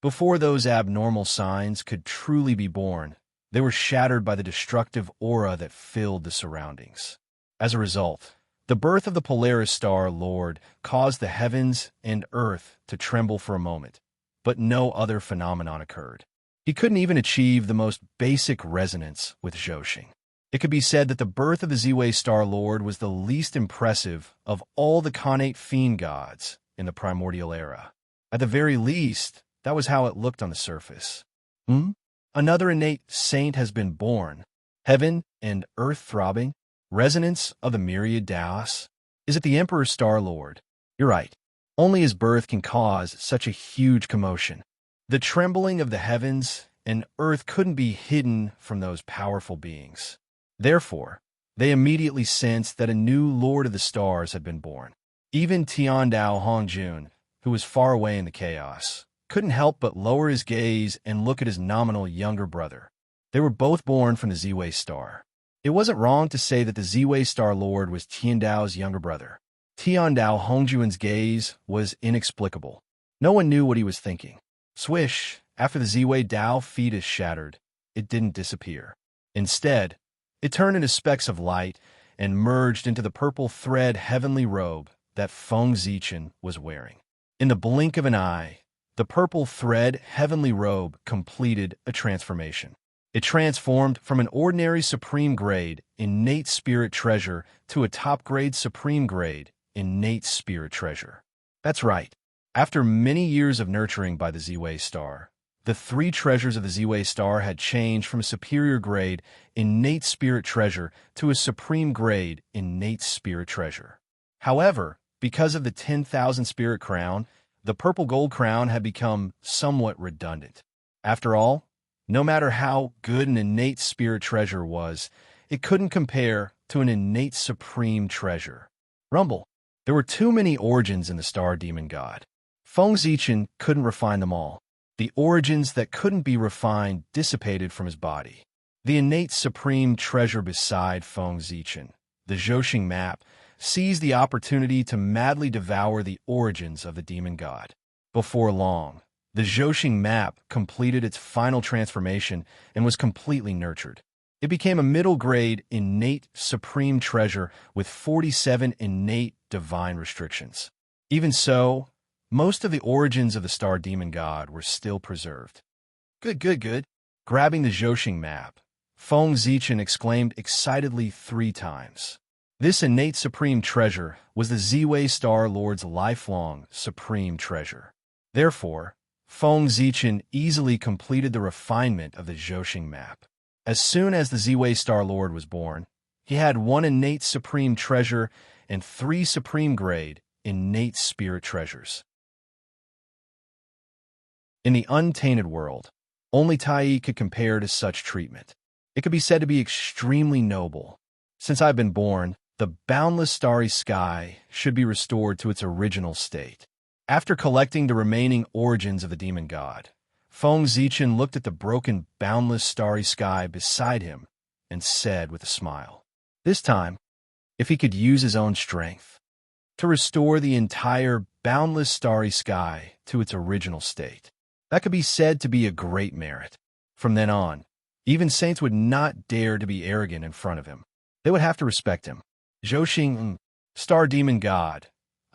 Before those abnormal signs could truly be born, they were shattered by the destructive aura that filled the surroundings. As a result, the birth of the Polaris Star Lord caused the heavens and earth to tremble for a moment, but no other phenomenon occurred. He couldn't even achieve the most basic resonance with Zhouxing. It could be said that the birth of the Ziwei Star Lord was the least impressive of all the connate fiend gods in the primordial era. At the very least, that was how it looked on the surface. Another innate saint has been born. Heaven and earth throbbing. Resonance of the myriad Daos. Is it the Emperor Star Lord? You're right. Only his birth can cause such a huge commotion. The trembling of the heavens and earth couldn't be hidden from those powerful beings. Therefore, they immediately sensed that a new Lord of the Stars had been born. Even Tiandao Hongjun, who was far away in the chaos, couldn't help but lower his gaze and look at his nominal younger brother. They were both born from the Ziwei star. It wasn't wrong to say that the Ziwei Star Lord was Tiandao's younger brother. Tiandao Hongjun's gaze was inexplicable. No one knew what he was thinking. Swish, after the Ziwei Dao fetus shattered, it didn't disappear. Instead, it turned into specks of light and merged into the purple thread heavenly robe that Feng Zichen was wearing. In the blink of an eye, the purple thread heavenly robe completed a transformation. It transformed from an ordinary supreme grade innate spirit treasure to a top grade supreme grade innate spirit treasure. That's right. After many years of nurturing by the Ziwei Star, the three treasures of the Ziwei Star had changed from a superior grade innate spirit treasure to a supreme grade innate spirit treasure. However, because of the 10,000 spirit crown, the purple gold crown had become somewhat redundant. After all, no matter how good an innate spirit treasure was, it couldn't compare to an innate supreme treasure. Rumble. There were too many origins in the star demon god. Feng Zichen couldn't refine them all. The origins that couldn't be refined dissipated from his body. The innate supreme treasure beside Feng Zichen, the Zhoxing map, seized the opportunity to madly devour the origins of the demon god. Before long, the Zhoxing map completed its final transformation and was completely nurtured. It became a middle-grade innate supreme treasure with 47 innate divine restrictions. Even so, most of the origins of the star demon god were still preserved. Good. Grabbing the Zhoxing map, Feng Zichen exclaimed excitedly 3 times. This innate supreme treasure was the Ziwei Star Lord's lifelong supreme treasure. Therefore, Feng Zichen easily completed the refinement of the Zhoxing map. As soon as the Ziwei Star Lord was born, he had 1 innate supreme treasure and 3 supreme grade innate spirit treasures. In the untainted world, only Tai could compare to such treatment. It could be said to be extremely noble. Since I've been born, the boundless starry sky should be restored to its original state. After collecting the remaining origins of the demon god, Feng Zichen looked at the broken, boundless starry sky beside him and said with a smile, this time, if he could use his own strength to restore the entire boundless starry sky to its original state, that could be said to be a great merit. From then on, even saints would not dare to be arrogant in front of him. They would have to respect him. Zhoxing, Star Demon God,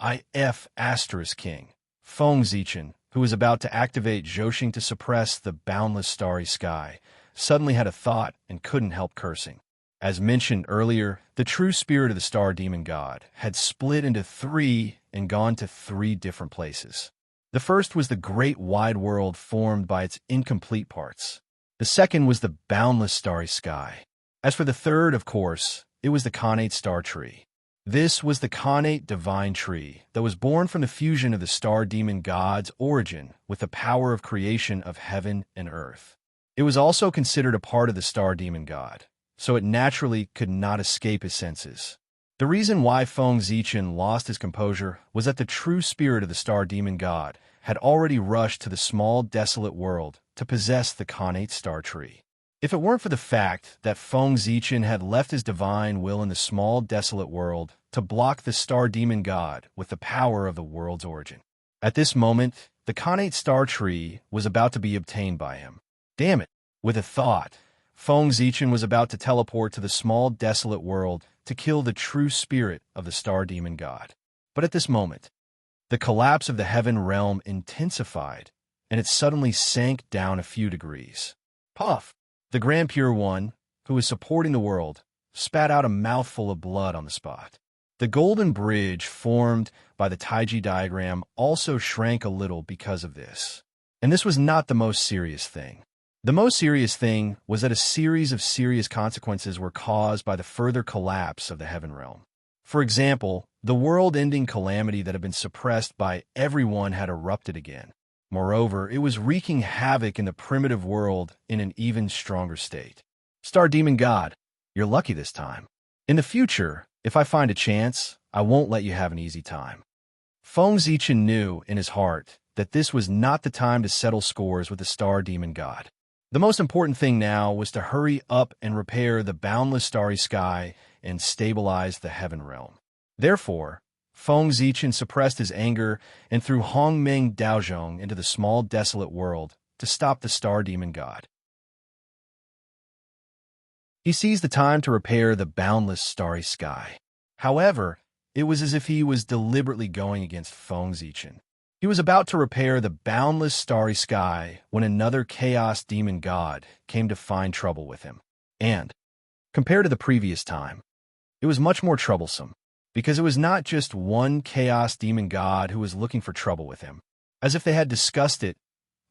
IF Asterisk King, Feng Zichen, who was about to activate Zhoxing to suppress the boundless starry sky, suddenly had a thought and couldn't help cursing. As mentioned earlier, the true spirit of the Star Demon God had split into 3 and gone to 3 different places. The first was the great wide world formed by its incomplete parts. The second was the boundless starry sky. As for the third, of course, it was the Khanate Star Tree. This was the Khanate Divine Tree that was born from the fusion of the Star Demon God's origin with the power of creation of heaven and earth. It was also considered a part of the Star Demon God, so it naturally could not escape his senses. The reason why Feng Zichen lost his composure was that the true spirit of the Star Demon God had already rushed to the small, desolate world to possess the Khanate Star Tree. If it weren't for the fact that Feng Zichen had left his divine will in the small, desolate world to block the Star Demon God with the power of the world's origin. At this moment, the Khanate Star Tree was about to be obtained by him. Damn it! With a thought, Feng Zichen was about to teleport to the small, desolate world to kill the true spirit of the Star Demon God. But at this moment, the collapse of the heaven realm intensified, and it suddenly sank down a few degrees. Puff! The Grand Pure One, who was supporting the world, spat out a mouthful of blood on the spot. The golden bridge formed by the Taiji diagram also shrank a little because of this. And this was not the most serious thing. The most serious thing was that a series of serious consequences were caused by the further collapse of the heaven realm. For example, The world-ending calamity that had been suppressed by everyone had erupted again. Moreover, it was wreaking havoc in the primitive world in an even stronger state. Star Demon God, you're lucky this time. In the future, if I find a chance, I won't let you have an easy time. Feng Zichen knew in his heart that this was not the time to settle scores with the Star Demon God. The most important thing now was to hurry up and repair the boundless starry sky and stabilize the heaven realm. Therefore, Feng Zichen suppressed his anger and threw Hongmeng Daozhong into the small desolate world to stop the Star Demon God. He seized the time to repair the boundless starry sky. However, it was as if he was deliberately going against Feng Zichen. He was about to repair the boundless starry sky when another chaos demon god came to find trouble with him. And, compared to the previous time, it was much more troublesome, because it was not just one chaos demon god who was looking for trouble with him. As if they had discussed it,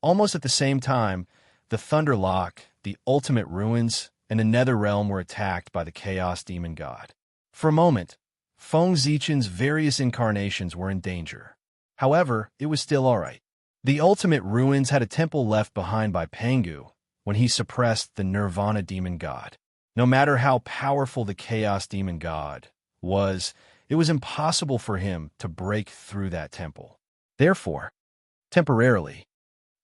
almost at the same time, the Thunderlock, the ultimate ruins, and the Nether Realm were attacked by the chaos demon god. For a moment, Feng Zichen's various incarnations were in danger. However, it was still all right. The ultimate ruins had a temple left behind by Pangu when he suppressed the Nirvana demon god. No matter how powerful the chaos demon god was, it was impossible for him to break through that temple. Therefore, temporarily,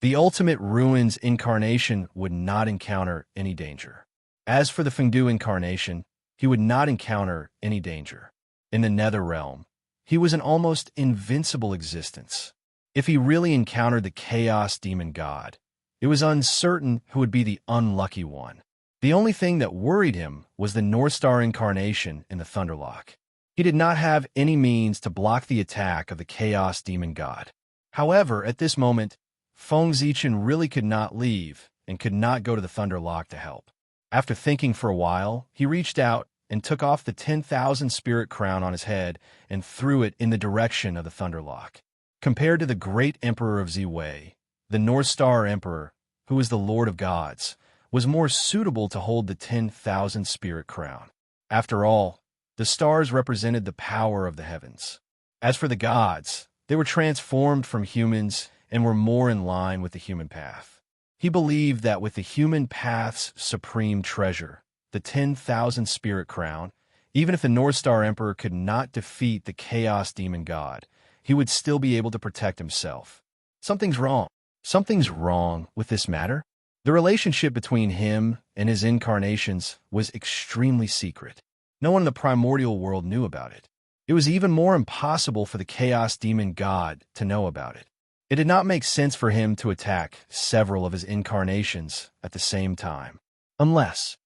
the ultimate ruins incarnation would not encounter any danger. As for the Fengdu incarnation, he would not encounter any danger. In the Nether Realm, he was an almost invincible existence. If he really encountered the Chaos Demon God, it was uncertain who would be the unlucky one. The only thing that worried him was the North Star incarnation in the Thunderlock. He did not have any means to block the attack of the Chaos Demon God. However, at this moment, Feng Zichen really could not leave and could not go to the Thunderlock to help. After thinking for a while, he reached out and took off the 10,000 spirit crown on his head and threw it in the direction of the Thunderlock. Compared to the great Emperor of Ziwei, the North Star Emperor, who is the Lord of Gods, was more suitable to hold the 10,000 spirit crown. After all, the stars represented the power of the heavens. As for the gods, they were transformed from humans and were more in line with the human path. He believed that with the human path's supreme treasure, the 10,000 spirit crown, even if the North Star Emperor could not defeat the Chaos Demon God, he would still be able to protect himself. Something's wrong. Something's wrong with this matter. The relationship between him and his incarnations was extremely secret. No one in the primordial world knew about it. It was even more impossible for the Chaos Demon God to know about it. It did not make sense for him to attack several of his incarnations at the same time, unless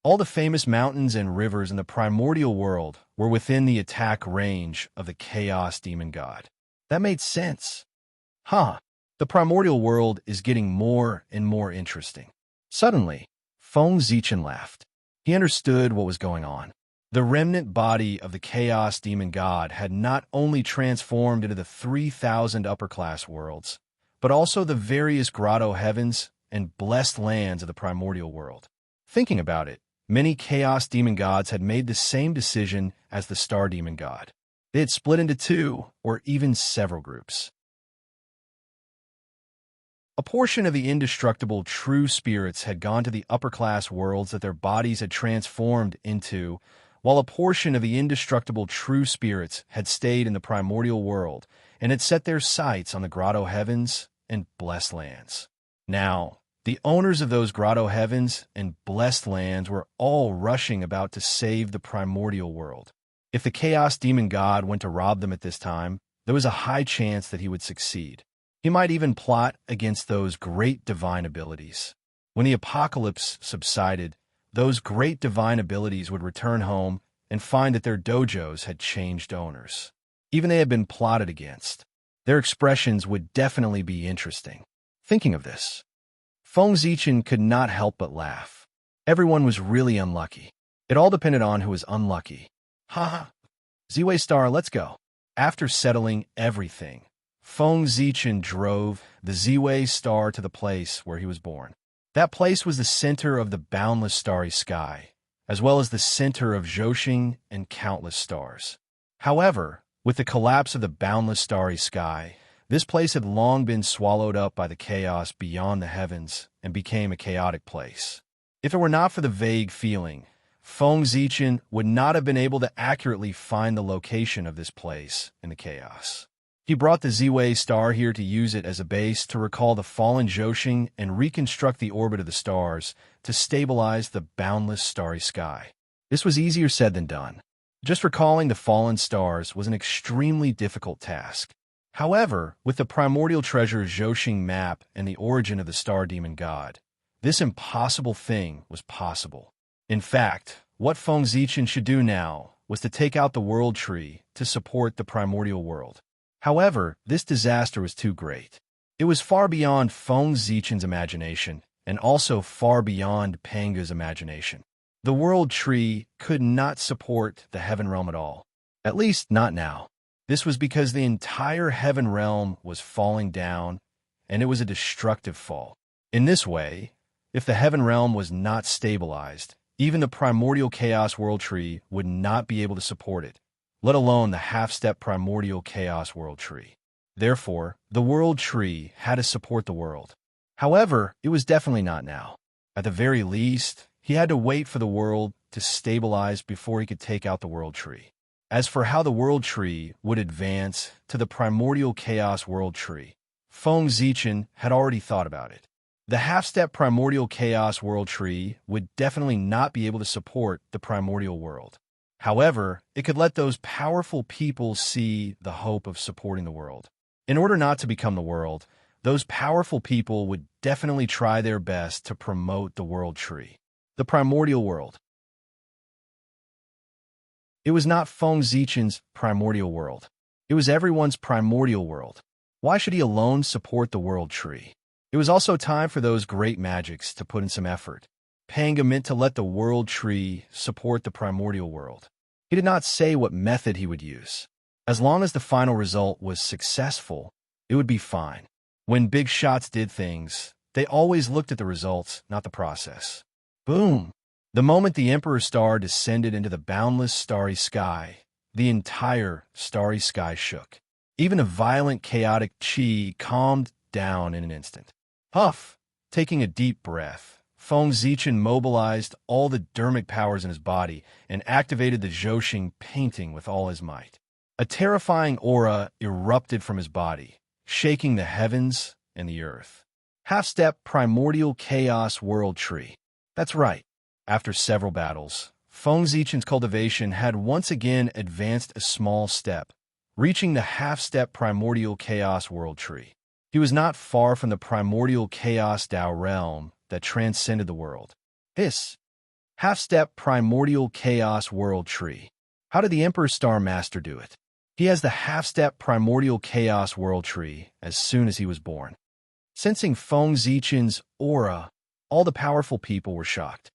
all the famous mountains and rivers in the primordial world were within the attack range of the Chaos Demon God. That made sense. The primordial world is getting more and more interesting. Suddenly, Feng Zichen laughed. He understood what was going on. The remnant body of the Chaos Demon God had not only transformed into the 3,000 upper-class worlds, but also the various grotto heavens and blessed lands of the primordial world. Thinking about it, many Chaos Demon Gods had made the same decision as the Star Demon God. They had split into two, or even several groups. A portion of the indestructible true spirits had gone to the upper-class worlds that their bodies had transformed into, while a portion of the indestructible true spirits had stayed in the primordial world and had set their sights on the grotto heavens and blessed lands. Now, the owners of those grotto heavens and blessed lands were all rushing about to save the primordial world. If the Chaos Demon God went to rob them at this time, there was a high chance that he would succeed. He might even plot against those great divine abilities. When the apocalypse subsided, those great divine abilities would return home and find that their dojos had changed owners. Even they had been plotted against. Their expressions would definitely be interesting. Thinking of this, Feng Zichen could not help but laugh. Everyone was really unlucky. It all depended on who was unlucky. Ziwei Star, let's go. After settling everything, Feng Zichen drove the Ziwei Star to the place where he was born. That place was the center of the boundless starry sky, as well as the center of Zhoxing and countless stars. However, With the collapse of the boundless starry sky, this place had long been swallowed up by the chaos beyond the heavens and became a chaotic place. If it were not for the vague feeling, Feng Zichen would not have been able to accurately find the location of this place in the chaos. He brought the Ziwei star here to use it as a base to recall the fallen Zhousing and reconstruct the orbit of the stars to stabilize the boundless starry sky. This was easier said than done. Just recalling the fallen stars was an extremely difficult task. However, with the primordial treasure Zhousing map and the origin of the star demon god, this impossible thing was possible. In fact, what Feng Zichen should do now was to take out the world tree to support the primordial world. However, this disaster was too great. It was far beyond Feng Zichen's imagination and also far beyond Panga's imagination. The world tree could not support the heaven realm at all. At least not now. This was because the entire heaven realm was falling down, and it was a destructive fall. In this way, if the heaven realm was not stabilized, even the primordial chaos world tree would not be able to support it, let alone the half-step primordial chaos world tree. Therefore, the world tree had to support the world. However, it was definitely not now. At the very least, he had to wait for the world to stabilize before he could take out the world tree. As for how the world tree would advance to the primordial chaos world tree, Feng Zichen had already thought about it. The half-step primordial chaos world tree would definitely not be able to support the primordial world. However, it could let those powerful people see the hope of supporting the world. In order not to become the world, those powerful people would definitely try their best to promote the world tree. The primordial world. It was not Feng Zichen's primordial world. It was everyone's primordial world. Why should he alone support the world tree? It was also time for those great magics to put in some effort. Panga meant to let the world tree support the primordial world. He did not say what method he would use. As long as the final result was successful, it would be fine. When big shots did things, they always looked at the results, not the process. Boom! The moment the Emperor Star descended into the boundless starry sky, the entire starry sky shook. Even a violent, chaotic chi calmed down in an instant. Huff! Taking a deep breath, Feng Zichen mobilized all the dermic powers in his body and activated the Zhousing painting with all his might. A terrifying aura erupted from his body, shaking the heavens and the earth. Half-step primordial chaos world tree. That's right. After several battles, Feng Zichen's cultivation had once again advanced a small step, reaching the half-step primordial chaos world tree. He was not far from the primordial chaos Tao realm that transcended the world. This half-step primordial chaos world tree. How did the Emperor Star Master do it? He has the half-step primordial chaos world tree as soon as he was born. Sensing Feng Zichen's aura, all the powerful people were shocked.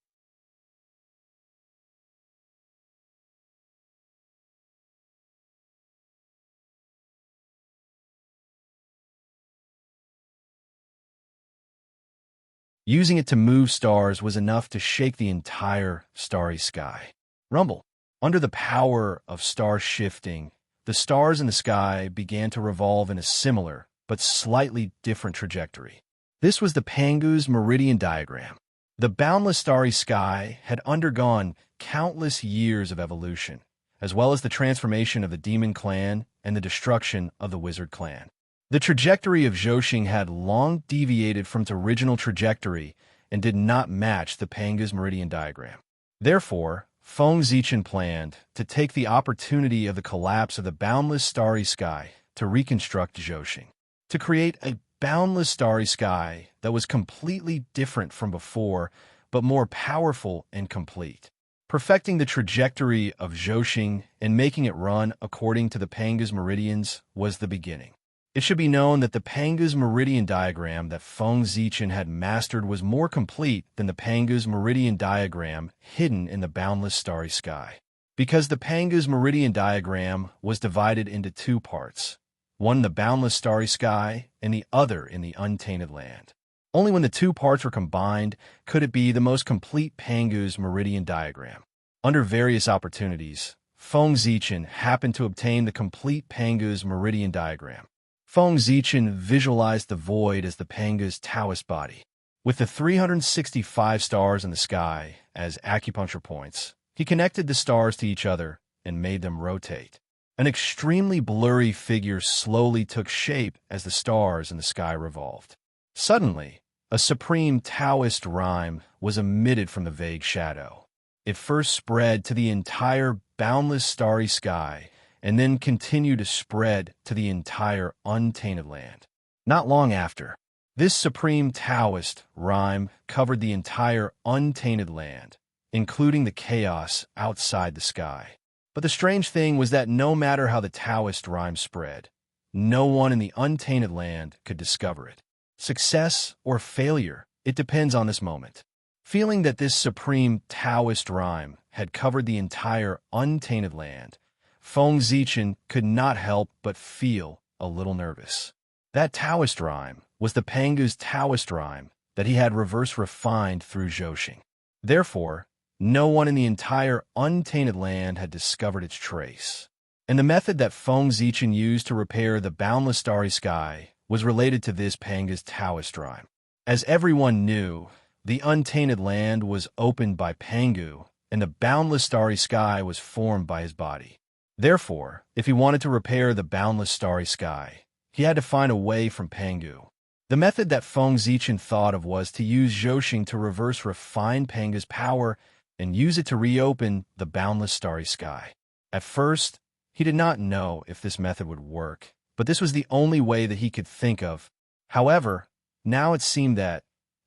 Using it to move stars was enough to shake the entire starry sky. Rumble. Under the power of star shifting, the stars in the sky began to revolve in a similar but slightly different trajectory. This was the Pangu's meridian diagram. The boundless starry sky had undergone countless years of evolution, as well as the transformation of the demon clan and the destruction of the wizard clan. The trajectory of Zhousing had long deviated from its original trajectory and did not match the Panga's meridian diagram. Therefore, Feng Zichen planned to take the opportunity of the collapse of the boundless starry sky to reconstruct Zhousing, to create a boundless starry sky that was completely different from before, but more powerful and complete. Perfecting the trajectory of Zhousing and making it run according to the Panga's meridians was the beginning. It should be known that the Panga's meridian diagram that Feng Zichen had mastered was more complete than the Panga's meridian diagram hidden in the boundless starry sky. Because the Panga's meridian diagram was divided into two parts, one in the boundless starry sky and the other in the untainted land. Only when the two parts were combined could it be the most complete Panga's meridian diagram. Under various opportunities, Feng Zichen happened to obtain the complete Pangu's meridian diagram. Feng Zichen visualized the void as the Pangu's Taoist body. With the 365 stars in the sky as acupuncture points, he connected the stars to each other and made them rotate. An extremely blurry figure slowly took shape as the stars in the sky revolved. Suddenly, a supreme Taoist rhyme was emitted from the vague shadow. It first spread to the entire boundless starry sky and then continued to spread to the entire untainted land. Not long after, this supreme Taoist rhyme covered the entire untainted land, including the chaos outside the sky. But the strange thing was that no matter how the Taoist rhyme spread, no one in the untainted land could discover it. Success or failure, it depends on this moment. Feeling that this supreme Taoist rhyme had covered the entire untainted land, Feng Zichen could not help but feel a little nervous. That Taoist rhyme was the Pangu's Taoist rhyme that he had reverse refined through Zhoxing. Therefore, no one in the entire untainted land had discovered its trace. And the method that Feng Zichen used to repair the boundless starry sky was related to this Pangu's Taoist rhyme. As everyone knew, the untainted land was opened by Pangu, and the boundless starry sky was formed by his body. Therefore, if he wanted to repair the boundless starry sky, he had to find a way from Pangu. The method that Feng Zichen thought of was to use Zhoxing to reverse refine Pangu's power and use it to reopen the boundless starry sky. At first, he did not know if this method would work, but this was the only way that he could think of. However, now it seemed that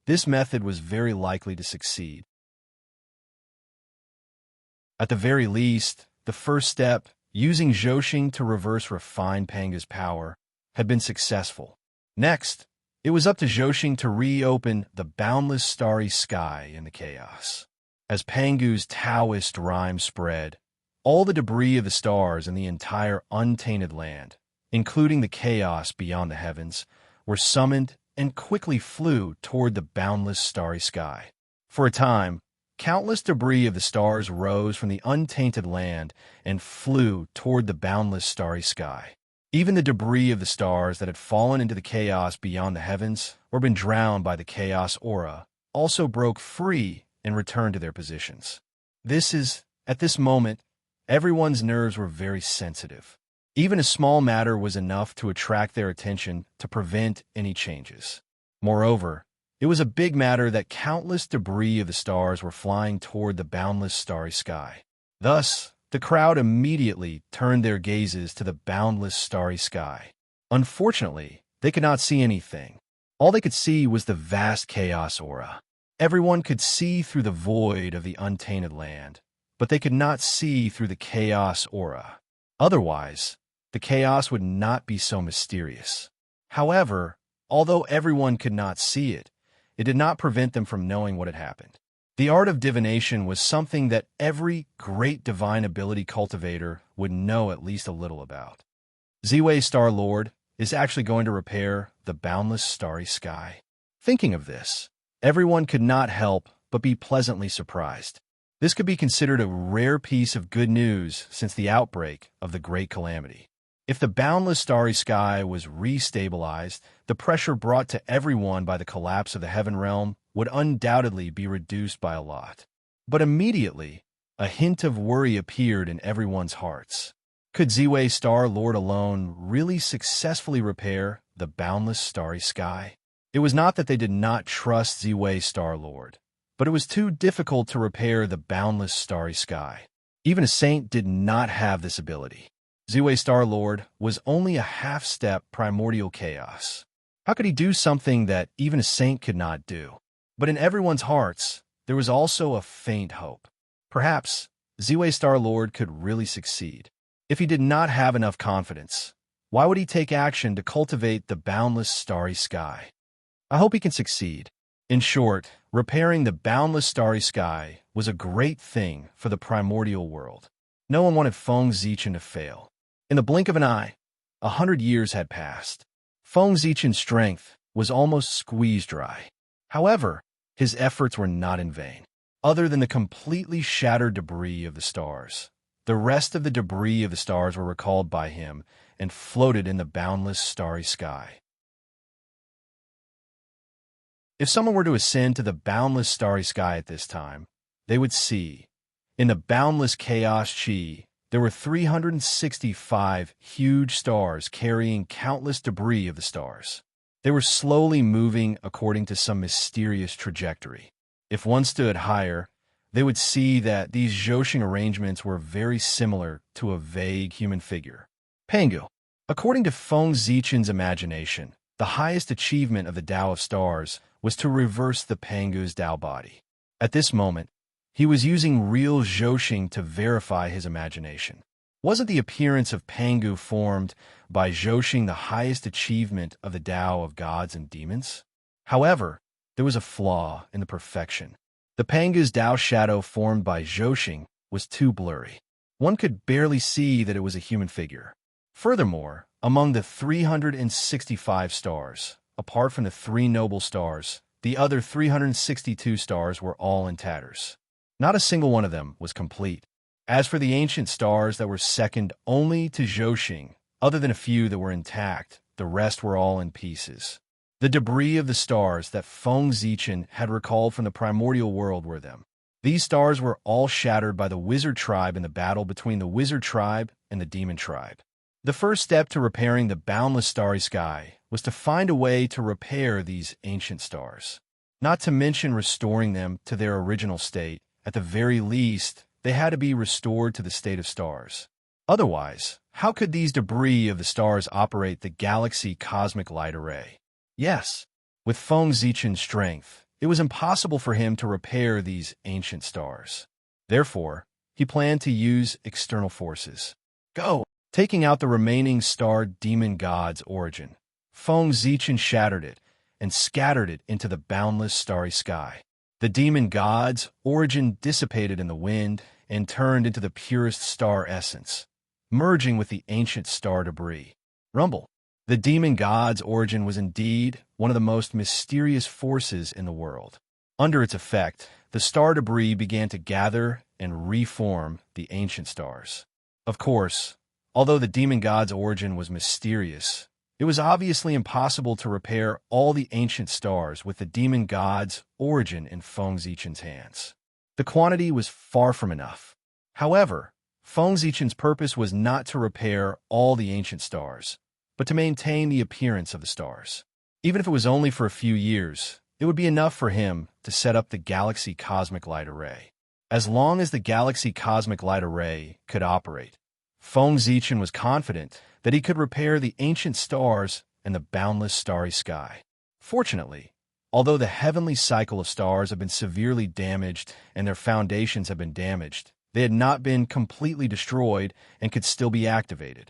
this method was very likely to succeed. At the very least, the first step, using Zhoxing to reverse refine Pangu's power, had been successful. Next, it was up to Zhoxing to reopen the boundless starry sky in the chaos. As Pangu's Taoist rhyme spread, all the debris of the stars in the entire untainted land, including the chaos beyond the heavens, were summoned and quickly flew toward the boundless starry sky. For a time, countless debris of the stars rose from the untainted land and flew toward the boundless starry sky. Even the debris of the stars that had fallen into the chaos beyond the heavens or been drowned by the chaos aura also broke free and returned to their positions. At this moment, everyone's nerves were very sensitive. Even a small matter was enough to attract their attention to prevent any changes. Moreover, it was a big matter that countless debris of the stars were flying toward the boundless starry sky. Thus, the crowd immediately turned their gazes to the boundless starry sky. Unfortunately, they could not see anything. All they could see was the vast chaos aura. Everyone could see through the void of the untainted land, but they could not see through the chaos aura. Otherwise, the chaos would not be so mysterious. However, although everyone could not see it, it did not prevent them from knowing what had happened. The art of divination was something that every great divine ability cultivator would know at least a little about. Ziwei Star Lord is actually going to repair the boundless starry sky. Thinking of this, everyone could not help but be pleasantly surprised. This could be considered a rare piece of good news since the outbreak of the Great Calamity. If the boundless starry sky was restabilized, the pressure brought to everyone by the collapse of the heaven realm would undoubtedly be reduced by a lot. But immediately, a hint of worry appeared in everyone's hearts. Could Ziwei Star Lord alone really successfully repair the boundless starry sky? It was not that they did not trust Ziwei Star Lord, but it was too difficult to repair the boundless starry sky. Even a saint did not have this ability. Ziwei Star Lord was only a half-step primordial chaos. How could he do something that even a saint could not do? But in everyone's hearts, there was also a faint hope. Perhaps Ziwei Star Lord could really succeed. If he did not have enough confidence, why would he take action to cultivate the boundless starry sky? I hope he can succeed. In short, repairing the boundless starry sky was a great thing for the primordial world. No one wanted Feng Zichen to fail. In the blink of an eye, 100 years had passed. Feng Zichen's strength was almost squeezed dry. However, his efforts were not in vain. Other than the completely shattered debris of the stars, The rest of the debris of the stars were recalled by him and floated in the boundless starry sky. If someone were to ascend to the boundless starry sky at this time, they would see, in the boundless chaos chi, there were 365 huge stars carrying countless debris of the stars. They were slowly moving according to some mysterious trajectory. If one stood higher, they would see that these Zhoshing arrangements were very similar to a vague human figure. Pangu. According to Feng Zichen's imagination, the highest achievement of the Tao of Stars was to reverse the Pangu's Tao body. At this moment, he was using real Zhoshing to verify his imagination. Wasn't the appearance of Pangu formed by Zhoshing the highest achievement of the Tao of gods and demons? However, there was a flaw in the perfection. The Pangu's Tao shadow formed by Zhoshing was too blurry. One could barely see that it was a human figure. Furthermore, among the 365 stars, apart from the 3 noble stars, the other 362 stars were all in tatters. Not a single one of them was complete. As for the ancient stars that were second only to Zhoshing, other than a few that were intact, the rest were all in pieces. The debris of the stars that Feng Zichen had recalled from the primordial world were them. These stars were all shattered by the wizard tribe in the battle between the wizard tribe and the demon tribe. The first step to repairing the boundless starry sky was to find a way to repair these ancient stars. Not to mention restoring them to their original state. At the very least, they had to be restored to the state of stars. Otherwise, how could these debris of the stars operate the galaxy cosmic light array? Yes, with Feng Zichen's strength, it was impossible for him to repair these ancient stars. Therefore, he planned to use external forces. Go! Taking out the remaining star demon god's origin, Feng Zichen shattered it and scattered it into the boundless starry sky. The demon god's origin dissipated in the wind and turned into the purest star essence, merging with the ancient star debris. Rumble. The demon god's origin was indeed one of the most mysterious forces in the world. Under its effect, the star debris began to gather and reform the ancient stars. Of course, although the demon god's origin was mysterious, it was obviously impossible to repair all the ancient stars with the demon god's origin in Feng Zichen's hands. The quantity was far from enough. However, Feng Zichen's purpose was not to repair all the ancient stars, but to maintain the appearance of the stars. Even if it was only for a few years, it would be enough for him to set up the Galaxy Cosmic Light Array. As long as the Galaxy Cosmic Light Array could operate, Feng Zichen was confident that he could repair the ancient stars and the boundless starry sky. Fortunately, although the heavenly cycle of stars had been severely damaged and their foundations had been damaged, they had not been completely destroyed and could still be activated.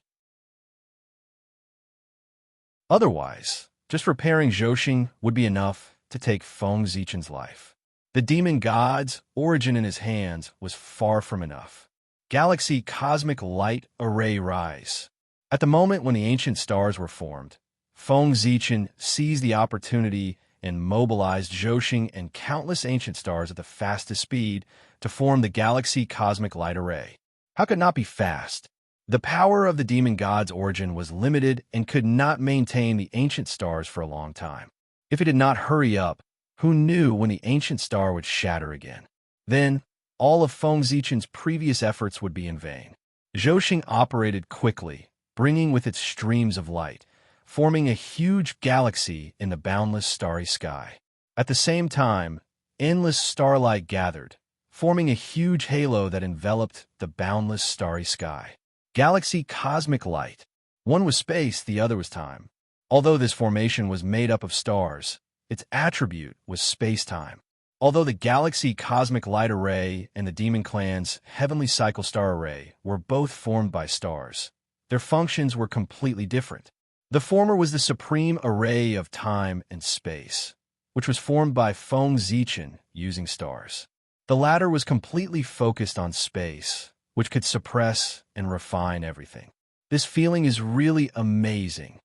Otherwise, just repairing Zhoshing would be enough to take Feng Zichen's life. The demon god's origin in his hands was far from enough. Galaxy Cosmic Light Array Rise. At the moment when the ancient stars were formed, Feng Zichen seized the opportunity and mobilized Zhoshing and countless ancient stars at the fastest speed to form the Galaxy Cosmic Light Array. How could it not be fast? The power of the demon god's origin was limited and could not maintain the ancient stars for a long time. If it did not hurry up, who knew when the ancient star would shatter again? Then, all of Feng Zichen's previous efforts would be in vain. Zhoshing operated quickly, bringing with it streams of light, forming a huge galaxy in the boundless starry sky. At the same time, endless starlight gathered, forming a huge halo that enveloped the boundless starry sky. Galaxy Cosmic Light. One was space, the other was time. Although this formation was made up of stars, its attribute was space-time. Although the Galaxy Cosmic Light Array and the Demon Clan's Heavenly Cycle Star Array were both formed by stars, their functions were completely different. The former was the supreme array of time and space, which was formed by Feng Zichen using stars. The latter was completely focused on space, which could suppress and refine everything. This feeling is really amazing.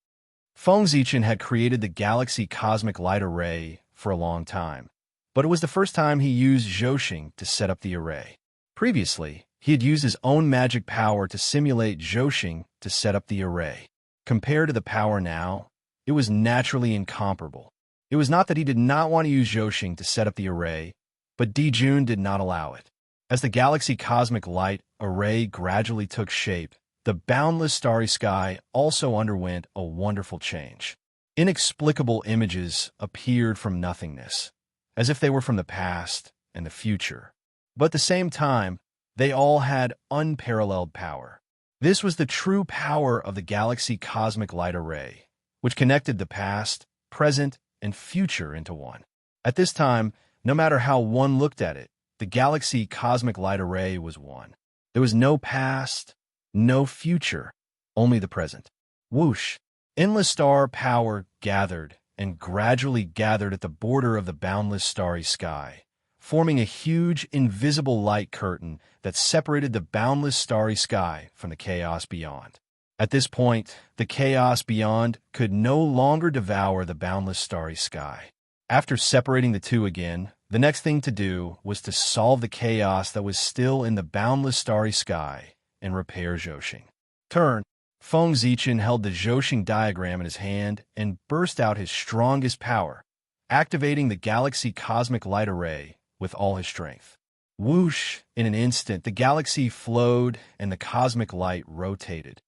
Feng Zichen had created the Galaxy Cosmic Light Array for a long time, but it was the first time he used Zhoshing to set up the array. Previously, He had used his own magic power to simulate Zhoshing to set up the array. Compared to the power now, it was naturally incomparable. It was not that he did not want to use Zhoshing to set up the array, but Dijun did not allow it. As the galaxy cosmic light array gradually took shape, the boundless starry sky also underwent a wonderful change. Inexplicable images appeared from nothingness, as if they were from the past and the future. But at the same time, they all had unparalleled power. This was the true power of the galaxy cosmic light array, which connected the past, present, and future into one. At this time, no matter how one looked at it, the galaxy cosmic light array was one. There was no past, no future, only the present. Whoosh! Endless star power gathered and gradually gathered at the border of the boundless starry sky, forming a huge invisible light curtain that separated the boundless starry sky from the chaos beyond. At this point, the chaos beyond could no longer devour the boundless starry sky. After separating the two again, the next thing to do was to solve the chaos that was still in the boundless starry sky and repair Zhoshing. Turn. Feng Zichen held the Zhoshing diagram in his hand and burst out his strongest power, activating the galaxy cosmic light array with all his strength. Whoosh! In an instant, the galaxy flowed and the cosmic light rotated.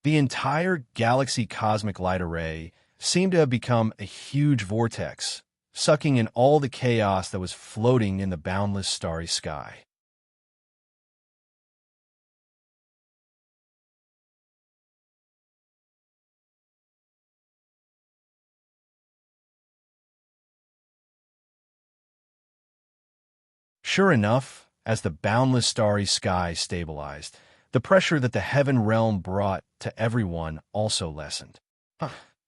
The entire galaxy cosmic light array seemed to have become a huge vortex, sucking in all the chaos that was floating in the boundless starry sky. Sure enough, as the boundless starry sky stabilized, the pressure that the heaven realm brought to everyone also lessened.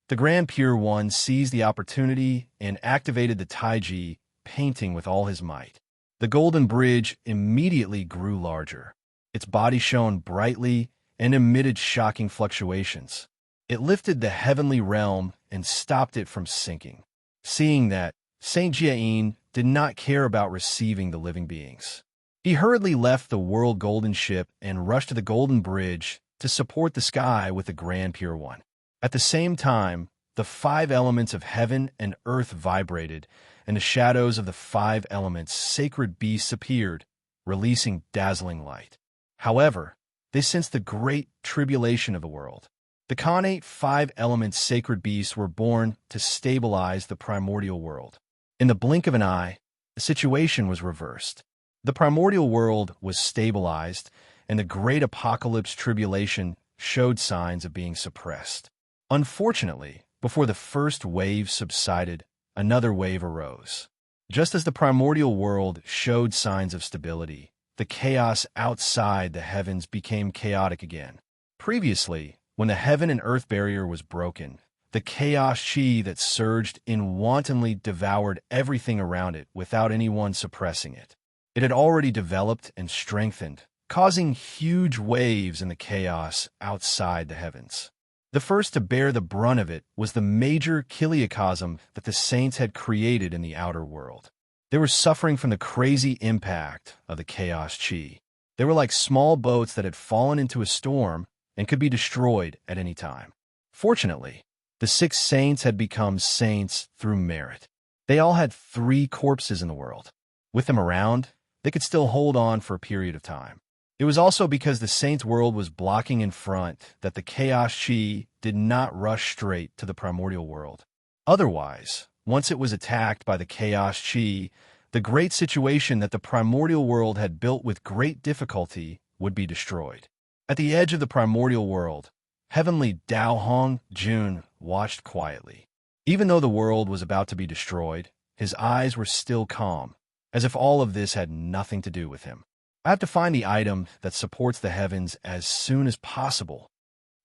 The Grand Pure One seized the opportunity and activated the Taiji, painting with all his might. The golden bridge immediately grew larger. Its body shone brightly and emitted shocking fluctuations. It lifted the heavenly realm and stopped it from sinking. Seeing that, Saint Jiayin did not care about receiving the living beings. He hurriedly left the world golden ship and rushed to the golden bridge to support the sky with the Grand Pure One. At the same time, the 5 elements of heaven and earth vibrated, and the shadows of the 5 elements' sacred beasts appeared, releasing dazzling light. However, they sensed the great tribulation of the world. The Khanate 5 elements sacred beasts were born to stabilize the primordial world. In the blink of an eye, the situation was reversed. The primordial world was stabilized, and the great apocalypse tribulation showed signs of being suppressed. Unfortunately, before the first wave subsided, another wave arose. Just as the primordial world showed signs of stability, the chaos outside the heavens became chaotic again. Previously, when the heaven and earth barrier was broken, the chaos chi that surged in wantonly devoured everything around it without anyone suppressing it. It had already developed and strengthened, causing huge waves in the chaos outside the heavens. The first to bear the brunt of it was the major kiliocosm that the saints had created in the outer world. They were suffering from the crazy impact of the chaos chi. They were like small boats that had fallen into a storm and could be destroyed at any time. Fortunately, the 6 saints had become saints through merit. They all had 3 corpses in the world. With them around, they could still hold on for a period of time. It was also because the saints' world was blocking in front that the chaos chi did not rush straight to the primordial world. Otherwise, once it was attacked by the chaos chi, the great situation that the primordial world had built with great difficulty would be destroyed. At the edge of the primordial world, heavenly Dao Hong Jun watched quietly. Even though the world was about to be destroyed, his eyes were still calm, as if all of this had nothing to do with him. I have to find the item that supports the heavens as soon as possible.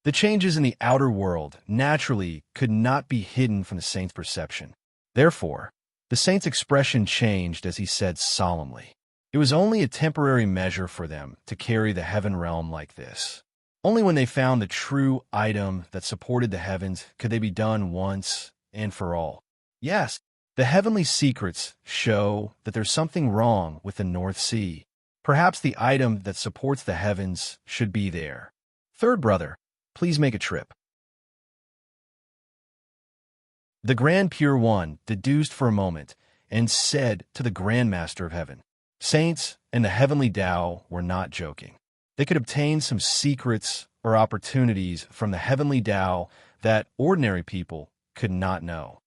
The changes in the outer world naturally could not be hidden from the saint's perception. Therefore, the saint's expression changed as he said solemnly, "It was only a temporary measure for them to carry the heaven realm like this. Only when they found the true item that supported the heavens could they be done once and for all. Yes, The heavenly secrets show that there's something wrong with the North Sea. Perhaps the item that supports the heavens should be there. Third brother, please make a trip. The Grand Pure One deduced for a moment and said to the Grand Master of Heaven, Saints and the heavenly Tao were not joking. They could obtain some secrets or opportunities from the heavenly Tao that ordinary people could not know.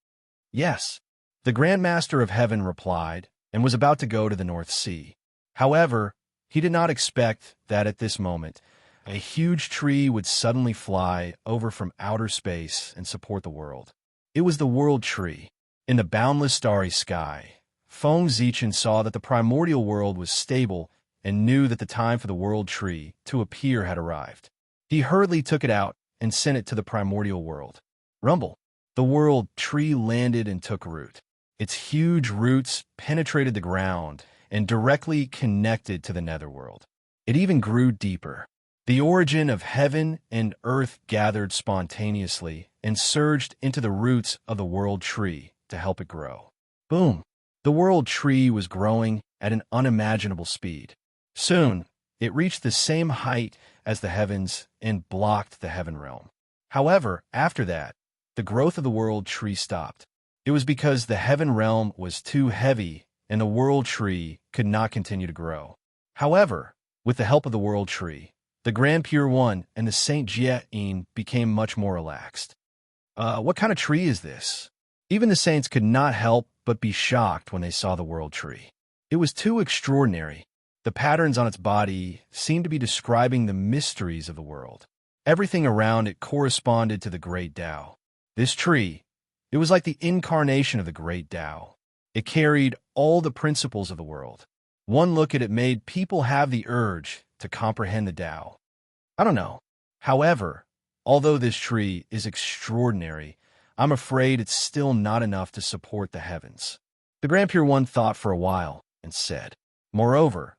Yes, the Grand Master of Heaven replied and was about to go to the North Sea. However, he did not expect that at this moment, a huge tree would suddenly fly over from outer space and support the world. It was the World Tree. In the boundless starry sky, Feng Zichen saw that the primordial world was stable and knew that the time for the World Tree to appear had arrived. He hurriedly took it out and sent it to the primordial world. Rumble. The World Tree landed and took root. Its huge roots penetrated the ground and directly connected to the netherworld. It even grew deeper. The origin of heaven and earth gathered spontaneously and surged into the roots of the World Tree to help it grow. Boom! The World Tree was growing at an unimaginable speed. Soon, it reached the same height as the heavens and blocked the heaven realm. However, after that, the growth of the World Tree stopped. It was because the heaven realm was too heavy and the World Tree could not continue to grow. However, with the help of the World Tree, the Grand Pure One and the Saint Jia-in became much more relaxed. What kind of tree is this? Even the saints could not help but be shocked when they saw the World Tree. It was too extraordinary. The patterns on its body seemed to be describing the mysteries of the world. Everything around it corresponded to the Great Tao. This tree, it was like the incarnation of the Great Tao. It carried all the principles of the world. One look at it made people have the urge to comprehend the Tao. I don't know. However, although this tree is extraordinary, I'm afraid it's still not enough to support the heavens. The Grand Pure One thought for a while and said. Moreover,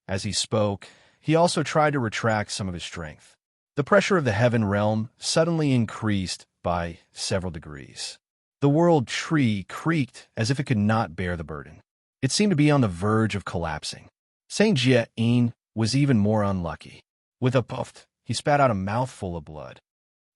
as he spoke, he also tried to retract some of his strength. The pressure of the heaven realm suddenly increased by several degrees. The World Tree creaked as if it could not bear the burden. It seemed to be on the verge of collapsing. Saint Jia-in was even more unlucky. With a puff, he spat out a mouthful of blood.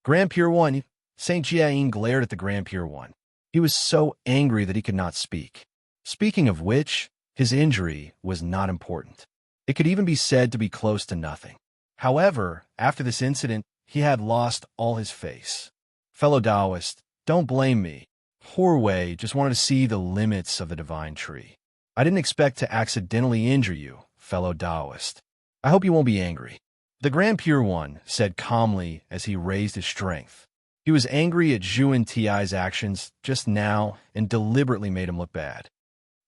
Grand Pure One, Saint Jia-in glared at the Grand Pure One. He was so angry that he could not speak. Speaking of which, his injury was not important. It could even be said to be close to nothing. However, after this incident, he had lost all his face. Fellow Taoist, don't blame me. Poor Wei just wanted to see the limits of the divine tree. I didn't expect to accidentally injure you, fellow Taoist. I hope you won't be angry. The Grand Pure One said calmly as he raised his strength. He was angry at Zhuan Ti's actions just now and deliberately made him look bad.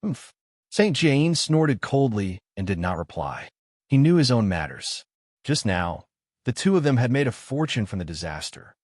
Humph. Saint Jane snorted coldly and did not reply. He knew his own matters. Just now, the two of them had made a fortune from the disaster.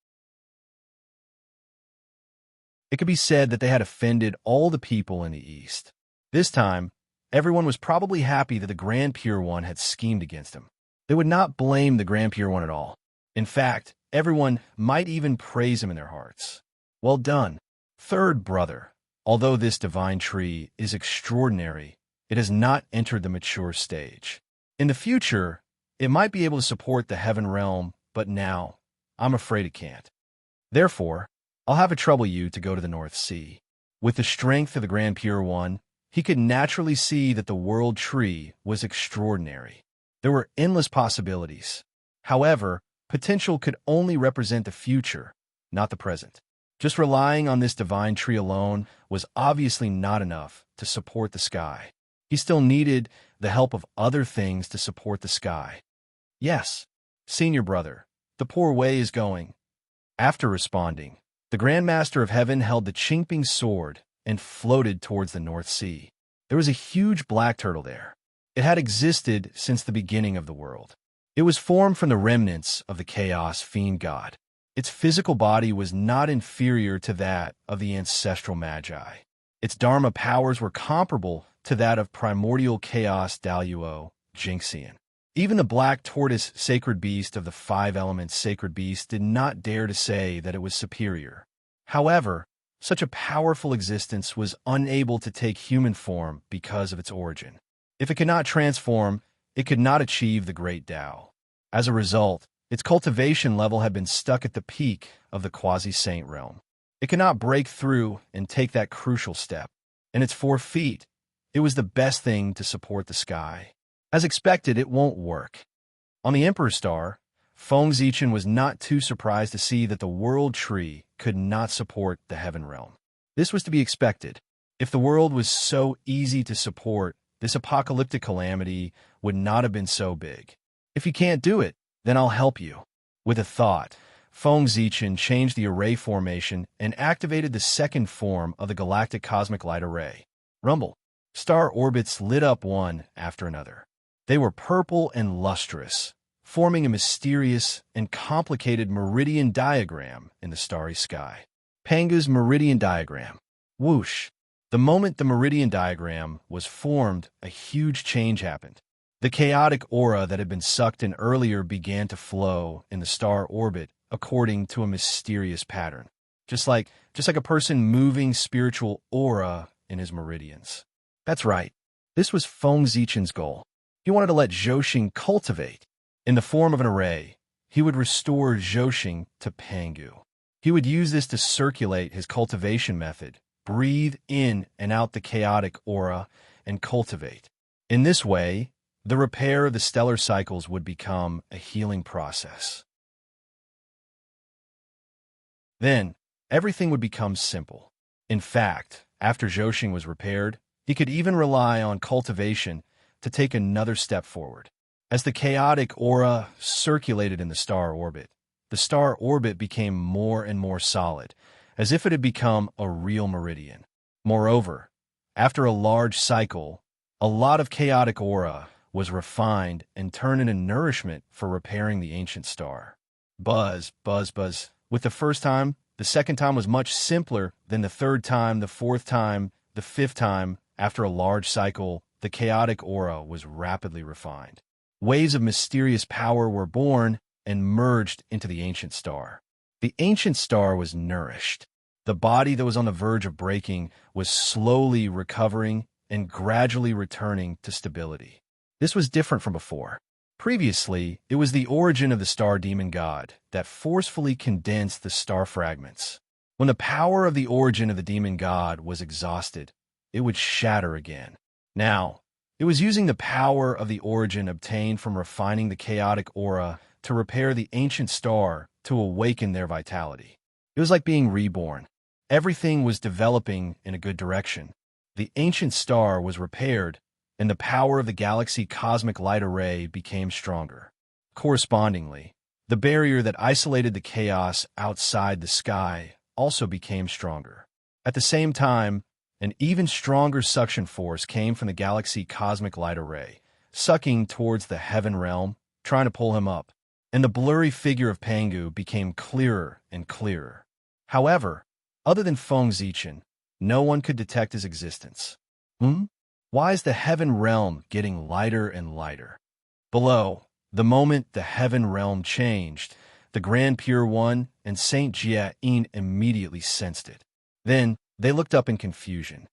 It could be said that they had offended all the people in the East. This time, everyone was probably happy that the Grand Pure One had schemed against him. They would not blame the Grand Pure One at all. In fact, everyone might even praise him in their hearts. Well done, third brother. Although this divine tree is extraordinary, it has not entered the mature stage. In the future, it might be able to support the heaven realm, but now, I'm afraid it can't. Therefore, I'll have it trouble you to go to the North Sea. With the strength of the Grand Pure One, he could naturally see that the World Tree was extraordinary. There were endless possibilities. However, potential could only represent the future, not the present. Just relying on this divine tree alone was obviously not enough to support the sky. He still needed the help of other things to support the sky. Yes, senior brother, the poor Wei is going. After responding, the Grand Master of Heaven held the Qingping sword and floated towards the North Sea. There was a huge black turtle there. It had existed since the beginning of the world. It was formed from the remnants of the Chaos Fiend God. Its physical body was not inferior to that of the ancestral Magi. Its Dharma powers were comparable to that of primordial Chaos Daluo Jinxian. Even the black tortoise sacred beast of the five elements sacred beast did not dare to say that it was superior. However, Such a powerful existence was unable to take human form because of its origin. If it could not transform, it could not achieve the great Tao. As a result, its cultivation level had been stuck at the peak of the quasi-saint realm. It could not break through and take that crucial step. And its 4 feet, it was the best thing to support the sky. As expected, it won't work. On the Emperor Star, Feng Zichen was not too surprised to see that the world tree could not support the heaven realm. This was to be expected. If the world was so easy to support, this apocalyptic calamity would not have been so big. If you can't do it, then I'll help you. With a thought, Feng Zichen changed the array formation and activated the second form of the galactic cosmic light array. Rumble. Star orbits lit up one after another. They were purple and lustrous, forming a mysterious and complicated meridian diagram in the starry sky. Panga's meridian diagram. Whoosh! The moment the meridian diagram was formed, a huge change happened. The chaotic aura that had been sucked in earlier began to flow in the star orbit according to a mysterious pattern, just like a person moving spiritual aura in his meridians. That's right. This was Feng Zichen's goal. He wanted to let Zhouxing cultivate. In the form of an array, he would restore Zhouxing to Pangu. He would use this to circulate his cultivation method, breathe in and out the chaotic aura, and cultivate. In this way, the repair of the stellar cycles would become a healing process. Then, everything would become simple. In fact, after Zhouxing was repaired, he could even rely on cultivation to take another step forward. As the chaotic aura circulated in the star orbit became more and more solid, as if it had become a real meridian. Moreover, after a large cycle, a lot of chaotic aura was refined and turned into nourishment for repairing the ancient star. Buzz, buzz, buzz. With the first time, the second time was much simpler than the third time, the fourth time, the fifth time. After a large cycle, the chaotic aura was rapidly refined. Waves of mysterious power were born and merged into the ancient star. The ancient star was nourished. The body that was on the verge of breaking was slowly recovering and gradually returning to stability. This was different from before. Previously, it was the origin of the star demon god that forcefully condensed the star fragments. When the power of the origin of the demon god was exhausted, it would shatter again. Now, it was using the power of the origin obtained from refining the chaotic aura to repair the ancient star to awaken their vitality. It was like being reborn. Everything was developing in a good direction. The ancient star was repaired, and the power of the galaxy cosmic light array became stronger. Correspondingly, the barrier that isolated the chaos outside the sky also became stronger. At the same time, an even stronger suction force came from the galaxy cosmic light array, sucking towards the heaven realm, trying to pull him up, and the blurry figure of Pangu became clearer and clearer. However, other than Feng Zichen, no one could detect his existence. Why is the heaven realm getting lighter and lighter? Below, the moment the heaven realm changed, the Grand Pure One and Saint Jia-in immediately sensed it. Then, they looked up in confusion.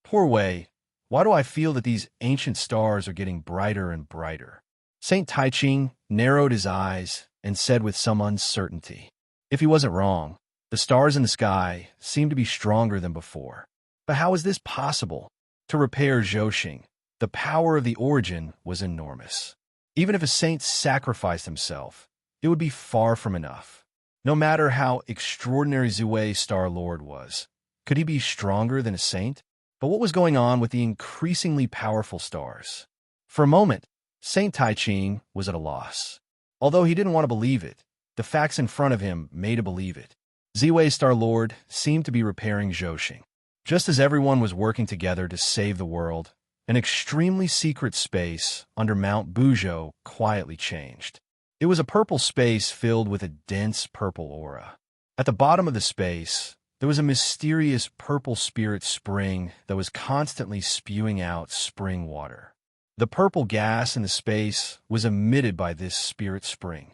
Poor Wei, why do I feel that these ancient stars are getting brighter and brighter? Saint Taiching narrowed his eyes and said with some uncertainty. If he wasn't wrong, the stars in the sky seemed to be stronger than before. But how is this possible? To repair Zhouxing, the power of the origin was enormous. Even if a saint sacrificed himself, it would be far from enough. No matter how extraordinary Zhuwei Star Lord was, could he be stronger than a saint? But what was going on with the increasingly powerful stars? For a moment, Saint Taiching was at a loss. Although he didn't want to believe it, the facts in front of him made him believe it. Zhuwei Star Lord seemed to be repairing Zhouxing. Just as everyone was working together to save the world, an extremely secret space under Mount Buzhou quietly changed. It was a purple space filled with a dense purple aura. At the bottom of the space, there was a mysterious purple spirit spring that was constantly spewing out spring water. The purple gas in the space was emitted by this spirit spring.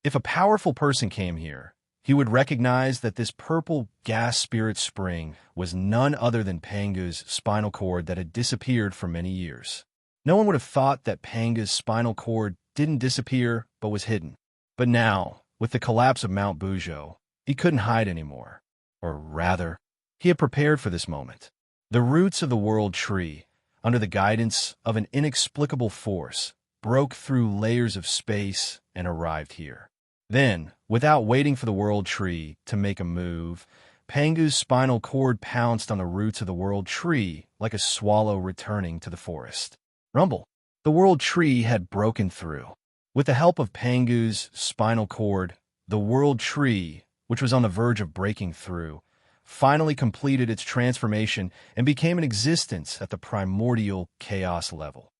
If a powerful person came here, he would recognize that this purple gas spirit spring was none other than Panga's spinal cord that had disappeared for many years. No one would have thought that Panga's spinal cord didn't disappear but was hidden. But now, with the collapse of Mount Bujo, he couldn't hide anymore. Or rather, he had prepared for this moment. The roots of the world tree, under the guidance of an inexplicable force, broke through layers of space and arrived here. Then, without waiting for the world tree to make a move, Panga's spinal cord pounced on the roots of the world tree like a swallow returning to the forest. Rumble! The world tree had broken through. With the help of Panga's spinal cord, the world tree, which was on the verge of breaking through, finally completed its transformation and became an existence at the primordial chaos level.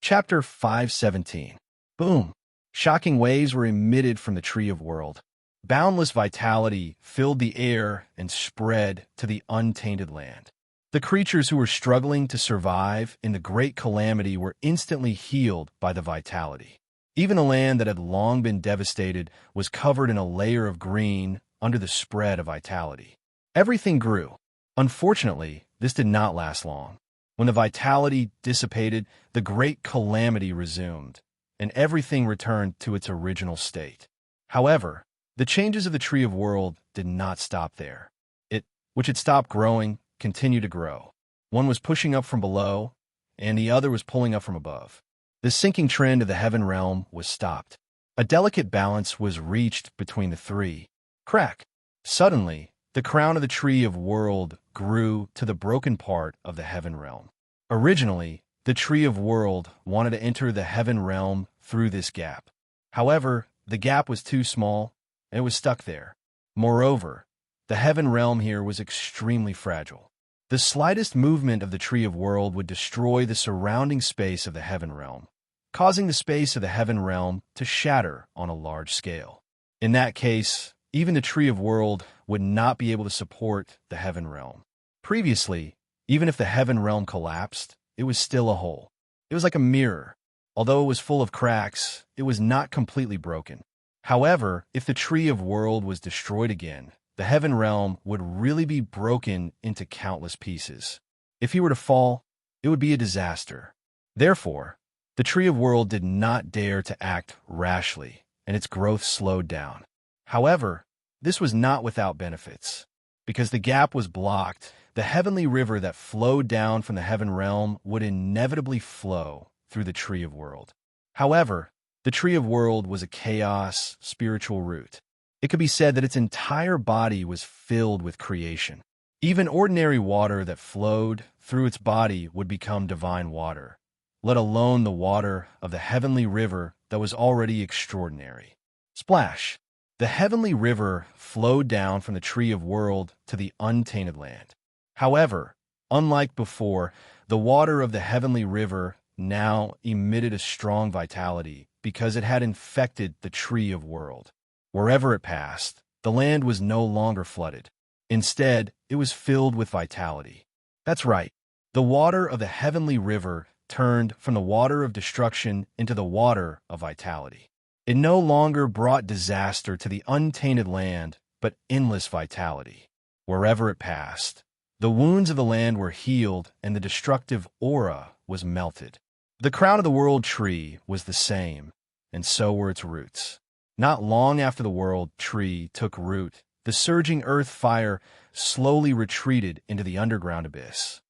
Chapter 517. Boom! Shocking waves were emitted from the Tree of World. Boundless vitality filled the air and spread to the untainted land. The creatures who were struggling to survive in the great calamity were instantly healed by the vitality. Even the land that had long been devastated was covered in a layer of green under the spread of vitality. Everything grew. Unfortunately, this did not last long. When the vitality dissipated, the great calamity resumed, and everything returned to its original state. However, the changes of the Tree of World did not stop there. It, which had stopped growing, continued to grow. One was pushing up from below, and the other was pulling up from above. The sinking trend of the heaven realm was stopped. A delicate balance was reached between the three. Crack! Suddenly, the crown of the Tree of World grew to the broken part of the heaven realm. Originally, the Tree of World wanted to enter the heaven realm through this gap. However, the gap was too small, and it was stuck there. Moreover, the heaven realm here was extremely fragile. The slightest movement of the Tree of World would destroy the surrounding space of the heaven realm, causing the space of the heaven realm to shatter on a large scale. In that case, even the Tree of World would not be able to support the heaven realm. Previously, even if the heaven realm collapsed, it was still a hole. It was like a mirror. Although it was full of cracks, it was not completely broken. However, if the Tree of World was destroyed again, the heaven realm would really be broken into countless pieces. If he were to fall, it would be a disaster. Therefore, the Tree of World did not dare to act rashly, and its growth slowed down. However, this was not without benefits. Because the gap was blocked, the heavenly river that flowed down from the heaven realm would inevitably flow through the Tree of World. However, the Tree of World was a chaos spiritual root. It could be said that its entire body was filled with creation. Even ordinary water that flowed through its body would become divine water, let alone the water of the heavenly river that was already extraordinary. Splash! The heavenly river flowed down from the Tree of World to the untainted land. However, unlike before, the water of the heavenly river now emitted a strong vitality because it had infected the Tree of World. Wherever it passed, the land was no longer flooded. Instead, it was filled with vitality. That's right. The water of the heavenly river turned from the water of destruction into the water of vitality. It no longer brought disaster to the untainted land, but endless vitality. Wherever it passed, the wounds of the land were healed and the destructive aura was melted. The crown of the world tree was the same, and so were its roots. Not long after the world tree took root, the surging earth fire slowly retreated into the underground abyss.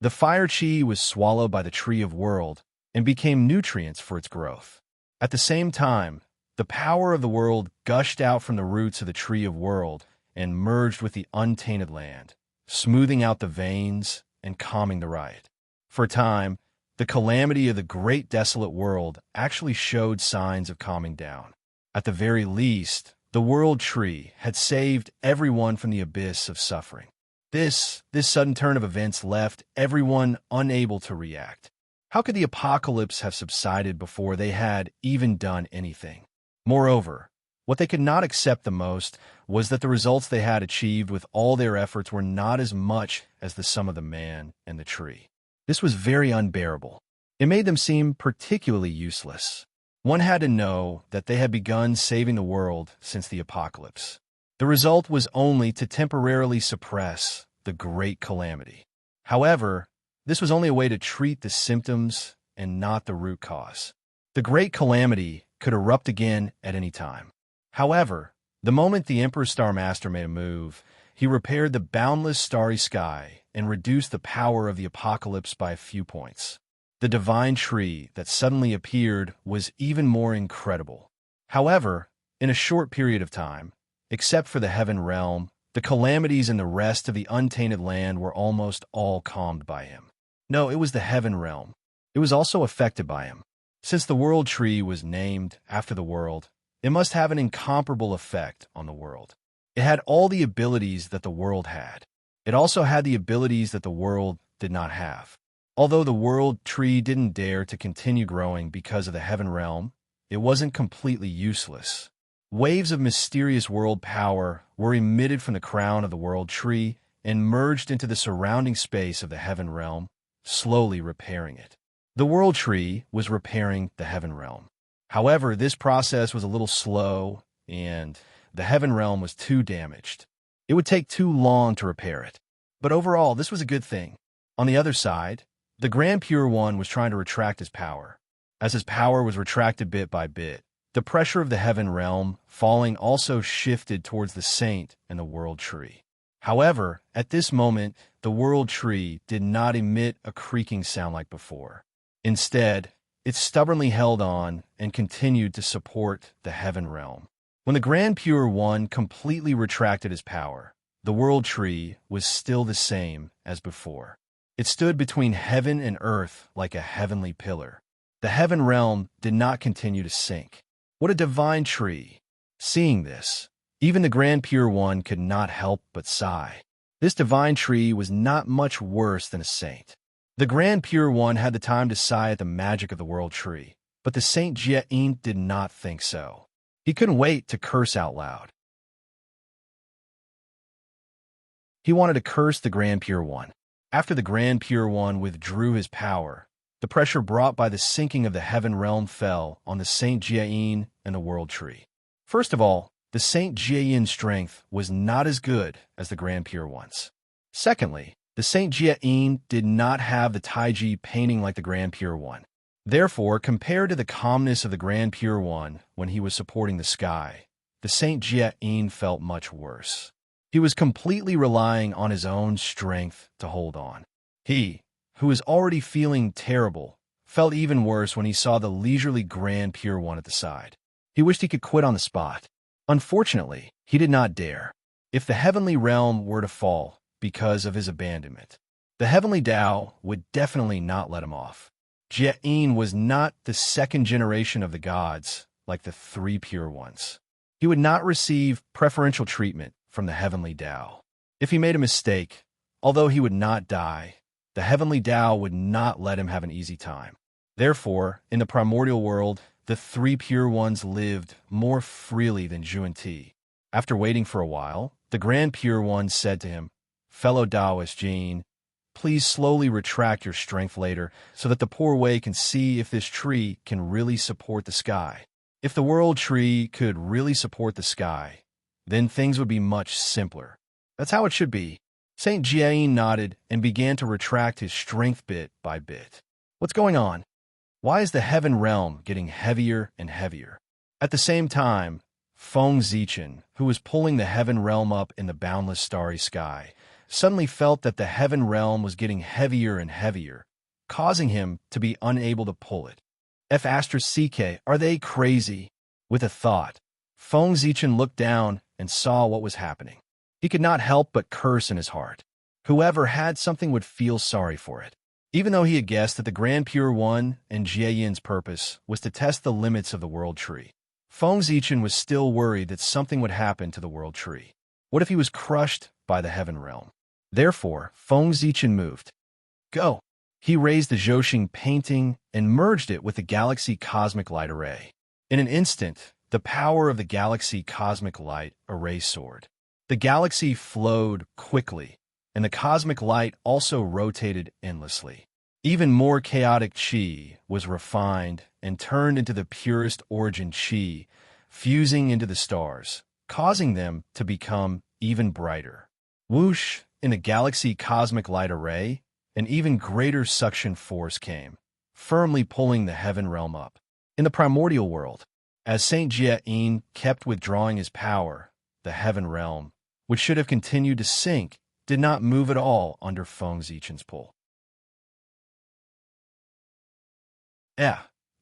The fire chi was swallowed by the Tree of World and became nutrients for its growth. At the same time, the power of the world gushed out from the roots of the Tree of World and merged with the untainted land, smoothing out the veins and calming the riot. For a time, the calamity of the great desolate world actually showed signs of calming down. At the very least, the world tree had saved everyone from the abyss of suffering. This sudden turn of events left everyone unable to react. How could the apocalypse have subsided before they had even done anything? Moreover, what they could not accept the most was that the results they had achieved with all their efforts were not as much as the sum of the man and the tree. This was very unbearable. It made them seem particularly useless. One had to know that they had begun saving the world since the apocalypse. The result was only to temporarily suppress the great calamity. However, this was only a way to treat the symptoms and not the root cause. The great calamity could erupt again at any time. However, the moment the Emperor Star Master made a move, he repaired the boundless starry sky and reduced the power of the apocalypse by a few points. The divine tree that suddenly appeared was even more incredible. However, in a short period of time, except for the heaven realm, the calamities in the rest of the untainted land were almost all calmed by him. No, it was the heaven realm. It was also affected by him. Since the world tree was named after the world, it must have an incomparable effect on the world. It had all the abilities that the world had. It also had the abilities that the world did not have. Although the world tree didn't dare to continue growing because of the heaven realm, it wasn't completely useless. Waves of mysterious world power were emitted from the crown of the world tree and merged into the surrounding space of the heaven realm, slowly repairing it. The world tree was repairing the heaven realm. However, this process was a little slow, and the heaven realm was too damaged. It would take too long to repair it. But overall, this was a good thing. On the other side, the Grand Pure One was trying to retract his power. As his power was retracted bit by bit, the pressure of the heaven realm falling also shifted towards the saint and the world tree. However, at this moment, the world tree did not emit a creaking sound like before. Instead, it stubbornly held on and continued to support the heaven realm. When the Grand Pure One completely retracted his power, the world tree was still the same as before. It stood between heaven and earth like a heavenly pillar. The heaven realm did not continue to sink. What a divine tree! Seeing this, even the Grand Pure One could not help but sigh. This divine tree was not much worse than a saint. The Grand Pure One had the time to sigh at the magic of the world tree, but the Saint Jie-in did not think so. He couldn't wait to curse out loud. He wanted to curse the Grand Pure One. After the Grand Pure One withdrew his power, the pressure brought by the sinking of the heaven realm fell on the Saint Jie-in and the world tree. First of all, the Saint Jie-in's strength was not as good as the Grand Pure One's. Secondly, the Saint Jie-in did not have the Taiji painting like the Grand Pure One. Therefore, compared to the calmness of the Grand Pure One when he was supporting the sky, the Saint Jie-in felt much worse. He was completely relying on his own strength to hold on. He, who was already feeling terrible, felt even worse when he saw the leisurely Grand Pure One at the side. He wished he could quit on the spot. Unfortunately, he did not dare. If the heavenly realm were to fall because of his abandonment, the heavenly Tao would definitely not let him off. Jie-in was not the second generation of the gods like the three pure ones. He would not receive preferential treatment from the heavenly Tao. If he made a mistake, although he would not die, the heavenly Tao would not let him have an easy time. Therefore, in the primordial world, the three pure ones lived more freely than Zhuan-Ti. After waiting for a while, the Grand Pure One said to him, "Fellow Taoist Jin, please slowly retract your strength later so that the poor Wei can see if this tree can really support the sky. If the world tree could really support the sky, then things would be much simpler. That's how it should be." Saint Jie-in nodded and began to retract his strength bit by bit. What's going on? Why is the heaven realm getting heavier and heavier? At the same time, Feng Zichen, who was pulling the heaven realm up in the boundless starry sky, suddenly felt that the heaven realm was getting heavier and heavier, causing him to be unable to pull it. F***, are they crazy? With a thought, Feng Zichen looked down and saw what was happening. He could not help but curse in his heart. Whoever had something would feel sorry for it. Even though he had guessed that the Grand Pure One and Jie-in's purpose was to test the limits of the world tree, Feng Zichen was still worried that something would happen to the world tree. What if he was crushed by the heaven realm? Therefore, Feng Zichen moved. Go! He raised the Zhouxing painting and merged it with the Galaxy Cosmic Light Array. In an instant, the power of the Galaxy Cosmic Light Array soared. The galaxy flowed quickly, and the cosmic light also rotated endlessly. Even more chaotic chi was refined and turned into the purest origin chi, fusing into the stars, causing them to become even brighter. Whoosh, in the galaxy cosmic light array, an even greater suction force came, firmly pulling the heaven realm up. In the primordial world, as Saint Jia-in kept withdrawing his power, the heaven realm, which should have continued to sink, did not move at all under Feng Zichen's pull.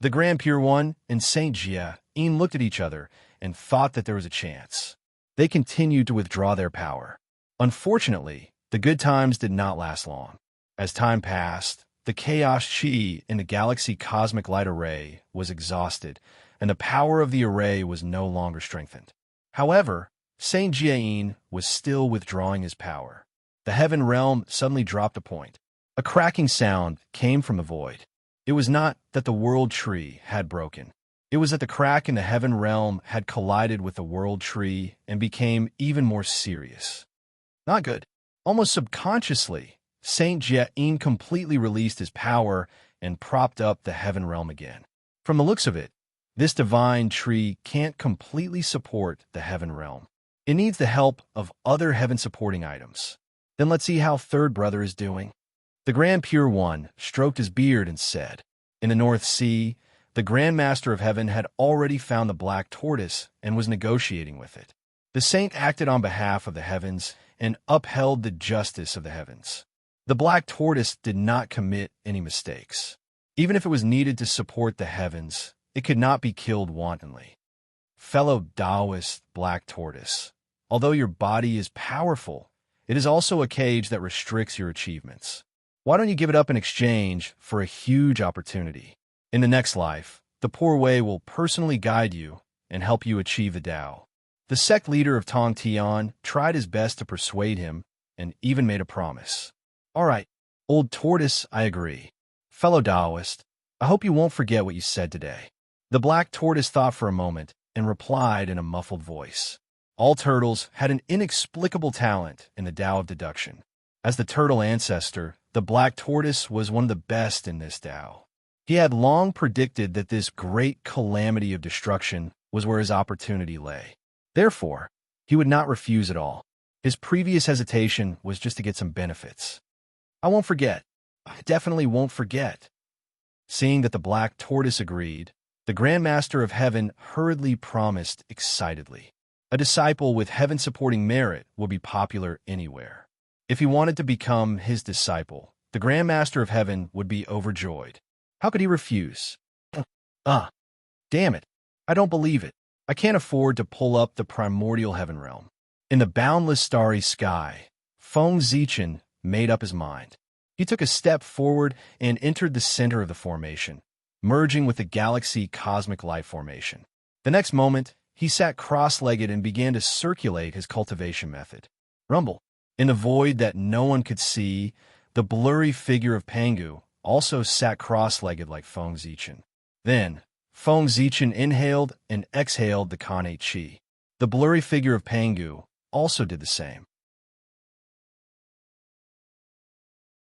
The Grand Pure One and Saint Jia-in looked at each other and thought that there was a chance. They continued to withdraw their power. Unfortunately, the good times did not last long. As time passed, the chaos chi in the galaxy cosmic light array was exhausted, and the power of the array was no longer strengthened. However, Saint Jia-in was still withdrawing his power. The heaven realm suddenly dropped a point. A cracking sound came from the void. It was not that the world tree had broken. It was that the crack in the heaven realm had collided with the world tree and became even more serious. Not good. Almost subconsciously, Saint Jia-in completely released his power and propped up the heaven realm again. From the looks of it, this divine tree can't completely support the heaven realm. It needs the help of other heaven-supporting items. Then let's see how Third Brother is doing. The Grand Pure One stroked his beard and said, "In the North Sea, the Grand Master of Heaven had already found the black tortoise and was negotiating with it. The saint acted on behalf of the heavens and upheld the justice of the heavens. The black tortoise did not commit any mistakes. Even if it was needed to support the heavens, it could not be killed wantonly. Fellow Taoist black tortoise, although your body is powerful, it is also a cage that restricts your achievements. Why don't you give it up in exchange for a huge opportunity? In the next life, the Poor Way will personally guide you and help you achieve the Tao." The sect leader of Tong Tian tried his best to persuade him and even made a promise. "All right, old tortoise, I agree. Fellow Taoist, I hope you won't forget what you said today." The black tortoise thought for a moment and replied in a muffled voice. All turtles had an inexplicable talent in the Tao of deduction. As the turtle ancestor, the black tortoise was one of the best in this Tao. He had long predicted that this great calamity of destruction was where his opportunity lay. Therefore, he would not refuse at all. His previous hesitation was just to get some benefits. "I won't forget. I definitely won't forget." Seeing that the black tortoise agreed, the Grand Master of Heaven hurriedly promised excitedly. A disciple with heaven-supporting merit will be popular anywhere. If he wanted to become his disciple, the Grand Master of Heaven would be overjoyed. How could he refuse? Damn it. I don't believe it. I can't afford to pull up the primordial heaven realm. In the boundless starry sky, Feng Zichen made up his mind. He took a step forward and entered the center of the formation, merging with the galaxy cosmic light formation. The next moment, he sat cross-legged and began to circulate his cultivation method. Rumble. In the void that no one could see, the blurry figure of Pangu also sat cross-legged like Feng Zichen. Then, Feng Zichen inhaled and exhaled the Kanate Chi. The blurry figure of Pangu also did the same.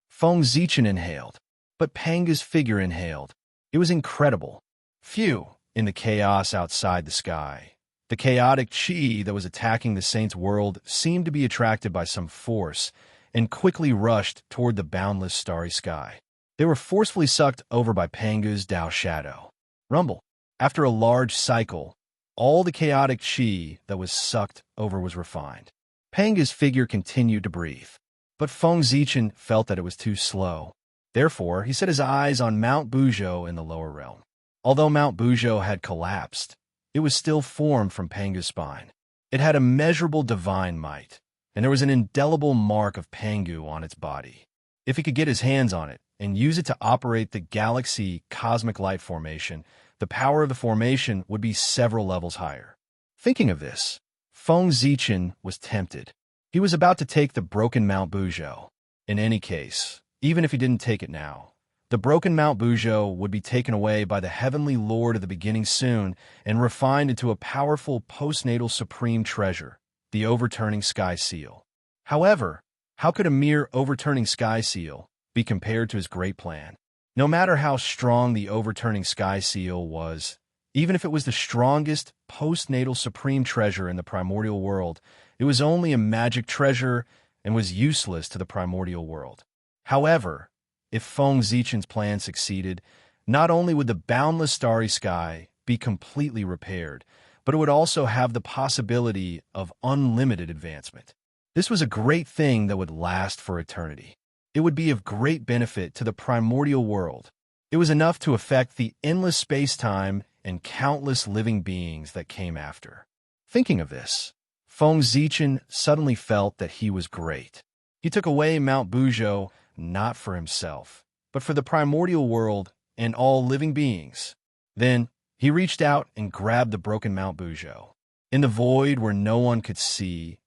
Feng Zichen inhaled, but Pangu's figure inhaled. It was incredible. Phew, in the chaos outside the sky. The chaotic chi that was attacking the saint's world seemed to be attracted by some force and quickly rushed toward the boundless starry sky. They were forcefully sucked over by Pangu's Tao shadow. Rumble. After a large cycle, all the chaotic chi that was sucked over was refined. Pangu's figure continued to breathe, but Feng Zichen felt that it was too slow. Therefore, he set his eyes on Mount Buzhou in the lower realm. Although Mount Buzhou had collapsed, it was still formed from Pangu's spine. It had immeasurable divine might, and there was an indelible mark of Pangu on its body. If he could get his hands on it and use it to operate the galaxy cosmic light formation, the power of the formation would be several levels higher. Thinking of this, Feng Zichen was tempted. He was about to take the broken Mount Buzhou. In any case, even if he didn't take it now, the broken Mount Buzhou would be taken away by the heavenly lord of the beginning soon and refined into a powerful postnatal supreme treasure, the overturning sky seal. However, how could a mere overturning sky seal be compared to his great plan? No matter how strong the overturning sky seal was, even if it was the strongest postnatal supreme treasure in the primordial world, it was only a magic treasure and was useless to the primordial world. However, if Feng Zichen's plan succeeded, not only would the boundless starry sky be completely repaired, but it would also have the possibility of unlimited advancement. This was a great thing that would last for eternity. It would be of great benefit to the primordial world. It was enough to affect the endless space-time and countless living beings that came after. Thinking of this, Feng Zichen suddenly felt that he was great. He took away Mount Buzhou not for himself, but for the primordial world and all living beings. Then, he reached out and grabbed the broken Mount Buzhou. In the void where no one could see,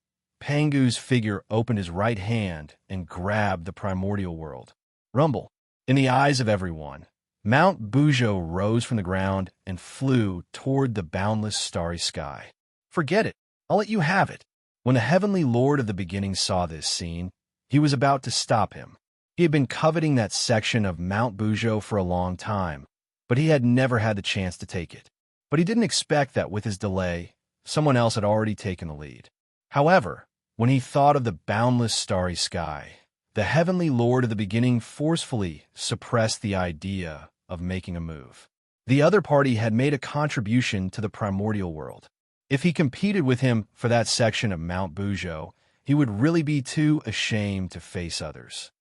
Pangu's figure opened his right hand and grabbed the primordial world. Rumble. In the eyes of everyone, Mount Buzhou rose from the ground and flew toward the boundless starry sky. Forget it. I'll let you have it. When the heavenly lord of the beginning saw this scene, he was about to stop him. He had been coveting that section of Mount Buzhou for a long time, but he had never had the chance to take it. But he didn't expect that with his delay, someone else had already taken the lead. However, when he thought of the boundless starry sky, the heavenly lord of the beginning forcefully suppressed the idea of making a move. The other party had made a contribution to the primordial world. If he competed with him for that section of Mount Buzhou, he would really be too ashamed to face others.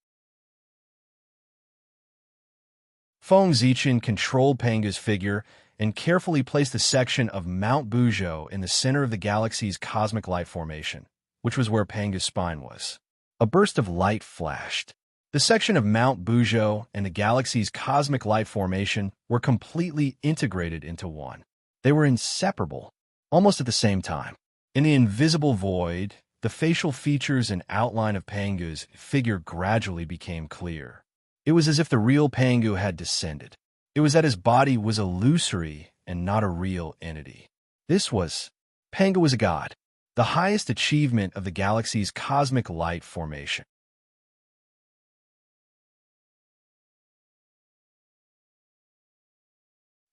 Feng Zichen controlled Pangu's figure and carefully placed the section of Mount Buzhou in the center of the galaxy's cosmic light formation, which was where Pangu's spine was. A burst of light flashed. The section of Mount Buzhou and the galaxy's cosmic light formation were completely integrated into one. They were inseparable, almost at the same time. In the invisible void, the facial features and outline of Pangu's figure gradually became clear. It was as if the real Pangu had descended. It was that his body was illusory and not a real entity. Pangu was a god, the highest achievement of the galaxy's cosmic light formation.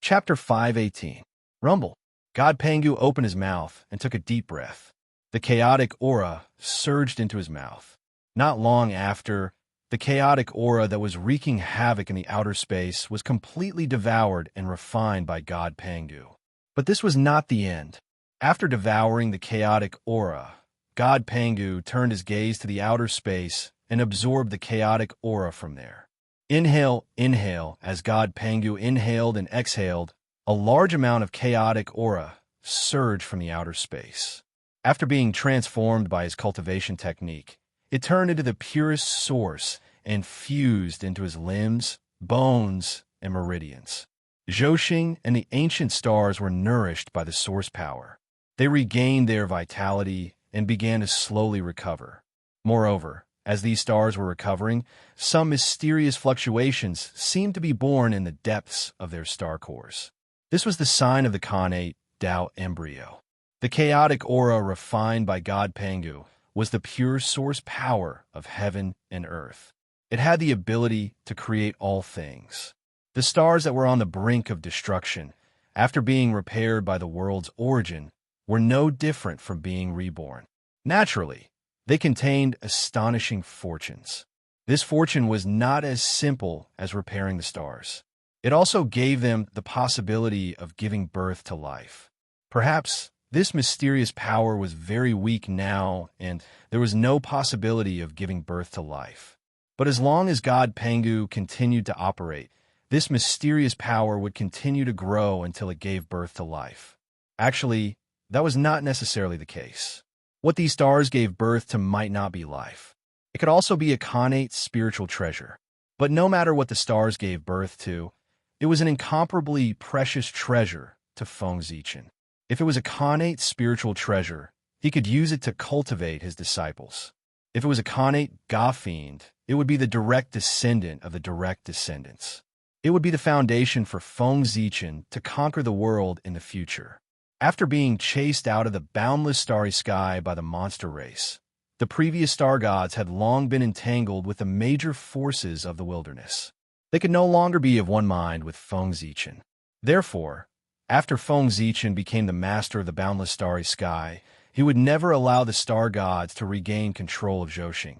Chapter 518. Rumble. God Pangu opened his mouth and took a deep breath. The chaotic aura surged into his mouth. Not long after, the chaotic aura that was wreaking havoc in the outer space was completely devoured and refined by God Pangu. But this was not the end. After devouring the chaotic aura, God Pangu turned his gaze to the outer space and absorbed the chaotic aura from there. Inhale, inhale, as God Pangu inhaled and exhaled, a large amount of chaotic aura surged from the outer space. After being transformed by his cultivation technique, it turned into the purest source and fused into his limbs, bones, and meridians. Zhouxing and the ancient stars were nourished by the source power. They regained their vitality and began to slowly recover. Moreover, as these stars were recovering, some mysterious fluctuations seemed to be born in the depths of their star cores. This was the sign of the Khanate Tao embryo. The chaotic aura refined by God Pangu was the pure source power of heaven and earth. It had the ability to create all things. The stars that were on the brink of destruction, after being repaired by the world's origin, were no different from being reborn. Naturally, they contained astonishing fortunes. This fortune was not as simple as repairing the stars. It also gave them the possibility of giving birth to life. Perhaps this mysterious power was very weak now, and there was no possibility of giving birth to life. But as long as God Pangu continued to operate, this mysterious power would continue to grow until it gave birth to life. Actually, that was not necessarily the case. What these stars gave birth to might not be life. It could also be a Khanate spiritual treasure. But no matter what the stars gave birth to, it was an incomparably precious treasure to Feng Zichen. If it was a Khanate spiritual treasure, he could use it to cultivate his disciples. If it was a Khanate Ga-fiend, it would be the direct descendant of the direct descendants. It would be the foundation for Feng Zichen to conquer the world in the future. After being chased out of the boundless starry sky by the monster race, the previous star gods had long been entangled with the major forces of the wilderness. They could no longer be of one mind with Feng Zichen. Therefore, after Feng Zichen became the master of the boundless starry sky, he would never allow the star gods to regain control of Zhousing,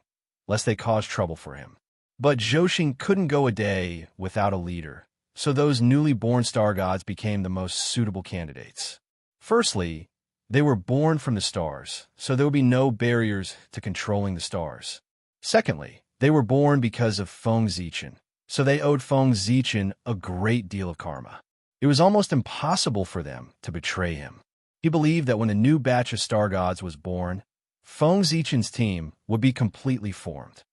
lest they cause trouble for him. But Zhousing couldn't go a day without a leader, so those newly born star gods became the most suitable candidates. Firstly, they were born from the stars, so there would be no barriers to controlling the stars. Secondly, they were born because of Feng Zichen, so they owed Feng Zichen a great deal of karma. It was almost impossible for them to betray him. He believed that when a new batch of star gods was born, Feng Zichen's team would be completely formed.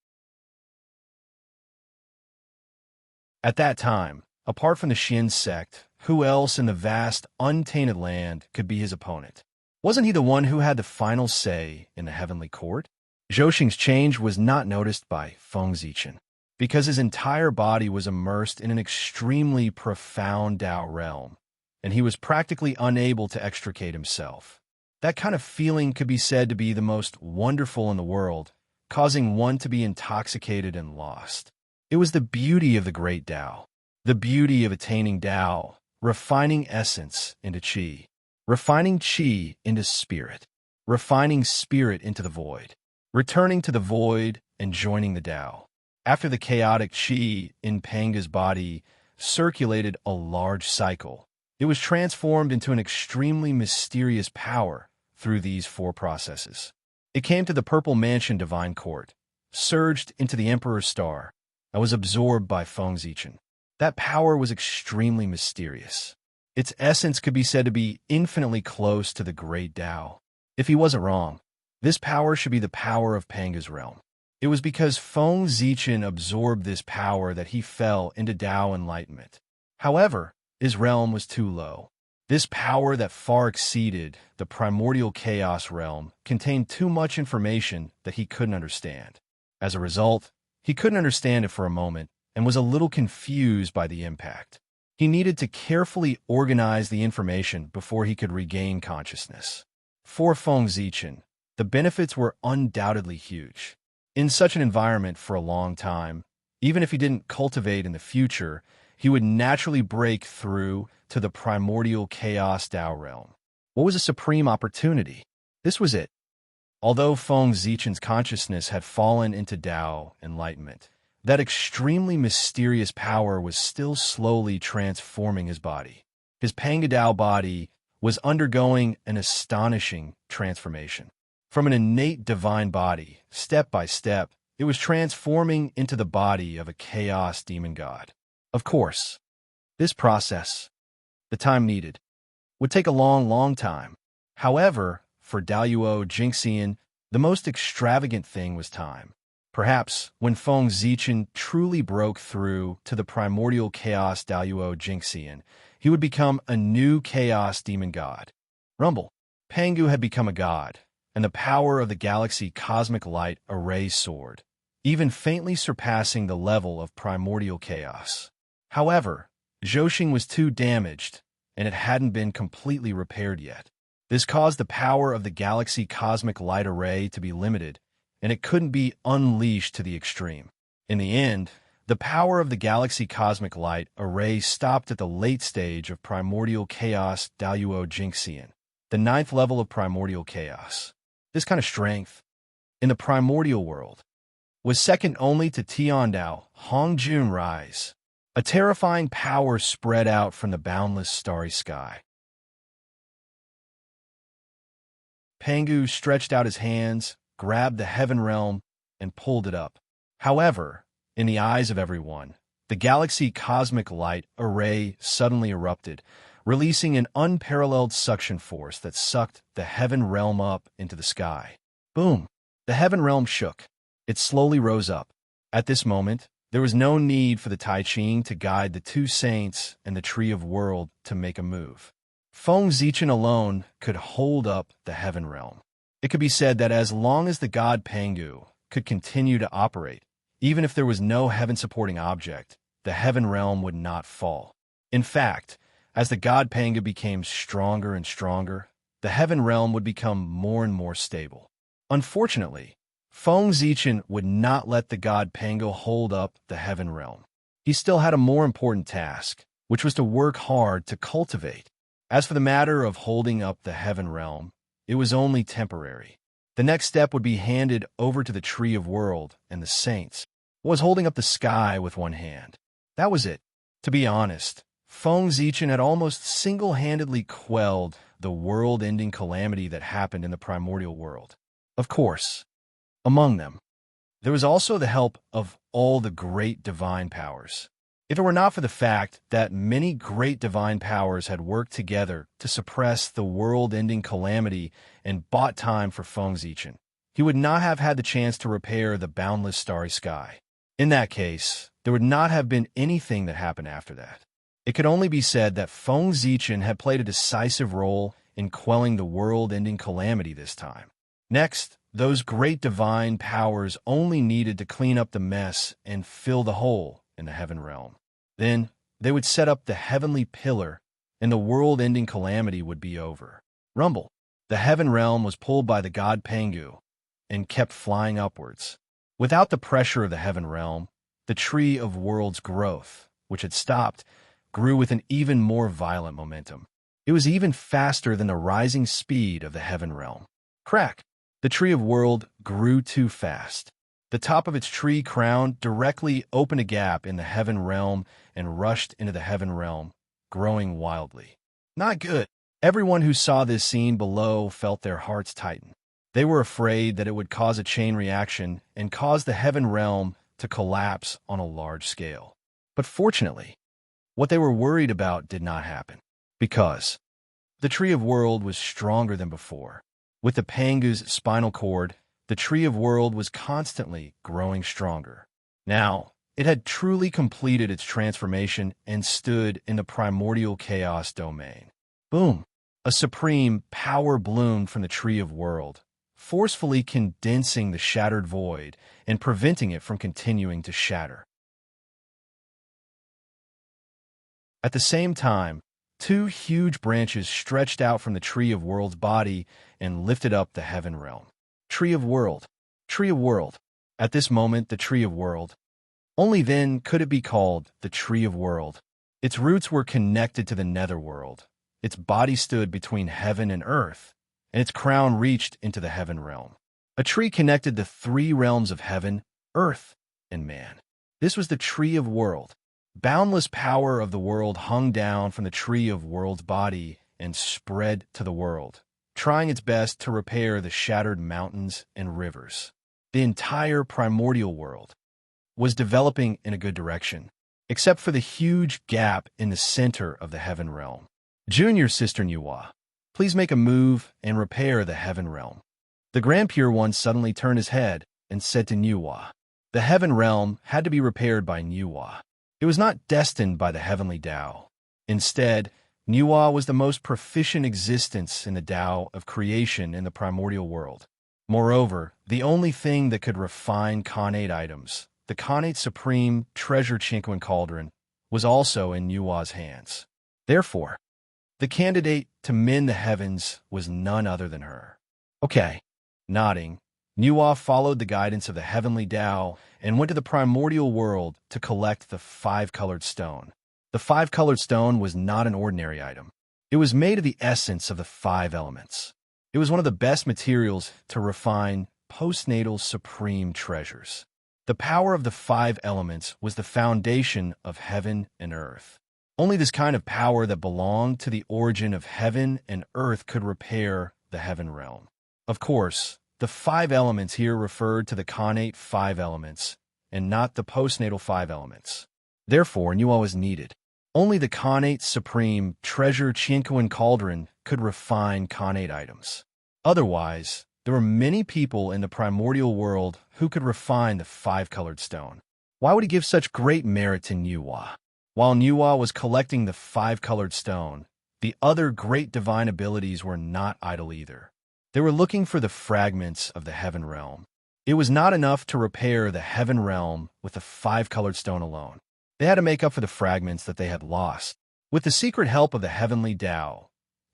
At that time, apart from the Xin sect, who else in the vast, untainted land could be his opponent? Wasn't he the one who had the final say in the heavenly court? Zhousing's change was not noticed by Feng Zichen, because his entire body was immersed in an extremely profound Tao realm, and he was practically unable to extricate himself. That kind of feeling could be said to be the most wonderful in the world, causing one to be intoxicated and lost. It was the beauty of the great Tao, the beauty of attaining Tao, refining essence into Qi, refining Qi into spirit, refining spirit into the void, returning to the void and joining the Tao. After the chaotic Qi in Panga's body circulated a large cycle, it was transformed into an extremely mysterious power through these four processes. It came to the Purple Mansion Divine Court, surged into the Emperor's Star, and was absorbed by Feng Zichen. That power was extremely mysterious. Its essence could be said to be infinitely close to the great Tao. If he wasn't wrong, this power should be the power of Panga's realm. It was because Feng Zichen absorbed this power that he fell into Tao enlightenment. However, his realm was too low. This power that far exceeded the primordial chaos realm contained too much information that he couldn't understand. As a result, he couldn't understand it for a moment and was a little confused by the impact. He needed to carefully organize the information before he could regain consciousness. For Feng Zichen, the benefits were undoubtedly huge. In such an environment for a long time, even if he didn't cultivate in the future, he would naturally break through to the primordial chaos Tao realm. What was a supreme opportunity? This was it. Although Feng Zichen's consciousness had fallen into Tao enlightenment, that extremely mysterious power was still slowly transforming his body. His Panga Tao body was undergoing an astonishing transformation. From an innate divine body, step by step, it was transforming into the body of a chaos demon god. Of course, this process, the time needed, would take a long time. However, for Daluo Jingxian, the most extravagant thing was time. Perhaps when Feng Zichen truly broke through to the primordial chaos Daluo Jingxian, he would become a new chaos demon god. Rumble. Pangu had become a god, and the power of the galaxy cosmic light array soared, even faintly surpassing the level of primordial chaos. However, Zhousing was too damaged, and it hadn't been completely repaired yet. This caused the power of the galaxy cosmic light array to be limited, and it couldn't be unleashed to the extreme. In the end, the power of the galaxy cosmic light array stopped at the late stage of primordial chaos Daluo Jingxian, the 9th level of primordial chaos. This kind of strength, in the primordial world, was second only to Tiandao Hongjun Rise, a terrifying power spread out from the boundless starry sky. Pangu stretched out his hands, grabbed the heaven realm, and pulled it up. However, in the eyes of everyone, the galaxy cosmic light array suddenly erupted, releasing an unparalleled suction force that sucked the heaven realm up into the sky. Boom! The heaven realm shook. It slowly rose up. At this moment, there was no need for the Tai Ching to guide the two saints and the Tree of World to make a move. Feng Zichen alone could hold up the heaven realm. It could be said that as long as the god Pangu could continue to operate, even if there was no heaven-supporting object, the heaven realm would not fall. In fact, as the god Pangu became stronger and stronger, the heaven realm would become more and more stable. Unfortunately, Feng Zichen would not let the god Pangu hold up the heaven realm. he still had a more important task, which was to work hard to cultivate. As for the matter of holding up the heaven realm, it was only temporary. The next step would be handed over to the Tree of World and the saints, was holding up the sky with one hand. That was it. To be honest, Feng Zichen had almost single-handedly quelled the world-ending calamity that happened in the primordial world. Of course, among them, there was also the help of all the great divine powers. If it were not for the fact that many great divine powers had worked together to suppress the world-ending calamity and bought time for Feng Zichen, he would not have had the chance to repair the boundless starry sky. In that case, there would not have been anything that happened after that. It could only be said that Feng Zichen had played a decisive role in quelling the world-ending calamity this time. Next, those great divine powers only needed to clean up the mess and fill the hole in the heaven realm. Then, they would set up the heavenly pillar, and the world-ending calamity would be over. Rumble. The heaven realm was pulled by the god Pangu and kept flying upwards. Without the pressure of the heaven realm, the Tree of Worlds' growth, which had stopped, grew with an even more violent momentum. It was even faster than the rising speed of the heaven realm. Crack! The Tree of World grew too fast. The top of its tree crown directly opened a gap in the heaven realm and rushed into the heaven realm, growing wildly. Not good. Everyone who saw this scene below felt their hearts tighten. They were afraid that it would cause a chain reaction and cause the heaven realm to collapse on a large scale. But fortunately, what they were worried about did not happen, because the Tree of World was stronger than before. With the Pangu's spinal cord, the Tree of World was constantly growing stronger. Now, it had truly completed its transformation and stood in the primordial chaos domain. Boom! A supreme power bloomed from the Tree of World, forcefully condensing the shattered void and preventing it from continuing to shatter. At the same time, two huge branches stretched out from the Tree of World's body and lifted up the heaven realm. Tree of World. Tree of World. At this moment, the Tree of World. Only then could it be called the Tree of World. Its roots were connected to the netherworld. Its body stood between heaven and earth, and its crown reached into the heaven realm. A tree connected the three realms of heaven, earth, and man. This was the Tree of World. Boundless power of the world hung down from the Tree of World's body and spread to the world, trying its best to repair the shattered mountains and rivers. The entire primordial world was developing in a good direction, except for the huge gap in the center of the heaven realm. Junior Sister Nuwa, please make a move and repair the heaven realm. The Grand Pure One suddenly turned his head and said to Nuwa. The heaven realm had to be repaired by Nuwa. It was not destined by the heavenly Tao. Instead, Nuwa was the most proficient existence in the Tao of creation in the primordial world. Moreover, the only thing that could refine Khanate items, the Khanate Supreme Treasure Chinquan Cauldron, was also in Nuwa's hands. Therefore, the candidate to mend the heavens was none other than her. Okay. Nodding, Nuwa followed the guidance of the heavenly Tao and went to the primordial world to collect the five-colored stone. The five-colored stone was not an ordinary item. It was made of the essence of the five elements. It was one of the best materials to refine postnatal supreme treasures. The power of the five elements was the foundation of heaven and earth. Only this kind of power that belonged to the origin of heaven and earth could repair the heaven realm. Of course, the five elements here referred to the Khanate five elements, and not the postnatal five elements. Therefore, Nuwa was needed. Only the Khanate Supreme Treasure Chinquan Cauldron could refine Khanate items. Otherwise, there were many people in the primordial world who could refine the five-colored stone. Why would he give such great merit to Nuwa? While Nuwa was collecting the five-colored stone, the other great divine abilities were not idle either. They were looking for the fragments of the heaven realm. It was not enough to repair the heaven realm with the five-colored stone alone. They had to make up for the fragments that they had lost. With the secret help of the heavenly Tao,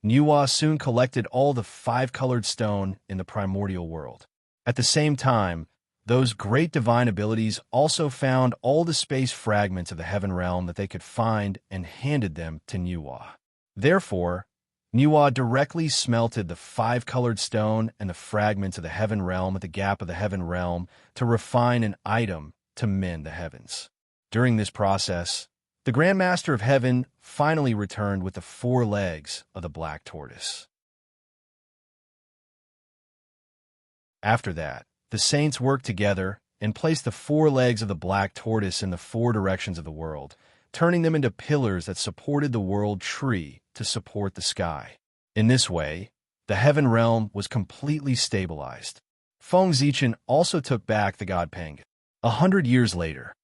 Nuwa soon collected all the five-colored stone in the primordial world. At the same time, Those great divine abilities also found all the space fragments of the heaven realm that they could find and handed them to Nuwa. Therefore, Nuwa directly smelted the five-colored stone and the fragments of the heaven realm at the gap of the heaven realm to refine an item to mend the heavens. During this process, the Grand Master of Heaven finally returned with the 4 legs of the black tortoise. After that, the saints worked together and placed the 4 legs of the black tortoise in the 4 directions of the world, turning them into pillars that supported the world tree to support the sky. In this way, the heaven realm was completely stabilized. Feng Zichen also took back the god Peng. 100 years later,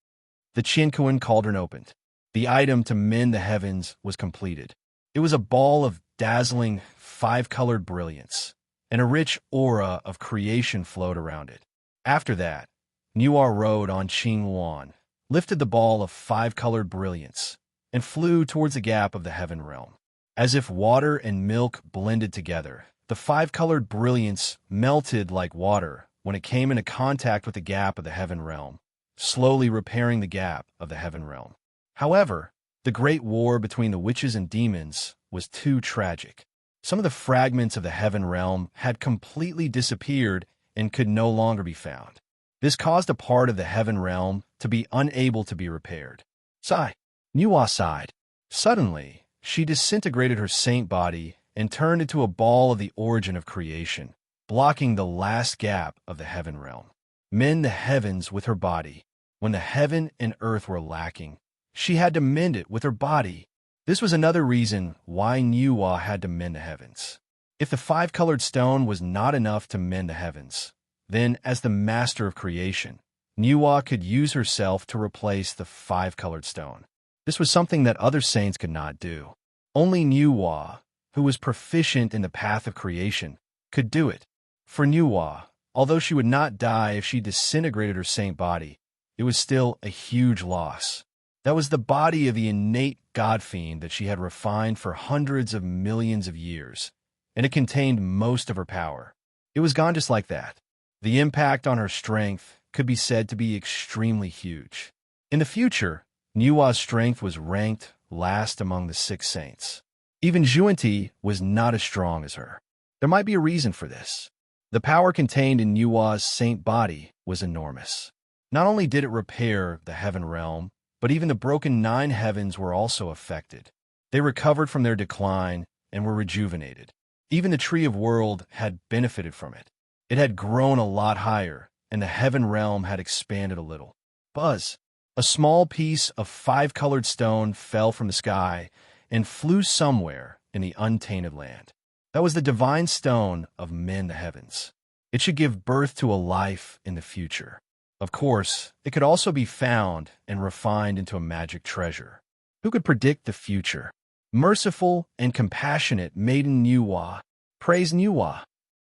the Qiankuan cauldron opened. The item to mend the heavens was completed. It was a ball of dazzling, 5-colored brilliance, and a rich aura of creation flowed around it. After that, Nuwa rode on Qing Yuan, lifted the ball of 5-colored brilliance, and flew towards the gap of the heaven realm. As if water and milk blended together, the 5-colored brilliance melted like water when it came into contact with the gap of the heaven realm, slowly repairing the gap of the heaven realm. However, the great war between the witches and demons was too tragic. Some of the fragments of the heaven realm had completely disappeared and could no longer be found. This caused a part of the heaven realm to be unable to be repaired. Sigh. Nuwa sighed. Suddenly, she disintegrated her saint body and turned into a ball of the origin of creation, blocking the last gap of the heaven realm. Mend the heavens with her body. When the heaven and earth were lacking, she had to mend it with her body. This was another reason why Nuwa had to mend the heavens. If the 5-colored stone was not enough to mend the heavens, then as the master of creation, Nuwa could use herself to replace the 5-colored stone. This was something that other saints could not do. Only Nuwa, who was proficient in the path of creation, could do it. For Nuwa, although she would not die if she disintegrated her saint body, it was still a huge loss. That was the body of the innate god fiend that she had refined for hundreds of millions of years, and it contained most of her power. It was gone just like that. The impact on her strength could be said to be extremely huge. In the future, Nuwa's strength was ranked last among the 6 saints. Even Zhuanti was not as strong as her. There might be a reason for this. The power contained in Nuwa's saint body was enormous. Not only did it repair the heaven realm, but even the broken 9 heavens were also affected. They recovered from their decline and were rejuvenated. Even the Tree of World had benefited from it. It had grown a lot higher, and the heaven realm had expanded a little. Buzz! A small piece of 5-colored stone fell from the sky and flew somewhere in the untainted land. That was the divine stone of mend the heavens. It should give birth to a life in the future. Of course, it could also be found and refined into a magic treasure. Who could predict the future? Merciful and compassionate maiden Nuwa. Praise Nuwa.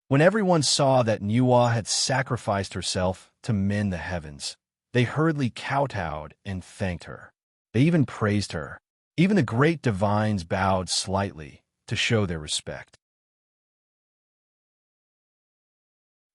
When everyone saw that Nuwa had sacrificed herself to mend the heavens, they hurriedly kowtowed and thanked her. They even praised her. Even the great divines bowed slightly to show their respect.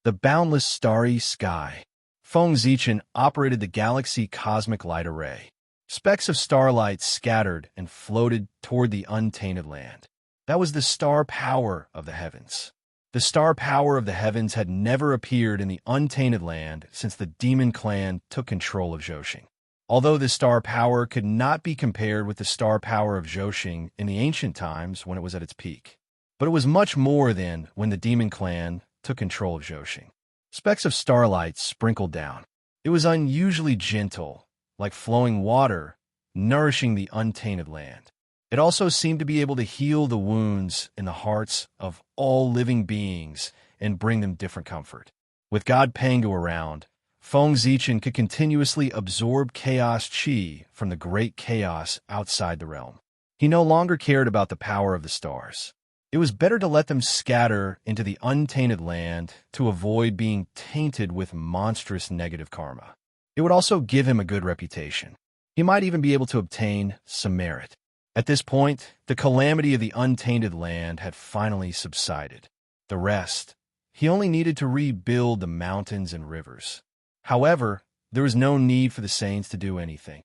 The boundless starry sky. Feng Zichen operated the Galaxy Cosmic Light Array. Specks of starlight scattered and floated toward the untainted land. That was the star power of the heavens. The star power of the heavens had never appeared in the untainted land since the demon clan took control of Zhoxing. Although the star power could not be compared with the star power of Zhoxing in the ancient times when it was at its peak. But it was much more than when the demon clan took control of Zhoxing. Specks of starlight sprinkled down. It was unusually gentle, like flowing water, nourishing the untainted land. It also seemed to be able to heal the wounds in the hearts of all living beings and bring them different comfort. With God Pangu around, Feng Zichen could continuously absorb chaos chi from the great chaos outside the realm. He no longer cared about the power of the stars. It was better to let them scatter into the untainted land to avoid being tainted with monstrous negative karma. It would also give him a good reputation. He might even be able to obtain some merit. At this point, the calamity of the untainted land had finally subsided. The rest, he only needed to rebuild the mountains and rivers. However, there was no need for the saints to do anything.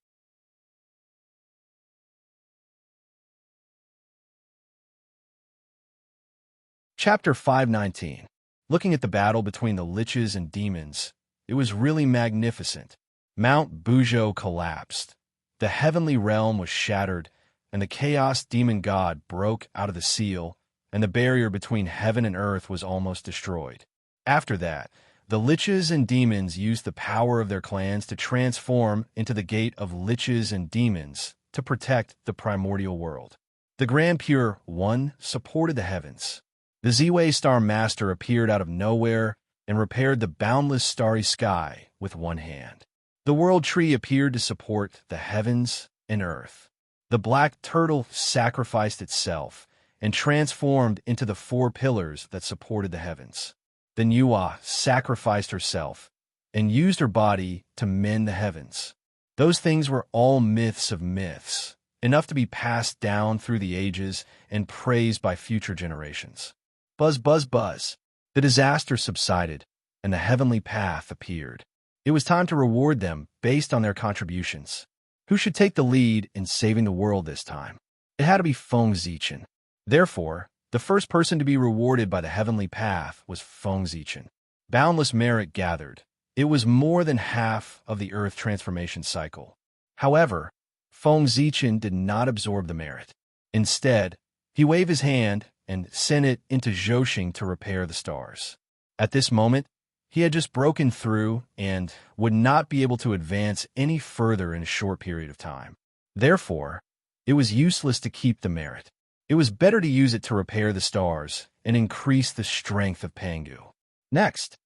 Chapter 519. Looking at the battle between the liches and demons, it was really magnificent. Mount Bujo collapsed. The heavenly realm was shattered, and the chaos demon god broke out of the seal, and the barrier between heaven and earth was almost destroyed. After that, the liches and demons used the power of their clans to transform into the gate of liches and demons to protect the primordial world. The Grand Pure One supported the heavens. The Z-Way Star Master appeared out of nowhere and repaired the boundless starry sky with one hand. The World Tree appeared to support the heavens and earth. The Black Turtle sacrificed itself and transformed into the 4 pillars that supported the heavens. The Nuwa sacrificed herself and used her body to mend the heavens. Those things were all myths of myths, enough to be passed down through the ages and praised by future generations. Buzz, buzz, buzz. The disaster subsided, and the heavenly path appeared. It was time to reward them based on their contributions. Who should take the lead in saving the world this time? It had to be Feng Zichen. Therefore, the first person to be rewarded by the heavenly path was Feng Zichen. Boundless merit gathered. It was more than half of the Earth transformation cycle. However, Feng Zichen did not absorb the merit. Instead, he waved his hand and sent it into Zhoxing to repair the stars. At this moment, he had just broken through and would not be able to advance any further in a short period of time. Therefore, it was useless to keep the merit. It was better to use it to repair the stars and increase the strength of Pangu. Next,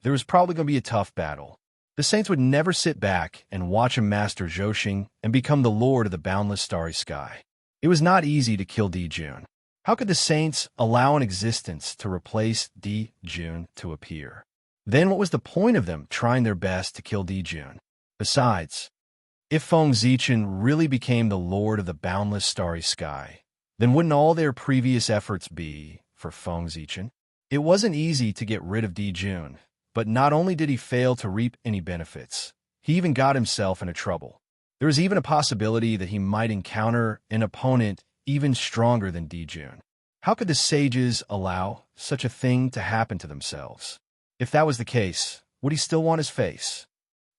there was probably going to be a tough battle. The saints would never sit back and watch him master Zhoxing and become the lord of the boundless starry sky. It was not easy to kill Di Jun. How could the saints allow an existence to replace Di Jun to appear? Then what was the point of them trying their best to kill Di Jun? Besides, if Feng Zichen really became the lord of the boundless starry sky, then wouldn't all their previous efforts be for Feng Zichen? It wasn't easy to get rid of Di Jun, but not only did he fail to reap any benefits, he even got himself into trouble. There was even a possibility that he might encounter an opponent even stronger than Di Jun. How could the sages allow such a thing to happen to themselves? If that was the case, would he still want his face?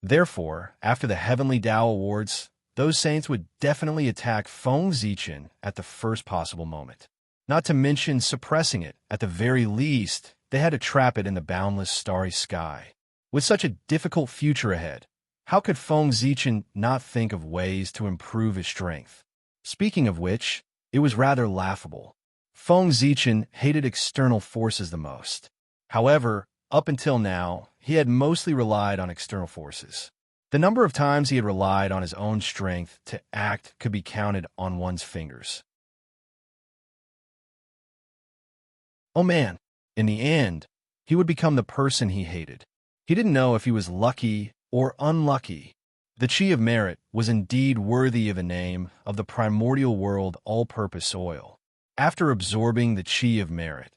Therefore, after the Heavenly Tao Awards, those saints would definitely attack Feng Zichen at the first possible moment. Not to mention suppressing it. At the very least, they had to trap it in the boundless starry sky. With such a difficult future ahead, how could Feng Zichen not think of ways to improve his strength? Speaking of which, it was rather laughable. Feng Zichen hated external forces the most. However, up until now, he had mostly relied on external forces. The number of times he had relied on his own strength to act could be counted on one's fingers. Oh man, in the end, he would become the person he hated. He didn't know if he was lucky or unlucky. The Chi of Merit was indeed worthy of a name of the primordial world all-purpose oil. After absorbing the Chi of Merit,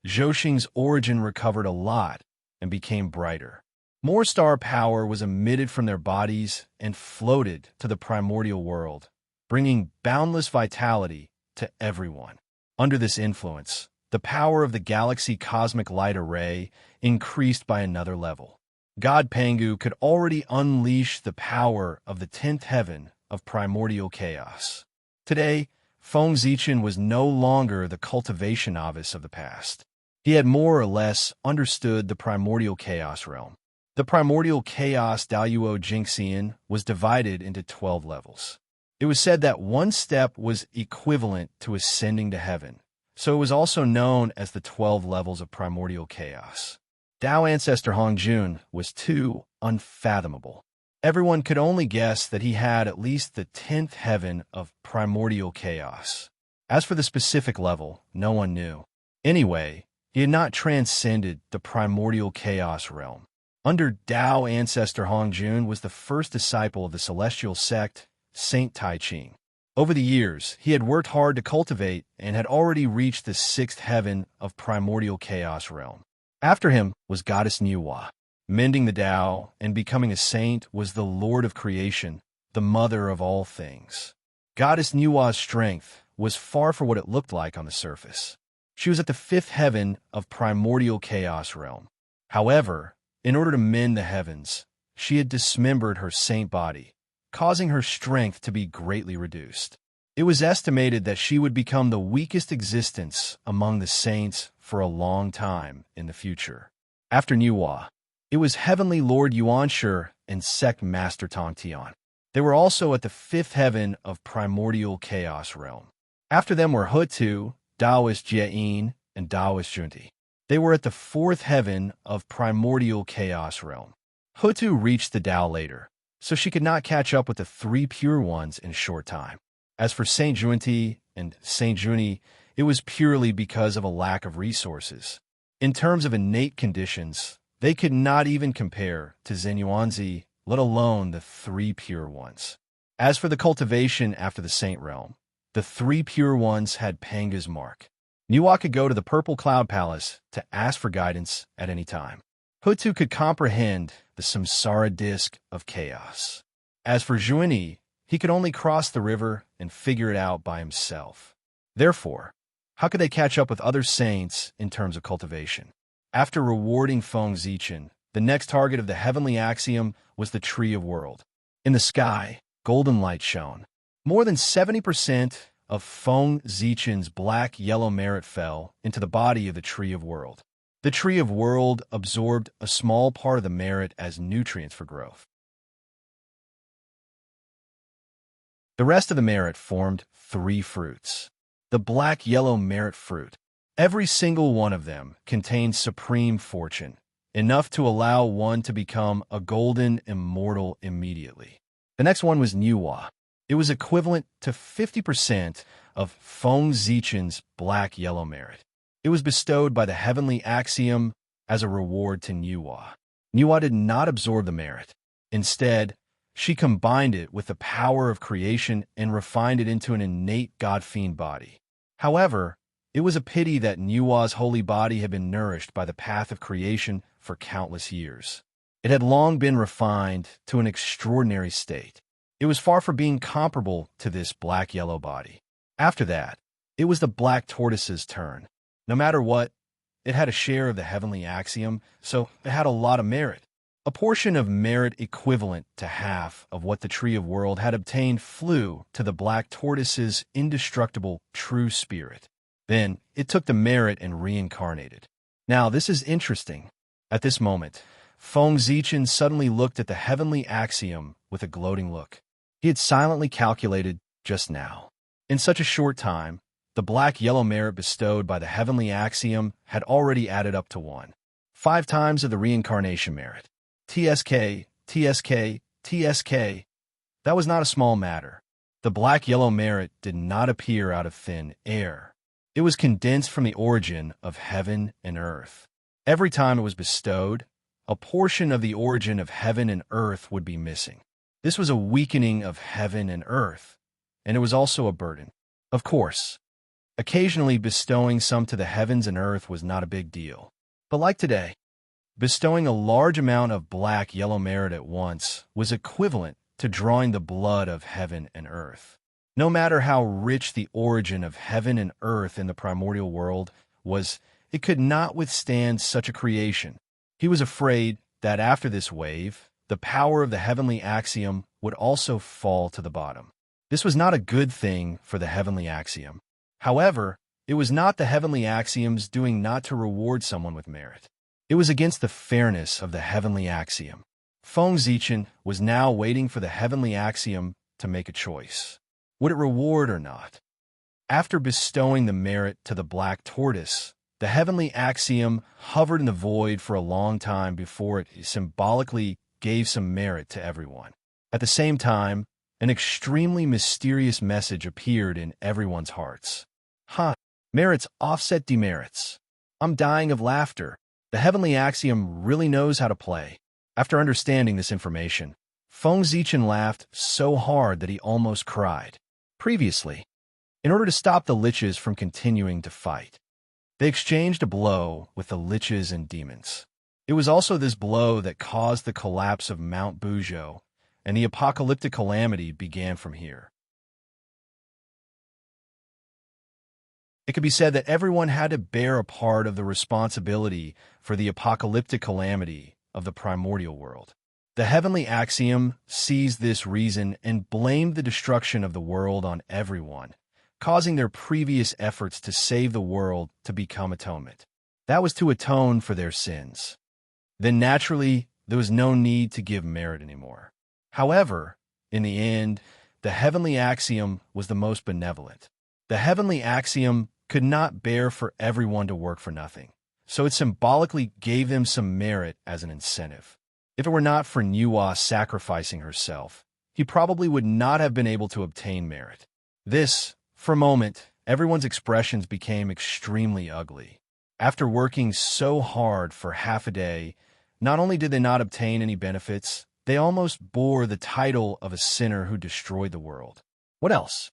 Zhoxing's origin recovered a lot and became brighter. More star power was emitted from their bodies and floated to the primordial world, bringing boundless vitality to everyone. Under this influence, the power of the galaxy cosmic light array increased by another level. God Pangu could already unleash the power of the 10th heaven of primordial chaos. Today, Feng Zichen was no longer the cultivation novice of the past. He had more or less understood the primordial chaos realm. The primordial chaos Daluo Jingxian was divided into 12 levels. It was said that one step was equivalent to ascending to heaven, so it was also known as the 12 levels of primordial chaos. Tao ancestor Hongjun was too unfathomable. Everyone could only guess that he had at least the 10th heaven of primordial chaos. As for the specific level, no one knew. Anyway, he had not transcended the primordial chaos realm. Under Tao ancestor Hongjun was the first disciple of the celestial sect, Saint Tai Ching. Over the years, he had worked hard to cultivate and had already reached the 6th heaven of primordial chaos realm. After him was goddess Nuwa. Mending the Tao and becoming a saint was the Lord of creation, the mother of all things. Goddess Nuwa's strength was far from what it looked like on the surface. She was at the fifth heaven of primordial chaos realm. However, in order to mend the heavens, she had dismembered her saint body, causing her strength to be greatly reduced. It was estimated that she would become the weakest existence among the saints for a long time in the future. After Nuwa, it was Heavenly Lord Yuanshi and Sect Master Tongtian. They were also at the fifth heaven of primordial chaos realm. After them were Hutu, Taoist Jieyin, and Taoist Junti. They were at the fourth heaven of primordial chaos realm. Hutu reached the Tao later, so she could not catch up with the three pure ones in a short time. As for Saint Junti and Saint Juni, it was purely because of a lack of resources. In terms of innate conditions, they could not even compare to Zenyuanzi, let alone the three pure ones. As for the cultivation after the saint realm, the three pure ones had Panga's mark. Nuwa could go to the Purple Cloud Palace to ask for guidance at any time. Hutu could comprehend the samsara disk of chaos. As for Juini, he could only cross the river and figure it out by himself. Therefore, how could they catch up with other saints in terms of cultivation? After rewarding Feng Zichen, the next target of the heavenly axiom was the Tree of World. In the sky, golden light shone. More than 70% of Feng Zichen's black-yellow merit fell into the body of the Tree of World. The Tree of World absorbed a small part of the merit as nutrients for growth. The rest of the merit formed three fruits. The black-yellow merit fruit. Every single one of them contained supreme fortune, enough to allow one to become a golden immortal immediately. The next one was Nuwa. It was equivalent to 50% of Feng Zichen's black-yellow merit. It was bestowed by the heavenly axiom as a reward to Nuwa. Nuwa did not absorb the merit. Instead, she combined it with the power of creation and refined it into an innate God-fiend body. However, it was a pity that Nuwa's holy body had been nourished by the path of creation for countless years. It had long been refined to an extraordinary state. It was far from being comparable to this black-yellow body. After that, it was the black tortoise's turn. No matter what, it had a share of the heavenly axiom, so it had a lot of merit. A portion of merit equivalent to half of what the Tree of World had obtained flew to the black tortoise's indestructible true spirit. Then it took the merit and reincarnated. Now this is interesting. At this moment, Feng Zichen suddenly looked at the heavenly axiom with a gloating look. He had silently calculated just now. In such a short time, the black-yellow merit bestowed by the heavenly axiom had already added up to 1. 5 times of the reincarnation merit. TSK, TSK, TSK. That was not a small matter. The black-yellow merit did not appear out of thin air. It was condensed from the origin of heaven and earth. Every time it was bestowed, a portion of the origin of heaven and earth would be missing. This was a weakening of heaven and earth, and it was also a burden. Of course, occasionally bestowing some to the heavens and earth was not a big deal. But like today, bestowing a large amount of black-yellow merit at once was equivalent to drawing the blood of heaven and earth. No matter how rich the origin of heaven and earth in the primordial world was, it could not withstand such a creation. He was afraid that after this wave, the power of the heavenly axiom would also fall to the bottom. This was not a good thing for the heavenly axiom. However, it was not the heavenly axiom's doing not to reward someone with merit. It was against the fairness of the heavenly axiom. Feng Zichen was now waiting for the heavenly axiom to make a choice. Would it reward or not? After bestowing the merit to the black tortoise, the heavenly axiom hovered in the void for a long time before it symbolically gave some merit to everyone. At the same time, an extremely mysterious message appeared in everyone's hearts. Merits offset demerits. I'm dying of laughter. The heavenly axiom really knows how to play. After understanding this information, Feng Zichen laughed so hard that he almost cried. Previously, in order to stop the liches from continuing to fight, they exchanged a blow with the liches and demons. It was also this blow that caused the collapse of Mount Bujo, and the apocalyptic calamity began from here. It could be said that everyone had to bear a part of the responsibility for the apocalyptic calamity of the primordial world. The heavenly axiom seized this reason and blamed the destruction of the world on everyone, causing their previous efforts to save the world to become atonement. That was to atone for their sins. Then naturally, there was no need to give merit anymore. However, in the end, the heavenly axiom was the most benevolent. The heavenly axiom could not bear for everyone to work for nothing, so it symbolically gave them some merit as an incentive. If it were not for Nuwa sacrificing herself, he probably would not have been able to obtain merit. This, for a moment, everyone's expressions became extremely ugly. After working so hard for half a day, not only did they not obtain any benefits, they almost bore the title of a sinner who destroyed the world. What else?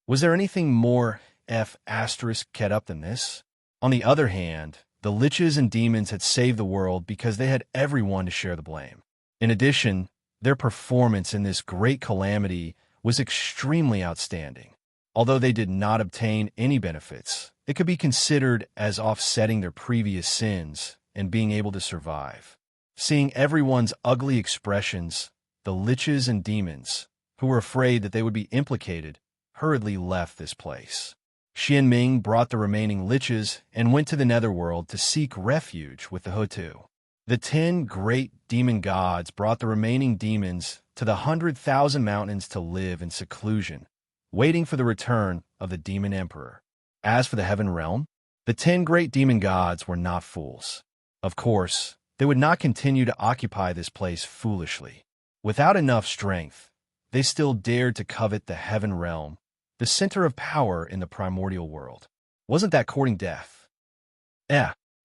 Was there anything more **ket up than this? On the other hand, the liches and demons had saved the world because they had everyone to share the blame. In addition, their performance in this great calamity was extremely outstanding. Although they did not obtain any benefits, it could be considered as offsetting their previous sins and being able to survive. Seeing everyone's ugly expressions, the liches and demons, who were afraid that they would be implicated, hurriedly left this place. Xianming brought the remaining liches and went to the netherworld to seek refuge with the Hotu. The 10 great demon gods brought the remaining demons to the 100,000 mountains to live in seclusion, waiting for the return of the demon emperor. As for the heaven realm, the 10 great demon gods were not fools. Of course, they would not continue to occupy this place foolishly. Without enough strength, they still dared to covet the heaven realm, the center of power in the primordial world. Wasn't that courting death?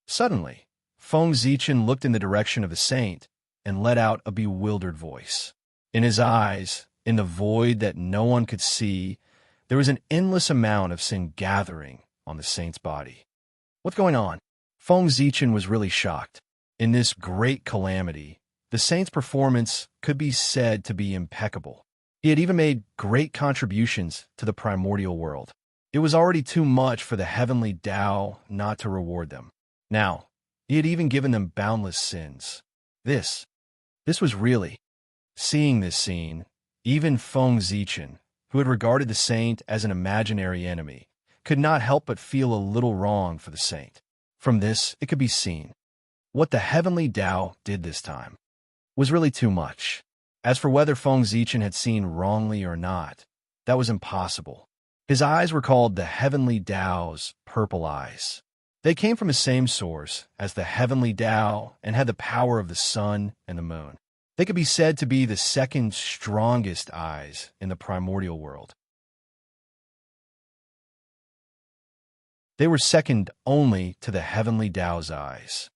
Suddenly, Feng Zichen looked in the direction of the saint and let out a bewildered voice. In his eyes, in the void that no one could see, there was an endless amount of sin gathering on the saint's body. What's going on? Feng Zichen was really shocked. In this great calamity, the saint's performance could be said to be impeccable. He had even made great contributions to the primordial world. It was already too much for the heavenly Tao not to reward them. Now, he had even given them boundless sins. This was really. Seeing this scene, even Feng Zichen, who had regarded the saint as an imaginary enemy, could not help but feel a little wrong for the saint. From this, it could be seen. What the heavenly Tao did this time was really too much. As for whether Feng Zichen had seen wrongly or not, that was impossible. His eyes were called the heavenly Tao's purple eyes. They came from the same source as the heavenly Tao and had the power of the sun and the moon. They could be said to be the second strongest eyes in the primordial world. They were second only to the heavenly Tao's eyes.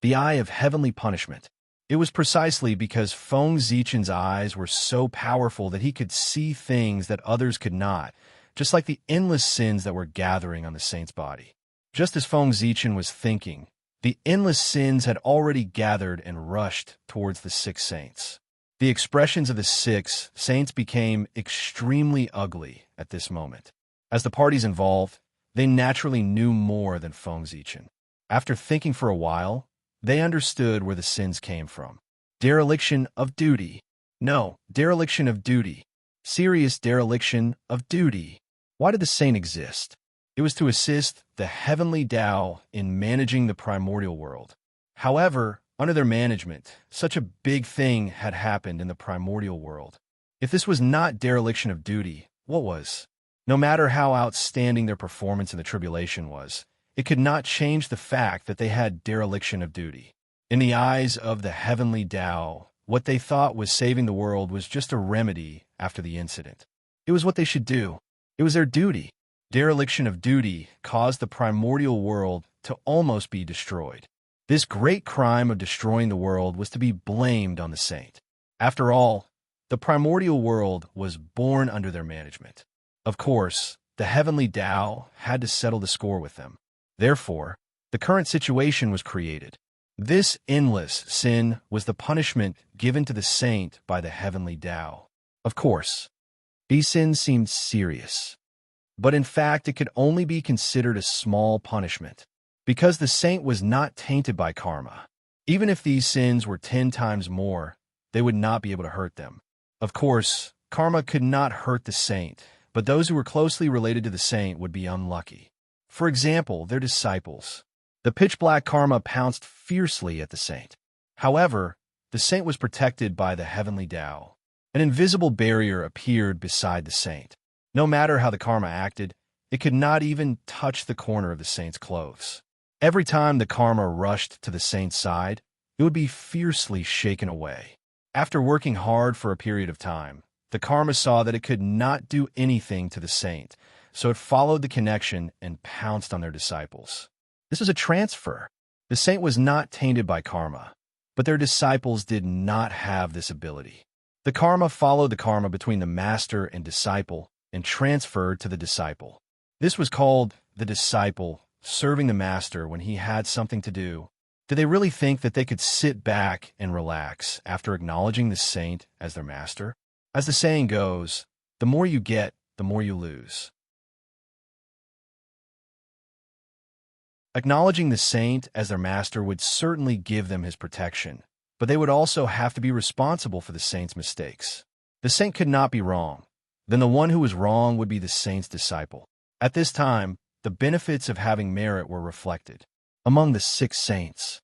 The eye of heavenly punishment. It was precisely because Feng Zichen's eyes were so powerful that he could see things that others could not, just like the endless sins that were gathering on the saint's body. Just as Feng Zichen was thinking, the endless sins had already gathered and rushed towards the 6 saints. The expressions of the 6 saints became extremely ugly at this moment. As the parties involved, they naturally knew more than Feng Zichen. After thinking for a while, they understood where the sins came from. Dereliction of duty. No, dereliction of duty. Serious dereliction of duty. Why did the saint exist? It was to assist the heavenly Tao in managing the primordial world. However, under their management, such a big thing had happened in the primordial world. If this was not dereliction of duty, what was? No matter how outstanding their performance in the tribulation was, it could not change the fact that they had dereliction of duty. In the eyes of the heavenly Tao, what they thought was saving the world was just a remedy after the incident. It was what they should do. It was their duty. Dereliction of duty caused the primordial world to almost be destroyed. This great crime of destroying the world was to be blamed on the saint. After all, the primordial world was born under their management. Of course, the heavenly Tao had to settle the score with them. Therefore, the current situation was created. This endless sin was the punishment given to the saint by the heavenly Tao. Of course, these sins seemed serious, but in fact it could only be considered a small punishment, because the saint was not tainted by karma. Even if these sins were 10 times more, they would not be able to hurt them. Of course, karma could not hurt the saint, but those who were closely related to the saint would be unlucky. For example, their disciples. The pitch-black karma pounced fiercely at the saint. However, the saint was protected by the heavenly Tao. An invisible barrier appeared beside the saint. No matter how the karma acted, it could not even touch the corner of the saint's clothes. Every time the karma rushed to the saint's side, it would be fiercely shaken away. After working hard for a period of time, the karma saw that it could not do anything to the saint, so it followed the connection and pounced on their disciples. This was a transfer. The saint was not tainted by karma, but their disciples did not have this ability. The karma followed the karma between the master and disciple and transferred to the disciple. This was called the disciple serving the master when he had something to do. Did they really think that they could sit back and relax after acknowledging the saint as their master? As the saying goes, the more you get, the more you lose. Acknowledging the saint as their master would certainly give them his protection, but they would also have to be responsible for the saint's mistakes. The saint could not be wrong. Then the one who was wrong would be the saint's disciple. At this time, the benefits of having merit were reflected. Among the 6 saints,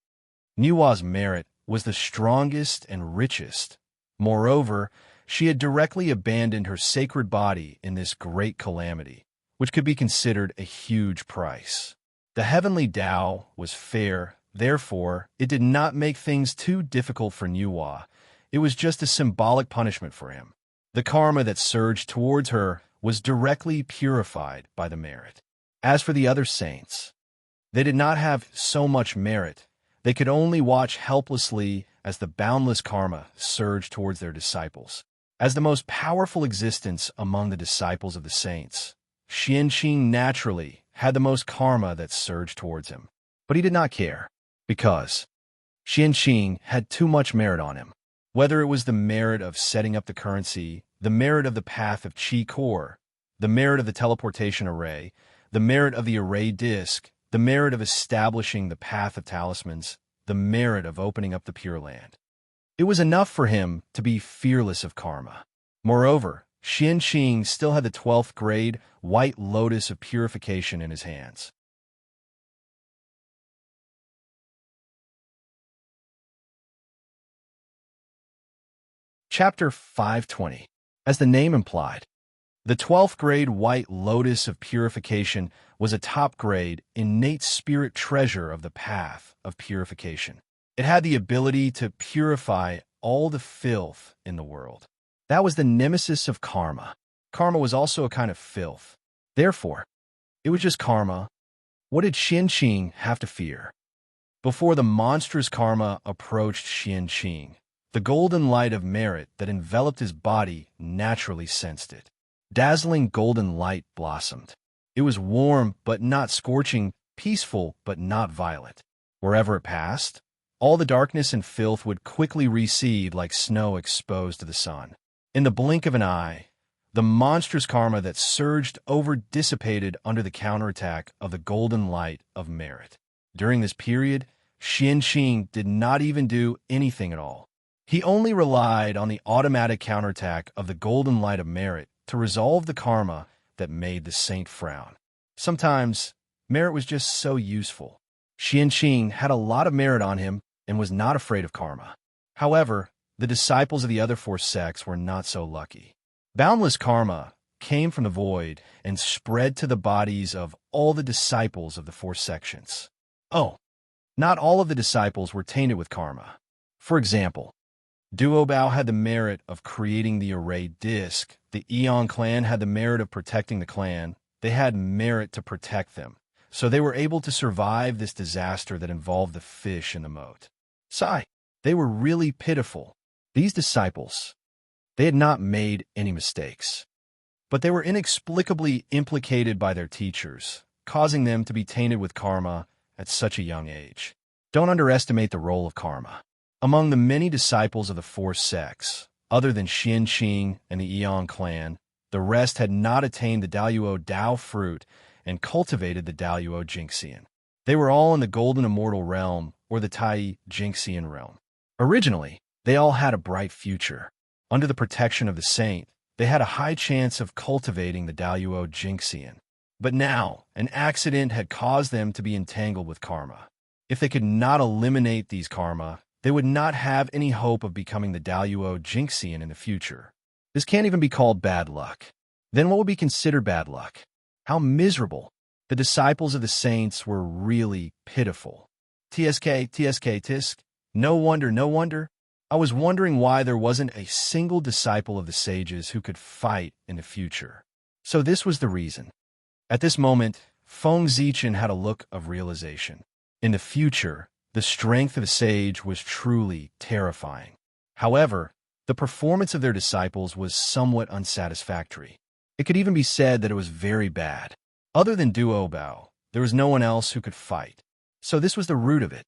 Niwa's merit was the strongest and richest. Moreover, she had directly abandoned her sacred body in this great calamity, which could be considered a huge price. The heavenly Tao was fair, therefore, it did not make things too difficult for Niwa. It was just a symbolic punishment for him. The karma that surged towards her was directly purified by the merit. As for the other saints, they did not have so much merit. They could only watch helplessly as the boundless karma surged towards their disciples. As the most powerful existence among the disciples of the saints, Xianqing naturally had the most karma that surged towards him. But he did not care, because Xianqing had too much merit on him. Whether it was the merit of setting up the currency, the merit of the path of Qi core, the merit of the teleportation array, the merit of the array disk, the merit of establishing the path of talismans, the merit of opening up the Pure Land. It was enough for him to be fearless of karma. Moreover, Xianqing still had the 12th grade white lotus of purification in his hands. Chapter 520. As the name implied, the 12th grade white lotus of purification was a top grade, innate spirit treasure of the path of purification. It had the ability to purify all the filth in the world. That was the nemesis of karma. Karma was also a kind of filth. Therefore, it was just karma. What did Xianqing have to fear? Before the monstrous karma approached Xianqing, the golden light of merit that enveloped his body naturally sensed it. Dazzling golden light blossomed. It was warm but not scorching, peaceful but not violent. Wherever it passed, all the darkness and filth would quickly recede like snow exposed to the sun. In the blink of an eye, the monstrous karma that surged over dissipated under the counterattack of the golden light of merit. During this period, Xianqing did not even do anything at all. He only relied on the automatic counterattack of the golden light of merit to resolve the karma that made the saint frown. Sometimes, merit was just so useful. Xianqing had a lot of merit on him and was not afraid of karma. However, the disciples of the other 4 sects were not so lucky. Boundless karma came from the void and spread to the bodies of all the disciples of the 4 sections. Oh, not all of the disciples were tainted with karma. For example, Duobao had the merit of creating the array disk. The Eon clan had the merit of protecting the clan. They had merit to protect them, so they were able to survive this disaster that involved the fish in the moat. Sigh, they were really pitiful. These disciples, they had not made any mistakes, but they were inexplicably implicated by their teachers, causing them to be tainted with karma at such a young age. Don't underestimate the role of karma. Among the many disciples of the four sects, other than Xin Qing and the Eon clan, the rest had not attained the Daluo Dao fruit and cultivated the Daluo Jingxian. They were all in the Golden Immortal realm or the Tai Jingxian realm. Originally, they all had a bright future. Under the protection of the saint, they had a high chance of cultivating the Daluo Jingxian. But now, an accident had caused them to be entangled with karma. If they could not eliminate these karma, they would not have any hope of becoming the Daluo Jingxian in the future. This can't even be called bad luck. Then what would be considered bad luck? How miserable. The disciples of the saints were really pitiful. Tisk. No wonder. I was wondering why there wasn't a single disciple of the sages who could fight in the future. So this was the reason. At this moment, Feng Zichen had a look of realization. In the future, the strength of a sage was truly terrifying. However, the performance of their disciples was somewhat unsatisfactory. It could even be said that it was very bad. Other than Duo Bao, there was no one else who could fight. So this was the root of it.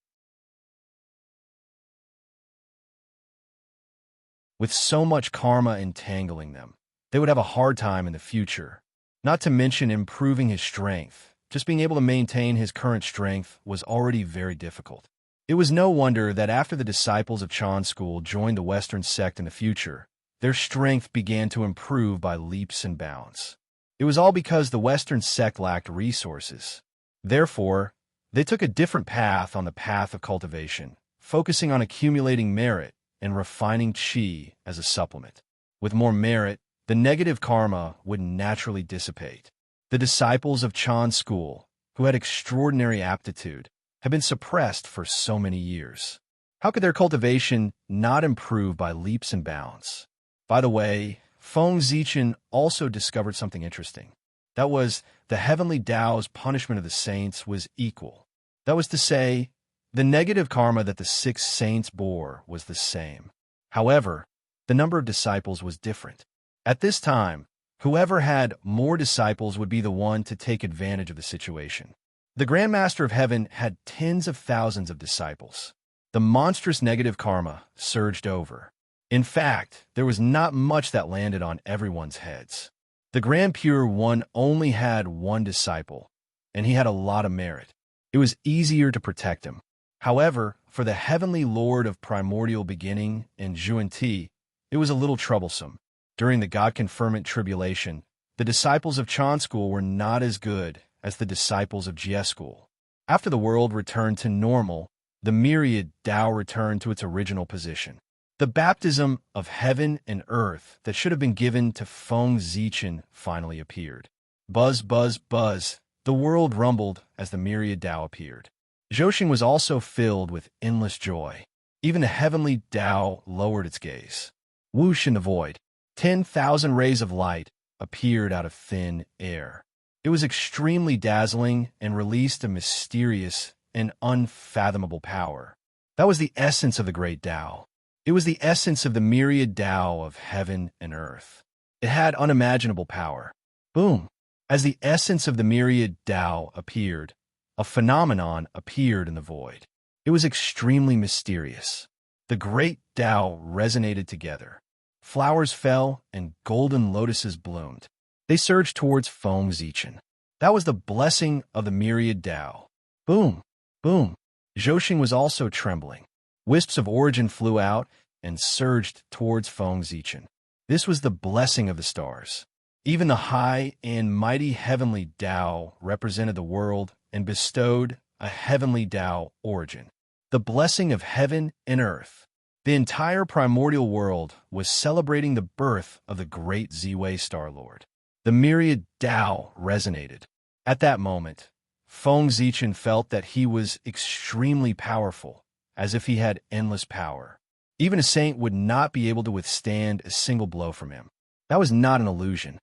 With so much karma entangling them, they would have a hard time in the future. Not to mention improving his strength. Just being able to maintain his current strength was already very difficult. It was no wonder that after the disciples of Chan School joined the Western sect in the future, their strength began to improve by leaps and bounds. It was all because the Western sect lacked resources. Therefore, they took a different path on the path of cultivation, focusing on accumulating merit and refining qi as a supplement. With more merit, the negative karma would naturally dissipate. The disciples of Chan School, who had extraordinary aptitude, had been suppressed for so many years. How could their cultivation not improve by leaps and bounds? By the way, Feng Zichen also discovered something interesting. That was, the heavenly Tao's punishment of the saints was equal. That was to say, the negative karma that the 6 saints bore was the same. However, the number of disciples was different. At this time, whoever had more disciples would be the one to take advantage of the situation. The Grand Master of Heaven had tens of thousands of disciples. The monstrous negative karma surged over. In fact, there was not much that landed on everyone's heads. The Grand Pure One only had one disciple, and he had a lot of merit. It was easier to protect him. However, for the Heavenly Lord of Primordial Beginning and Zhuan-Ti, it was a little troublesome. During the God-Conferment Tribulation, the disciples of Chan School were not as good as the disciples of Jie School. After the world returned to normal, the myriad Tao returned to its original position. The baptism of heaven and earth that should have been given to Feng Zichen finally appeared. Buzz, buzz, buzz. The world rumbled as the myriad Tao appeared. Zhouxing was also filled with endless joy. Even the heavenly Tao lowered its gaze. Whoosh in the void. 10,000 rays of light appeared out of thin air. It was extremely dazzling and released a mysterious and unfathomable power. That was the essence of the great Tao. It was the essence of the myriad Tao of heaven and earth. It had unimaginable power. Boom! As the essence of the myriad Tao appeared, a phenomenon appeared in the void. It was extremely mysterious. The great Tao resonated together. Flowers fell and golden lotuses bloomed. They surged towards Feng Zichen. That was the blessing of the myriad Tao. Boom! Boom! Zhouxing was also trembling. Wisps of origin flew out and surged towards Feng Zichen. This was the blessing of the stars. Even the high and mighty heavenly Tao represented the world and bestowed a heavenly Tao origin. The blessing of heaven and earth. The entire primordial world was celebrating the birth of the great Ziwei Star Lord. The myriad Tao resonated. At that moment, Feng Zichen felt that he was extremely powerful, as if he had endless power. Even a saint would not be able to withstand a single blow from him. That was not an illusion.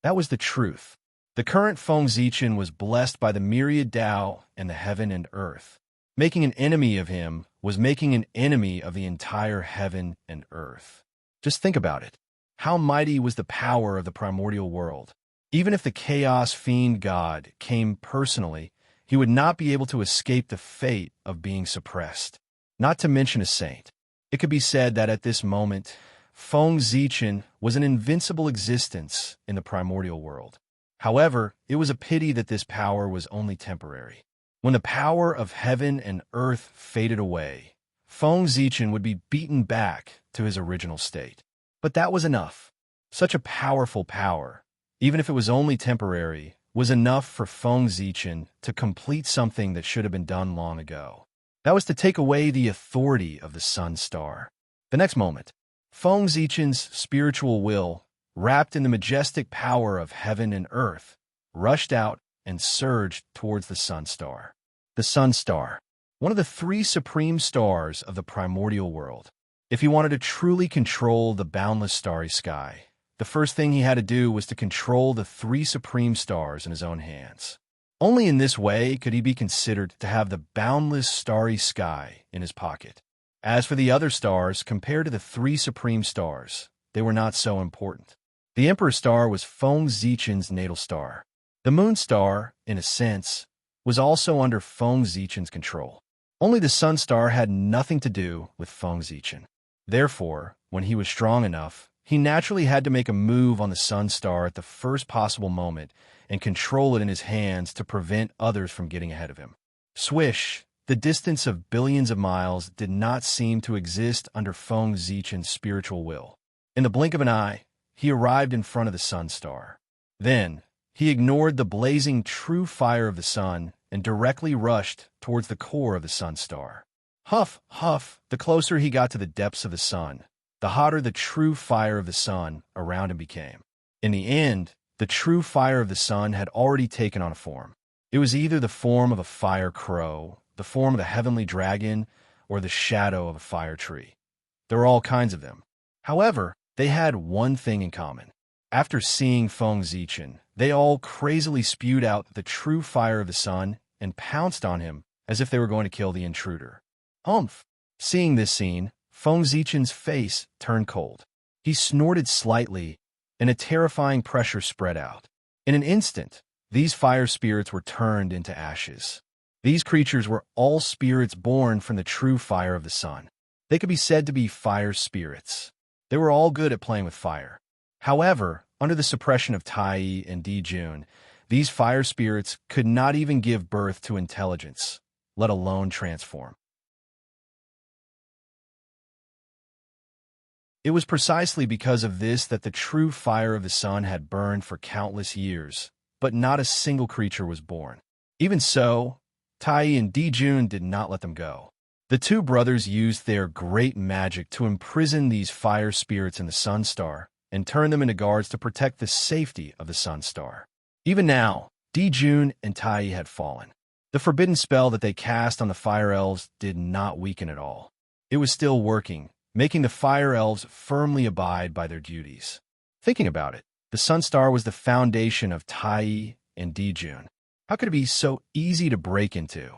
That was the truth. The current Feng Zichen was blessed by the myriad Tao and the heaven and earth. Making an enemy of him was making an enemy of the entire heaven and earth. Just think about it. How mighty was the power of the primordial world? Even if the chaos fiend god came personally, he would not be able to escape the fate of being suppressed. Not to mention a saint. It could be said that at this moment, Feng Zichen was an invincible existence in the primordial world. However, it was a pity that this power was only temporary. When the power of heaven and earth faded away, Feng Zichen would be beaten back to his original state. But that was enough. Such a powerful power, even if it was only temporary, was enough for Feng Zichen to complete something that should have been done long ago. That was to take away the authority of the Sun Star. The next moment, Feng Zichen's spiritual will, wrapped in the majestic power of heaven and earth, rushed out and surged towards the Sun Star. The Sun Star, one of the three supreme stars of the primordial world. If he wanted to truly control the boundless starry sky, the first thing he had to do was to control the three supreme stars in his own hands. Only in this way could he be considered to have the boundless starry sky in his pocket. As for the other stars, compared to the three supreme stars, they were not so important. The Emperor Star was Feng Zichen's natal star. The Moon Star, in a sense, was also under Feng Zichen's control. Only the Sun Star had nothing to do with Feng Zichen. Therefore, when he was strong enough, he naturally had to make a move on the Sun Star at the first possible moment and control it in his hands to prevent others from getting ahead of him. Swish! The distance of billions of miles did not seem to exist under Feng Zichen's spiritual will. In the blink of an eye, he arrived in front of the Sun Star. Then, he ignored the blazing true fire of the sun and directly rushed towards the core of the Sun Star. Huff, huff, the closer he got to the depths of the sun, the hotter the true fire of the sun around him became. In the end, the true fire of the sun had already taken on a form. It was either the form of a fire crow, the form of the heavenly dragon, or the shadow of a fire tree. There were all kinds of them. However, they had one thing in common. After seeing Feng Zichen, they all crazily spewed out the true fire of the sun and pounced on him as if they were going to kill the intruder. Humph! Seeing this scene, Feng Zichen's face turned cold. He snorted slightly, and a terrifying pressure spread out. In an instant, these fire spirits were turned into ashes. These creatures were all spirits born from the true fire of the sun. They could be said to be fire spirits. They were all good at playing with fire. However, under the suppression of Tai and Dijun, these fire spirits could not even give birth to intelligence, let alone transform. It was precisely because of this that the true fire of the sun had burned for countless years, but not a single creature was born. Even so, Tai and Dijun did not let them go. The two brothers used their great magic to imprison these fire spirits in the Sun Star and turn them into guards to protect the safety of the Sun Star. Even now, Dijun and Tai had fallen. The forbidden spell that they cast on the fire elves did not weaken at all. It was still working, making the fire elves firmly abide by their duties. Thinking about it, the Sun Star was the foundation of Tai and Dijun. How could it be so easy to break into?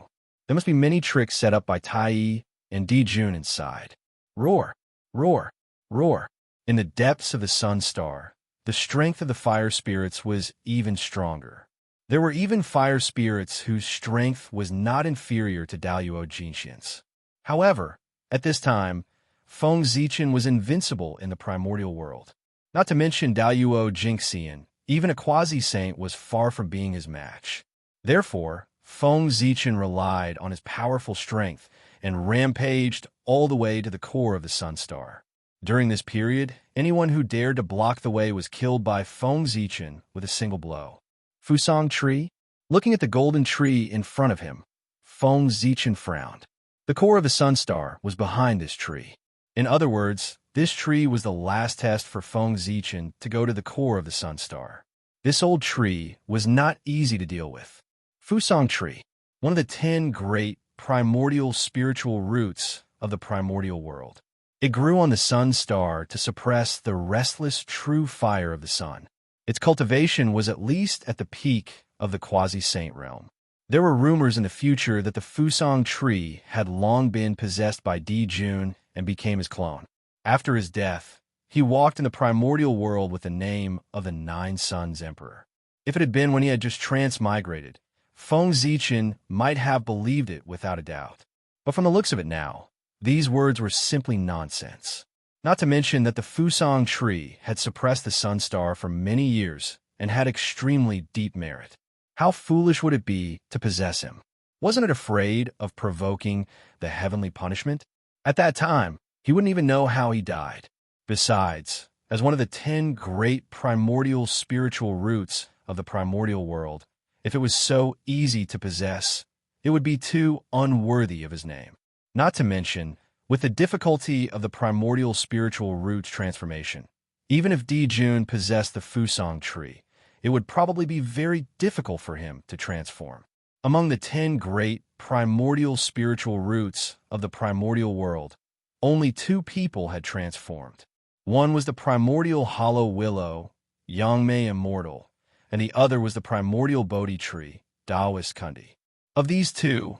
There must be many tricks set up by Tai and Dijun inside. Roar, roar, roar. In the depths of the Sun Star, the strength of the fire spirits was even stronger. There were even fire spirits whose strength was not inferior to Daluo Jinxian's. However, at this time, Feng Zichen was invincible in the primordial world. Not to mention Daluo Jinxian, even a quasi-saint was far from being his match. Therefore, Feng Zichen relied on his powerful strength and rampaged all the way to the core of the Sun Star. During this period, anyone who dared to block the way was killed by Feng Zichen with a single blow. Fusang Tree? Looking at the golden tree in front of him, Feng Zichen frowned. The core of the Sun Star was behind this tree. In other words, this tree was the last test for Feng Zichen to go to the core of the Sun Star. This old tree was not easy to deal with. Fusang Tree, one of the 10 great primordial spiritual roots of the primordial world. It grew on the Sun Star to suppress the restless true fire of the sun. Its cultivation was at least at the peak of the quasi-saint realm. There were rumors in the future that the Fusang Tree had long been possessed by Dijun and became his clone. After his death, he walked in the primordial world with the name of the Nine Suns Emperor. If it had been when he had just transmigrated, Feng Zichen might have believed it without a doubt. But from the looks of it now, these words were simply nonsense. Not to mention that the Fusang tree had suppressed the sun star for many years and had extremely deep merit. How foolish would it be to possess him? Wasn't it afraid of provoking the heavenly punishment? At that time, he wouldn't even know how he died. Besides, as one of the 10 great primordial spiritual roots of the primordial world, if it was so easy to possess, it would be too unworthy of his name. Not to mention, with the difficulty of the primordial spiritual roots transformation, even if Dijun possessed the Fusang tree, it would probably be very difficult for him to transform. Among the 10 great primordial spiritual roots of the primordial world, only 2 people had transformed. One was the primordial hollow willow, Yangmei Immortal, and the other was the primordial Bodhi tree, Taoist Kundi. Of these 2,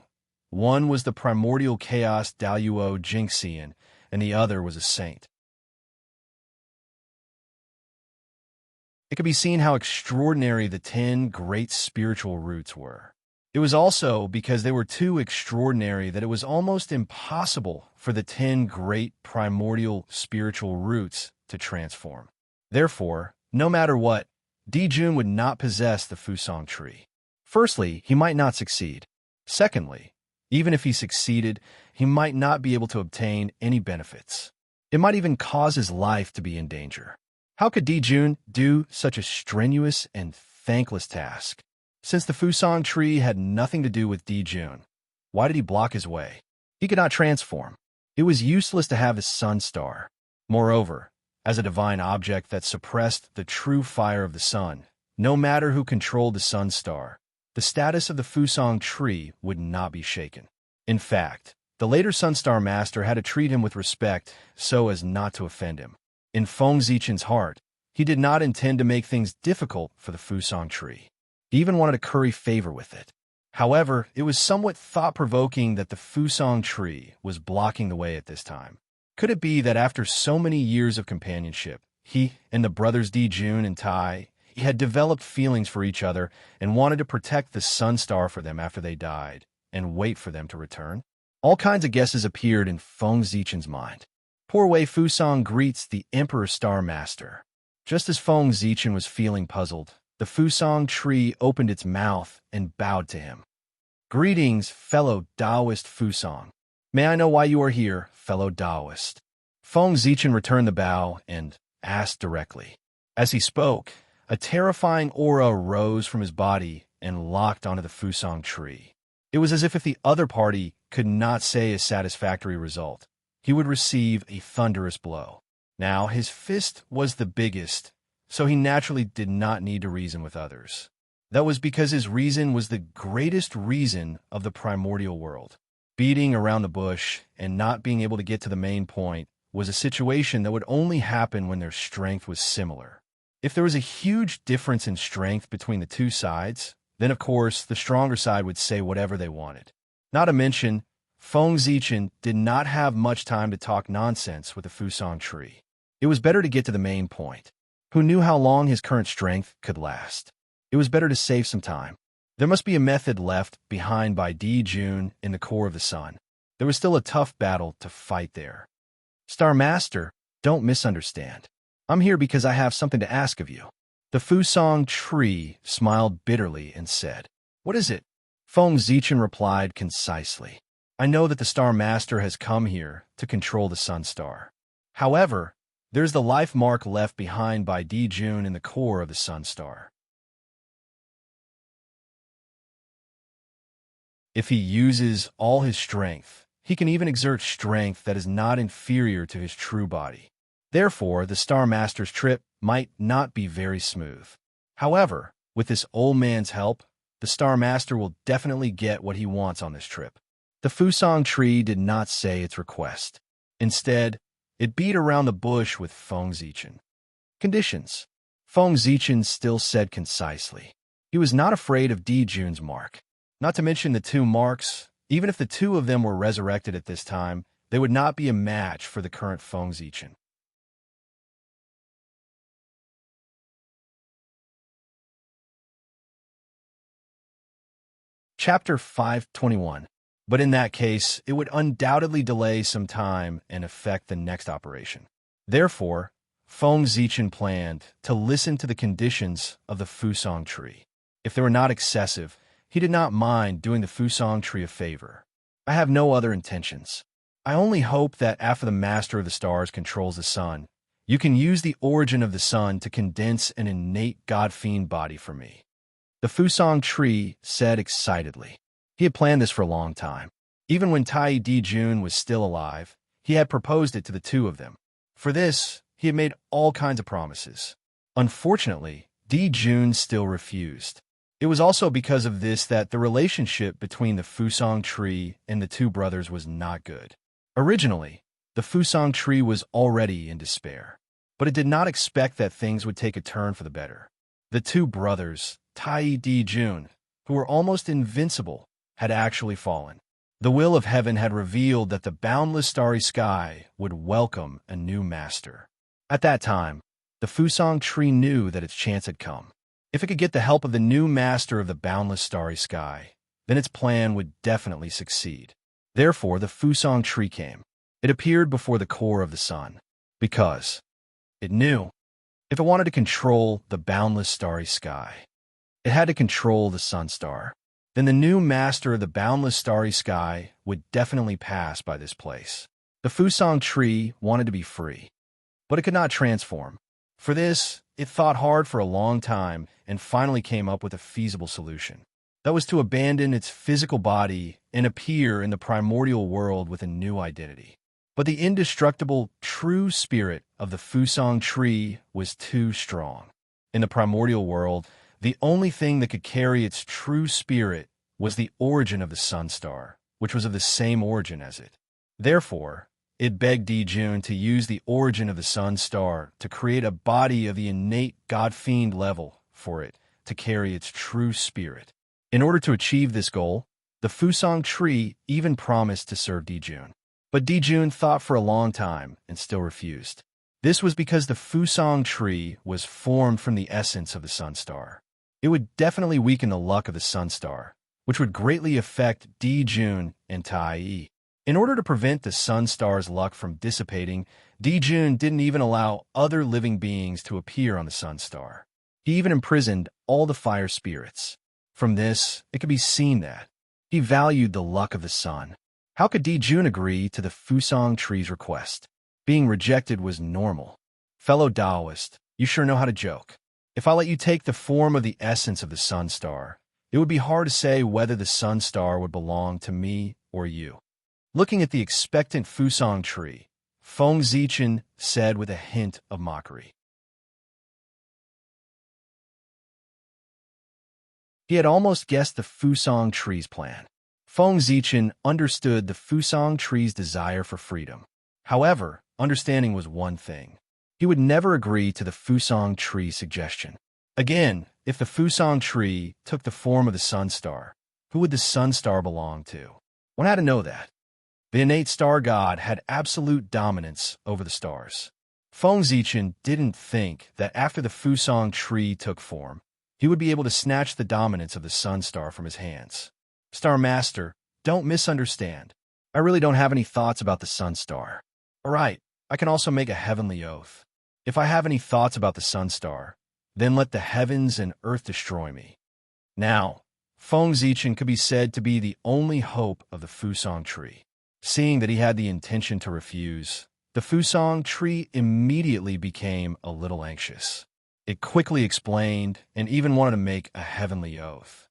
one was the primordial chaos Daluo Jingxian, and the other was a saint. It could be seen how extraordinary the 10 great spiritual roots were. It was also because they were too extraordinary that it was almost impossible for the 10 great primordial spiritual roots to transform. Therefore, no matter what, Dijun would not possess the Fusang tree. Firstly, he might not succeed. Secondly, even if he succeeded, he might not be able to obtain any benefits. It might even cause his life to be in danger. How could Dijun do such a strenuous and thankless task? Since the Fusang tree had nothing to do with Dijun, why did he block his way? He could not transform. It was useless to have his sun star. Moreover, as a divine object that suppressed the true fire of the sun, no matter who controlled the sun star, the status of the Fusang tree would not be shaken. In fact, the later Sun Star Master had to treat him with respect so as not to offend him. In Feng Zichen's heart, he did not intend to make things difficult for the Fusang tree. He even wanted to curry favor with it. However, it was somewhat thought-provoking that the Fusang tree was blocking the way at this time. Could it be that after so many years of companionship, he and the brothers Dijun and Tai had developed feelings for each other and wanted to protect the sun star for them after they died and wait for them to return? All kinds of guesses appeared in Feng Zichen's mind. Poor Wei Fusang greets the Emperor Star Master. Just as Feng Zichen was feeling puzzled, the Fusang tree opened its mouth and bowed to him. Greetings, fellow Taoist Fusang. May I know why you are here, fellow Taoist? Feng Zichen returned the bow and asked directly. As he spoke, a terrifying aura rose from his body and locked onto the Fusang tree. It was as if the other party could not say a satisfactory result, he would receive a thunderous blow. Now, his fist was the biggest, so he naturally did not need to reason with others. That was because his reason was the greatest reason of the primordial world. Beating around the bush and not being able to get to the main point was a situation that would only happen when their strength was similar. If there was a huge difference in strength between the two sides, then of course the stronger side would say whatever they wanted. Not to mention, Feng Zichen did not have much time to talk nonsense with the Fusang tree. It was better to get to the main point. Who knew how long his current strength could last? It was better to save some time. There must be a method left behind by Dijun in the core of the sun. There was still a tough battle to fight there. Star Master, don't misunderstand. I'm here because I have something to ask of you. The Fusang tree smiled bitterly and said, What is it? Feng Zichen replied concisely. I know that the Star Master has come here to control the Sun Star. However, there's the life mark left behind by Dijun in the core of the Sun Star. If he uses all his strength, he can even exert strength that is not inferior to his true body. Therefore, the Star Master's trip might not be very smooth. However, with this old man's help, the Star Master will definitely get what he wants on this trip. The Fusang tree did not say its request. Instead, it beat around the bush with Feng Zichen. Conditions. Feng Zichen still said concisely. He was not afraid of Dijun's mark. Not to mention the two marks, even if the two of them were resurrected at this time, they would not be a match for the current Feng Zichen. Chapter 521. But in that case, it would undoubtedly delay some time and affect the next operation. Therefore, Feng Zichen planned to listen to the conditions of the Fusang tree. If they were not excessive, he did not mind doing the Fusang tree a favor. I have no other intentions. I only hope that after the Master of the Stars controls the sun, you can use the origin of the sun to condense an innate God-fiend body for me. The Fusang tree said excitedly. He had planned this for a long time. Even when Tai Dijun was still alive, he had proposed it to the two of them. For this, he had made all kinds of promises. Unfortunately, Dijun still refused. It was also because of this that the relationship between the Fusang tree and the two brothers was not good. Originally, the Fusang tree was already in despair, but it did not expect that things would take a turn for the better. The two brothers, Tai Dijun, who were almost invincible, had actually fallen. The will of heaven had revealed that the boundless starry sky would welcome a new master. At that time, the Fusang tree knew that its chance had come. If it could get the help of the new master of the boundless starry sky, then its plan would definitely succeed. Therefore, the Fusang tree came. It appeared before the core of the sun, because it knew if it wanted to control the boundless starry sky, it had to control the sun star. Then the new master of the boundless starry sky would definitely pass by this place. The Fusang tree wanted to be free, but it could not transform. For this, it thought hard for a long time and finally came up with a feasible solution. That was to abandon its physical body and appear in the primordial world with a new identity. But the indestructible, true spirit of the Fusang tree was too strong. In the primordial world, the only thing that could carry its true spirit was the origin of the sun star, which was of the same origin as it. Therefore, it begged Dijun to use the origin of the sun star to create a body of the innate God-fiend level for it to carry its true spirit. In order to achieve this goal, the Fusang tree even promised to serve Dijun. But Dijun thought for a long time and still refused. This was because the Fusang tree was formed from the essence of the sun star. It would definitely weaken the luck of the sun star, which would greatly affect Dijun and Tai. In order to prevent the sun star's luck from dissipating, Dijun didn't even allow other living beings to appear on the sun star. He even imprisoned all the fire spirits. From this, it could be seen that he valued the luck of the sun. How could Dijun agree to the Fusang tree's request? Being rejected was normal. Fellow Taoist, you sure know how to joke. If I let you take the form of the essence of the sun star, it would be hard to say whether the sun star would belong to me or you. Looking at the expectant Fusang tree, Feng Zichen said with a hint of mockery. He had almost guessed the Fusang tree's plan. Feng Zichen understood the Fusang tree's desire for freedom. However, understanding was one thing. He would never agree to the Fusang tree's suggestion. Again, if the Fusang tree took the form of the sun star, who would the sun star belong to? One had to know that. The innate star god had absolute dominance over the stars. Feng Zichen didn't think that after the Fusang tree took form, he would be able to snatch the dominance of the sun star from his hands. Star Master, don't misunderstand. I really don't have any thoughts about the sun star. All right, I can also make a heavenly oath. If I have any thoughts about the sun star, then let the heavens and earth destroy me. Now, Feng Zichen could be said to be the only hope of the Fusang tree. Seeing that he had the intention to refuse, the Fusang tree immediately became a little anxious. It quickly explained and even wanted to make a heavenly oath.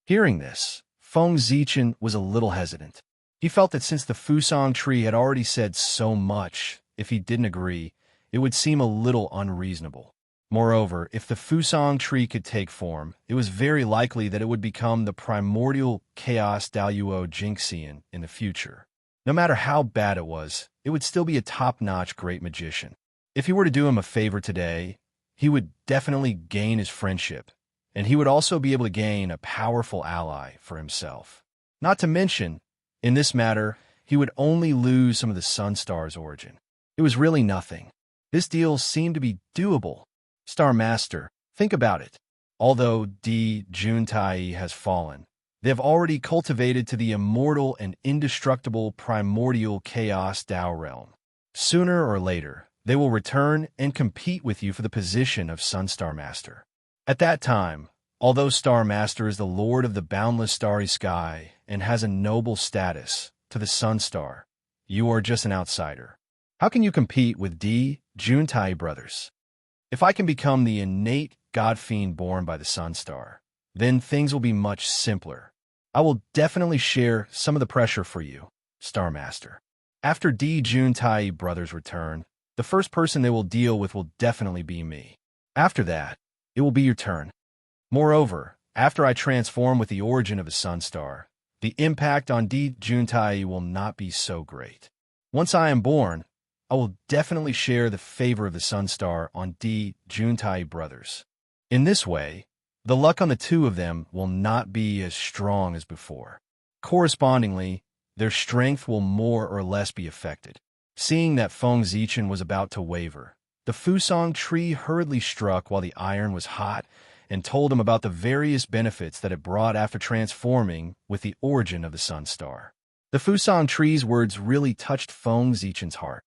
Hearing this, Feng Zichen was a little hesitant. He felt that since the Fusang tree had already said so much, if he didn't agree, it would seem a little unreasonable. Moreover, if the Fusang tree could take form, it was very likely that it would become the primordial chaos Daluo Jinxian in the future. No matter how bad it would still be a top-notch great magician. If he were to do him a favor today, he would definitely gain his friendship, and he would also be able to gain a powerful ally for himself. Not to mention, in this matter, he would only lose some of the sun star's origin. It was really nothing. This deal seemed to be doable. Star Master, think about it. Although Di Juntai has fallen, They have already cultivated to the immortal and indestructible primordial chaos Tao realm. Sooner or later, they will return and compete with you for the position of Sunstar Master. At that time, although Star Master is the lord of the boundless starry sky and has a noble status to the Sunstar, you are just an outsider. How can you compete with Juntai brothers? If I can become the innate god fiend born by the Sunstar, then things will be much simpler. I will definitely share some of the pressure for you, Star Master. After Juntai brothers return, the first person they will deal with will definitely be me. After that, it will be your turn. Moreover, after I transform with the origin of a Sunstar, the impact on Juntai will not be so great. Once I am born, I will definitely share the favor of the Sunstar on Juntai brothers. In this way, the luck on the two of them will not be as strong as before. Correspondingly, their strength will more or less be affected. Seeing that Feng Zichen was about to waver, the Fusang tree hurriedly struck while the iron was hot and told him about the various benefits that it brought after transforming with the origin of the Sunstar. The Fusang tree's words really touched Feng Zichen's heart.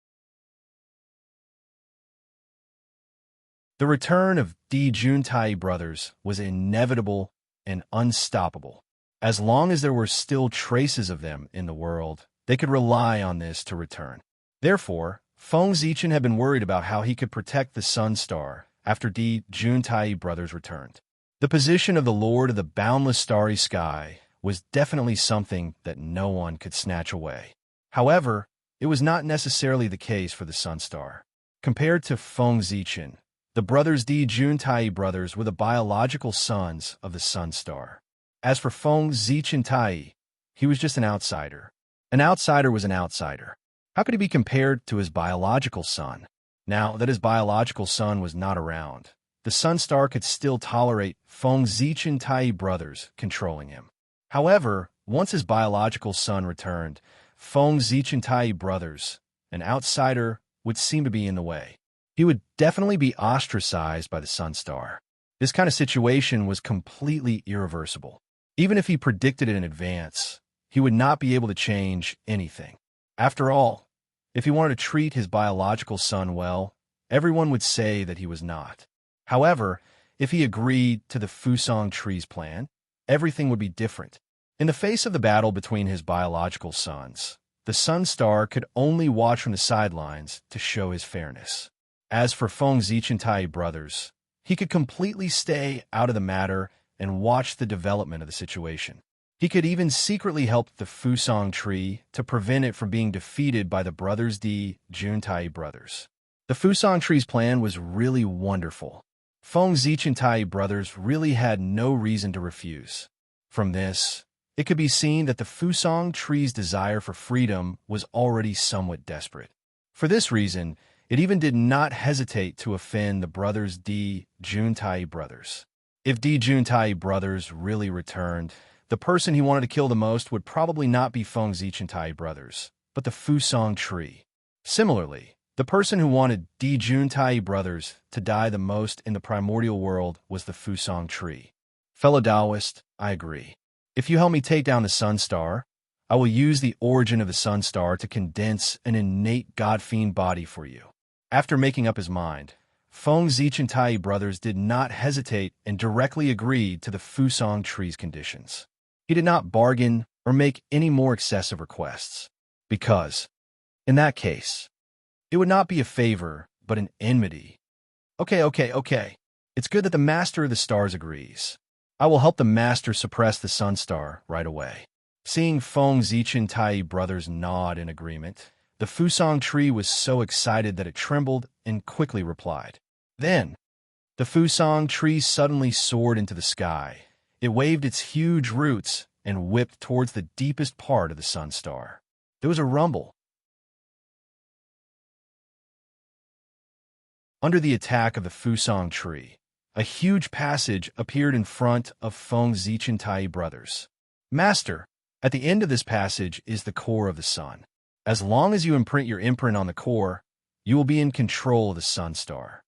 The return of Juntai brothers was inevitable and unstoppable. As long as there were still traces of them in the world, they could rely on this to return. Therefore, Feng Zichen had been worried about how he could protect the Sunstar after Juntai brothers returned. The position of the Lord of the boundless starry sky was definitely something that no one could snatch away. However, it was not necessarily the case for the Sunstar. Compared to Feng Zichen, the brothers Juntai brothers were the biological sons of the Sunstar. As for Feng Zichen, he was just an outsider. An outsider was an outsider. How could he be compared to his biological son? Now that his biological son was not around, the Sunstar could still tolerate Feng Zichen brothers controlling him. However, once his biological son returned, Feng Zichen brothers, an outsider, would seem to be in the way. He would definitely be ostracized by the Sunstar. This kind of situation was completely irreversible. Even if he predicted it in advance, he would not be able to change anything. After all, if he wanted to treat his biological son well, everyone would say that he was not. However, if he agreed to the Fusang tree's plan, everything would be different. In the face of the battle between his biological sons, the Sunstar could only watch from the sidelines to show his fairness. As for Feng Zichen brothers, he could completely stay out of the matter and watch the development of the situation. He could even secretly help the Fusang tree to prevent it from being defeated by the brothers Juntai brothers. The Fusang tree's plan was really wonderful. Feng Zichen brothers really had no reason to refuse. From this, it could be seen that the Fusang tree's desire for freedom was already somewhat desperate. For this reason, it even did not hesitate to offend the brothers Juntai brothers. If Juntai brothers really returned, the person he wanted to kill the most would probably not be Feng Zichen brothers, but the Fusang tree. Similarly, the person who wanted Juntai brothers to die the most in the primordial world was the Fusang tree. Fellow Taoist, I agree. If you help me take down the Sunstar, I will use the origin of the Sunstar to condense an innate god-fiend body for you. After making up his mind, Feng Zichen brothers did not hesitate and directly agreed to the Fusang tree's conditions. He did not bargain or make any more excessive requests, because, in that case, it would not be a favor, but an enmity. Okay. It's good that the Master of the Stars agrees. I will help the Master suppress the Sunstar right away. Seeing Feng Zichen brothers nod in agreement, the Fusang tree was so excited that it trembled and quickly replied. Then, the Fusang tree suddenly soared into the sky. It waved its huge roots and whipped towards the deepest part of the Sunstar. There was a rumble. Under the attack of the Fusang tree, a huge passage appeared in front of Feng Zichen brothers. Master, at the end of this passage is the core of the sun. As long as you imprint your imprint on the core, you will be in control of the Sunstar.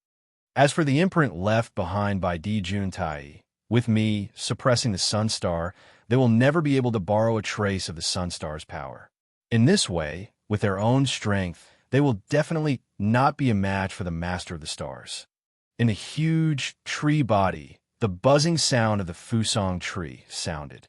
As for the imprint left behind by Juntai, With me suppressing the Sun Star, they will never be able to borrow a trace of the Sun Star's power. In this way, with their own strength, they will definitely not be a match for the Master of the Stars. In the huge tree body, the buzzing sound of the Fusang tree sounded.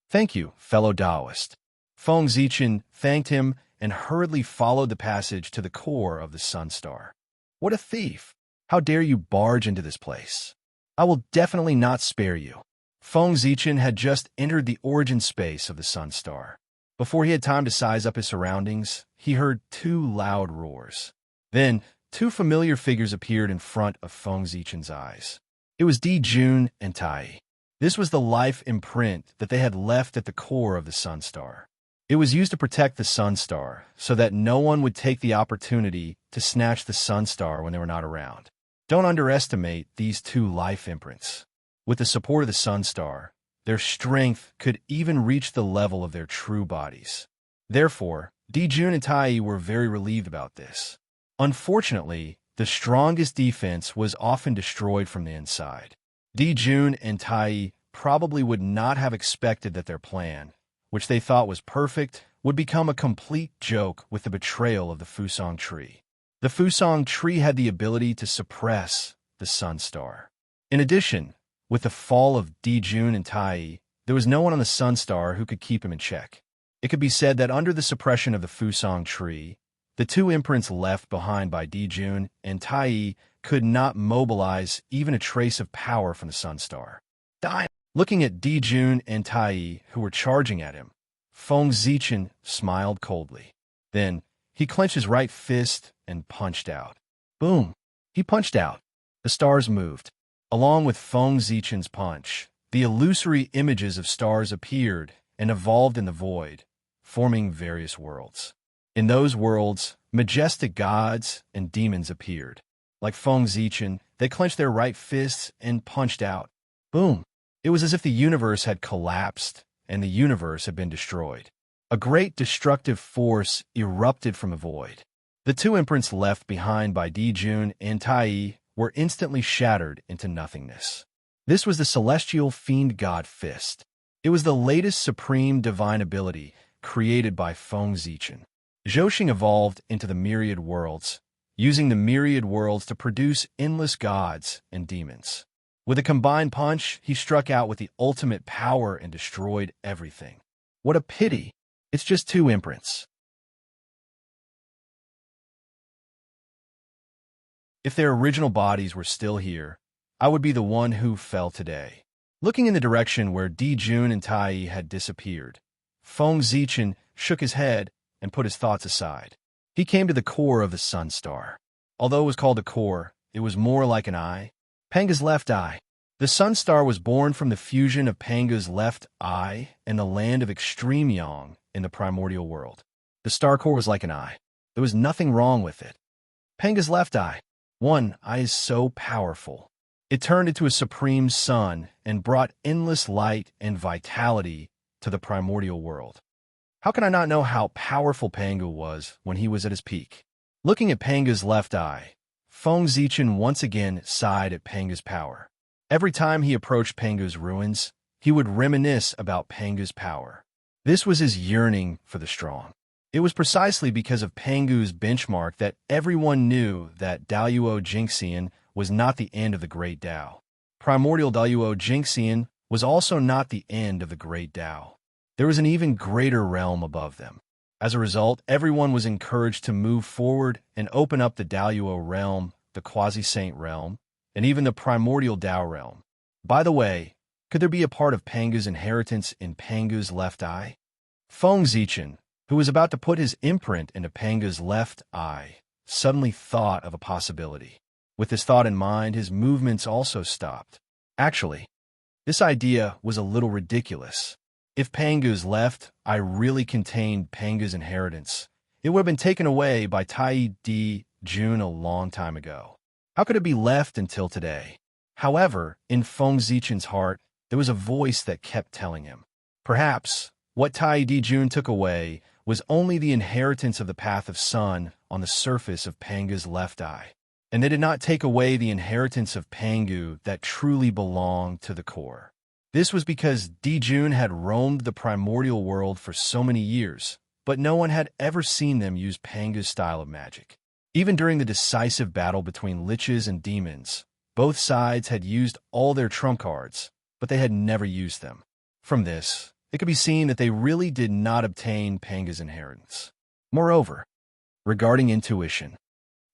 "Thank you, fellow Taoist." Feng Zichen thanked him and hurriedly followed the passage to the core of the Sun Star. "What a thief! How dare you barge into this place? I will definitely not spare you." Feng Zichen had just entered the origin space of the Sun Star. Before he had time to size up his surroundings, he heard two loud roars. Then, two familiar figures appeared in front of Feng Zichen's eyes. It was Di Jun and Tai. This was the life imprint that they had left at the core of the Sun Star. It was used to protect the Sun Star, so that no one would take the opportunity to snatch the Sun Star when they were not around. Don't underestimate these two life imprints. With the support of the Sun Star, their strength could even reach the level of their true bodies. Therefore, Di Jun and Tai were very relieved about this. Unfortunately, the strongest defense was often destroyed from the inside. Di Jun and Tai probably would not have expected that their plan, which they thought was perfect, would become a complete joke with the betrayal of the Fusang tree. The Fusang tree had the ability to suppress the Sun Star. In addition, with the fall of Di Jun and Tai, there was no one on the Sun Star who could keep him in check. It could be said that under the suppression of the Fusang tree, the two imprints left behind by Di Jun and Tai could not mobilize even a trace of power from the Sun Star. Looking at Di Jun and Tai, who were charging at him, Feng Zichen smiled coldly. Then, he clenched his right fist and punched out. Boom! He punched out. The stars moved. Along with Feng Zichen's punch, the illusory images of stars appeared and evolved in the void, forming various worlds. In those worlds, majestic gods and demons appeared. Like Feng Zichen, they clenched their right fists and punched out. Boom! It was as if the universe had collapsed and the universe had been destroyed. A great destructive force erupted from the void. The two imprints left behind by Di Jun and Tai were instantly shattered into nothingness. This was the celestial fiend god fist. It was the latest supreme divine ability created by Feng Zichen. Zhou evolved into the myriad worlds, using the myriad worlds to produce endless gods and demons. With a combined punch, he struck out with the ultimate power and destroyed everything. What a pity! It's just two imprints. If their original bodies were still here, I would be the one who fell today. Looking in the direction where Di Jun and Tai had disappeared, Feng Zichen shook his head and put his thoughts aside. He came to the core of the Sun Star. Although it was called a core, it was more like an eye. Panga's left eye. The Sun Star was born from the fusion of Panga's left eye and the land of extreme yang in the primordial world. The star core was like an eye. There was nothing wrong with it. Panga's left eye. One eye is so powerful. It turned into a supreme sun and brought endless light and vitality to the primordial world. How can I not know how powerful Pangu was when he was at his peak? Looking at Panga's left eye, Feng Zichen once again sighed at Panga's power. Every time he approached Pangu's ruins, he would reminisce about Pangu's power. This was his yearning for the strong. It was precisely because of Pangu's benchmark that everyone knew that Daluo Jingxian was not the end of the Great Tao. Primordial Daluo Jingxian was also not the end of the Great Tao. There was an even greater realm above them. As a result, everyone was encouraged to move forward and open up the Daluo realm, the Quasi-Saint realm, and even the Primordial Tao realm. By the way, could there be a part of Pangu's inheritance in Pangu's left eye? Feng Zichen, who was about to put his imprint into Panga's left eye, suddenly thought of a possibility. With this thought in mind, his movements also stopped. Actually, this idea was a little ridiculous. If Pangu's left eye really contained Panga's inheritance, it would have been taken away by Tai Di Jun a long time ago. How could it be left until today? However, in Feng Zichen's heart, there was a voice that kept telling him. Perhaps what Tai Di Jun took away was only the inheritance of the path of sun on the surface of Panga's left eye. and they did not take away the inheritance of Pangu that truly belonged to the core. This was because Dijun had roamed the primordial world for so many years, but no one had ever seen them use Pangu's style of magic. Even during the decisive battle between liches and demons, both sides had used all their trump cards, but they had never used them. From this, it could be seen that they really did not obtain Pangu's inheritance. Moreover, regarding intuition,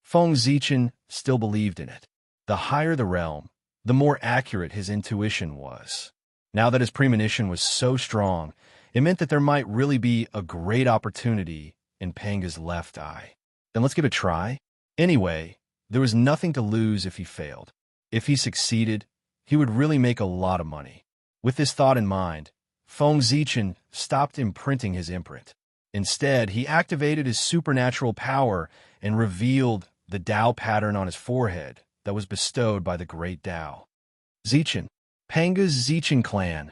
Feng Zichen still believed in it. The higher the realm, the more accurate his intuition was. Now that his premonition was so strong, it meant that there might really be a great opportunity in Pangu's left eye. Then let's give it a try. Anyway, there was nothing to lose if he failed. If he succeeded, he would really make a lot of money. With this thought in mind, Feng Zichen stopped imprinting his imprint. Instead, he activated his supernatural power and revealed the Dao pattern on his forehead that was bestowed by the great Dao. Zichen, Pangu's Zichen clan.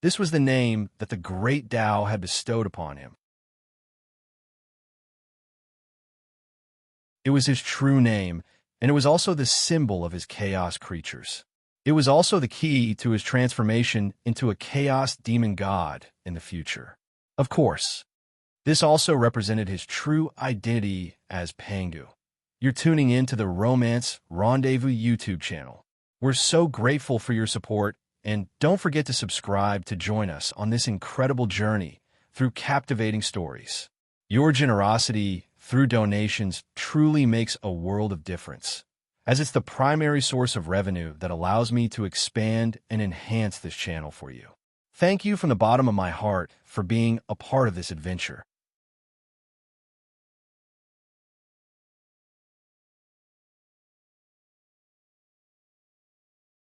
This was the name that the great Dao had bestowed upon him. It was his true name, and it was also the symbol of his chaos creatures. It was also the key to his transformation into a chaos demon god in the future. Of course, this also represented his true identity as Pangu. You're tuning in to the Romance Rendezvous YouTube channel. We're so grateful for your support, and don't forget to subscribe to join us on this incredible journey through captivating stories. Your generosity through donations truly makes a world of difference, as it's the primary source of revenue that allows me to expand and enhance this channel for you. Thank you from the bottom of my heart for being a part of this adventure.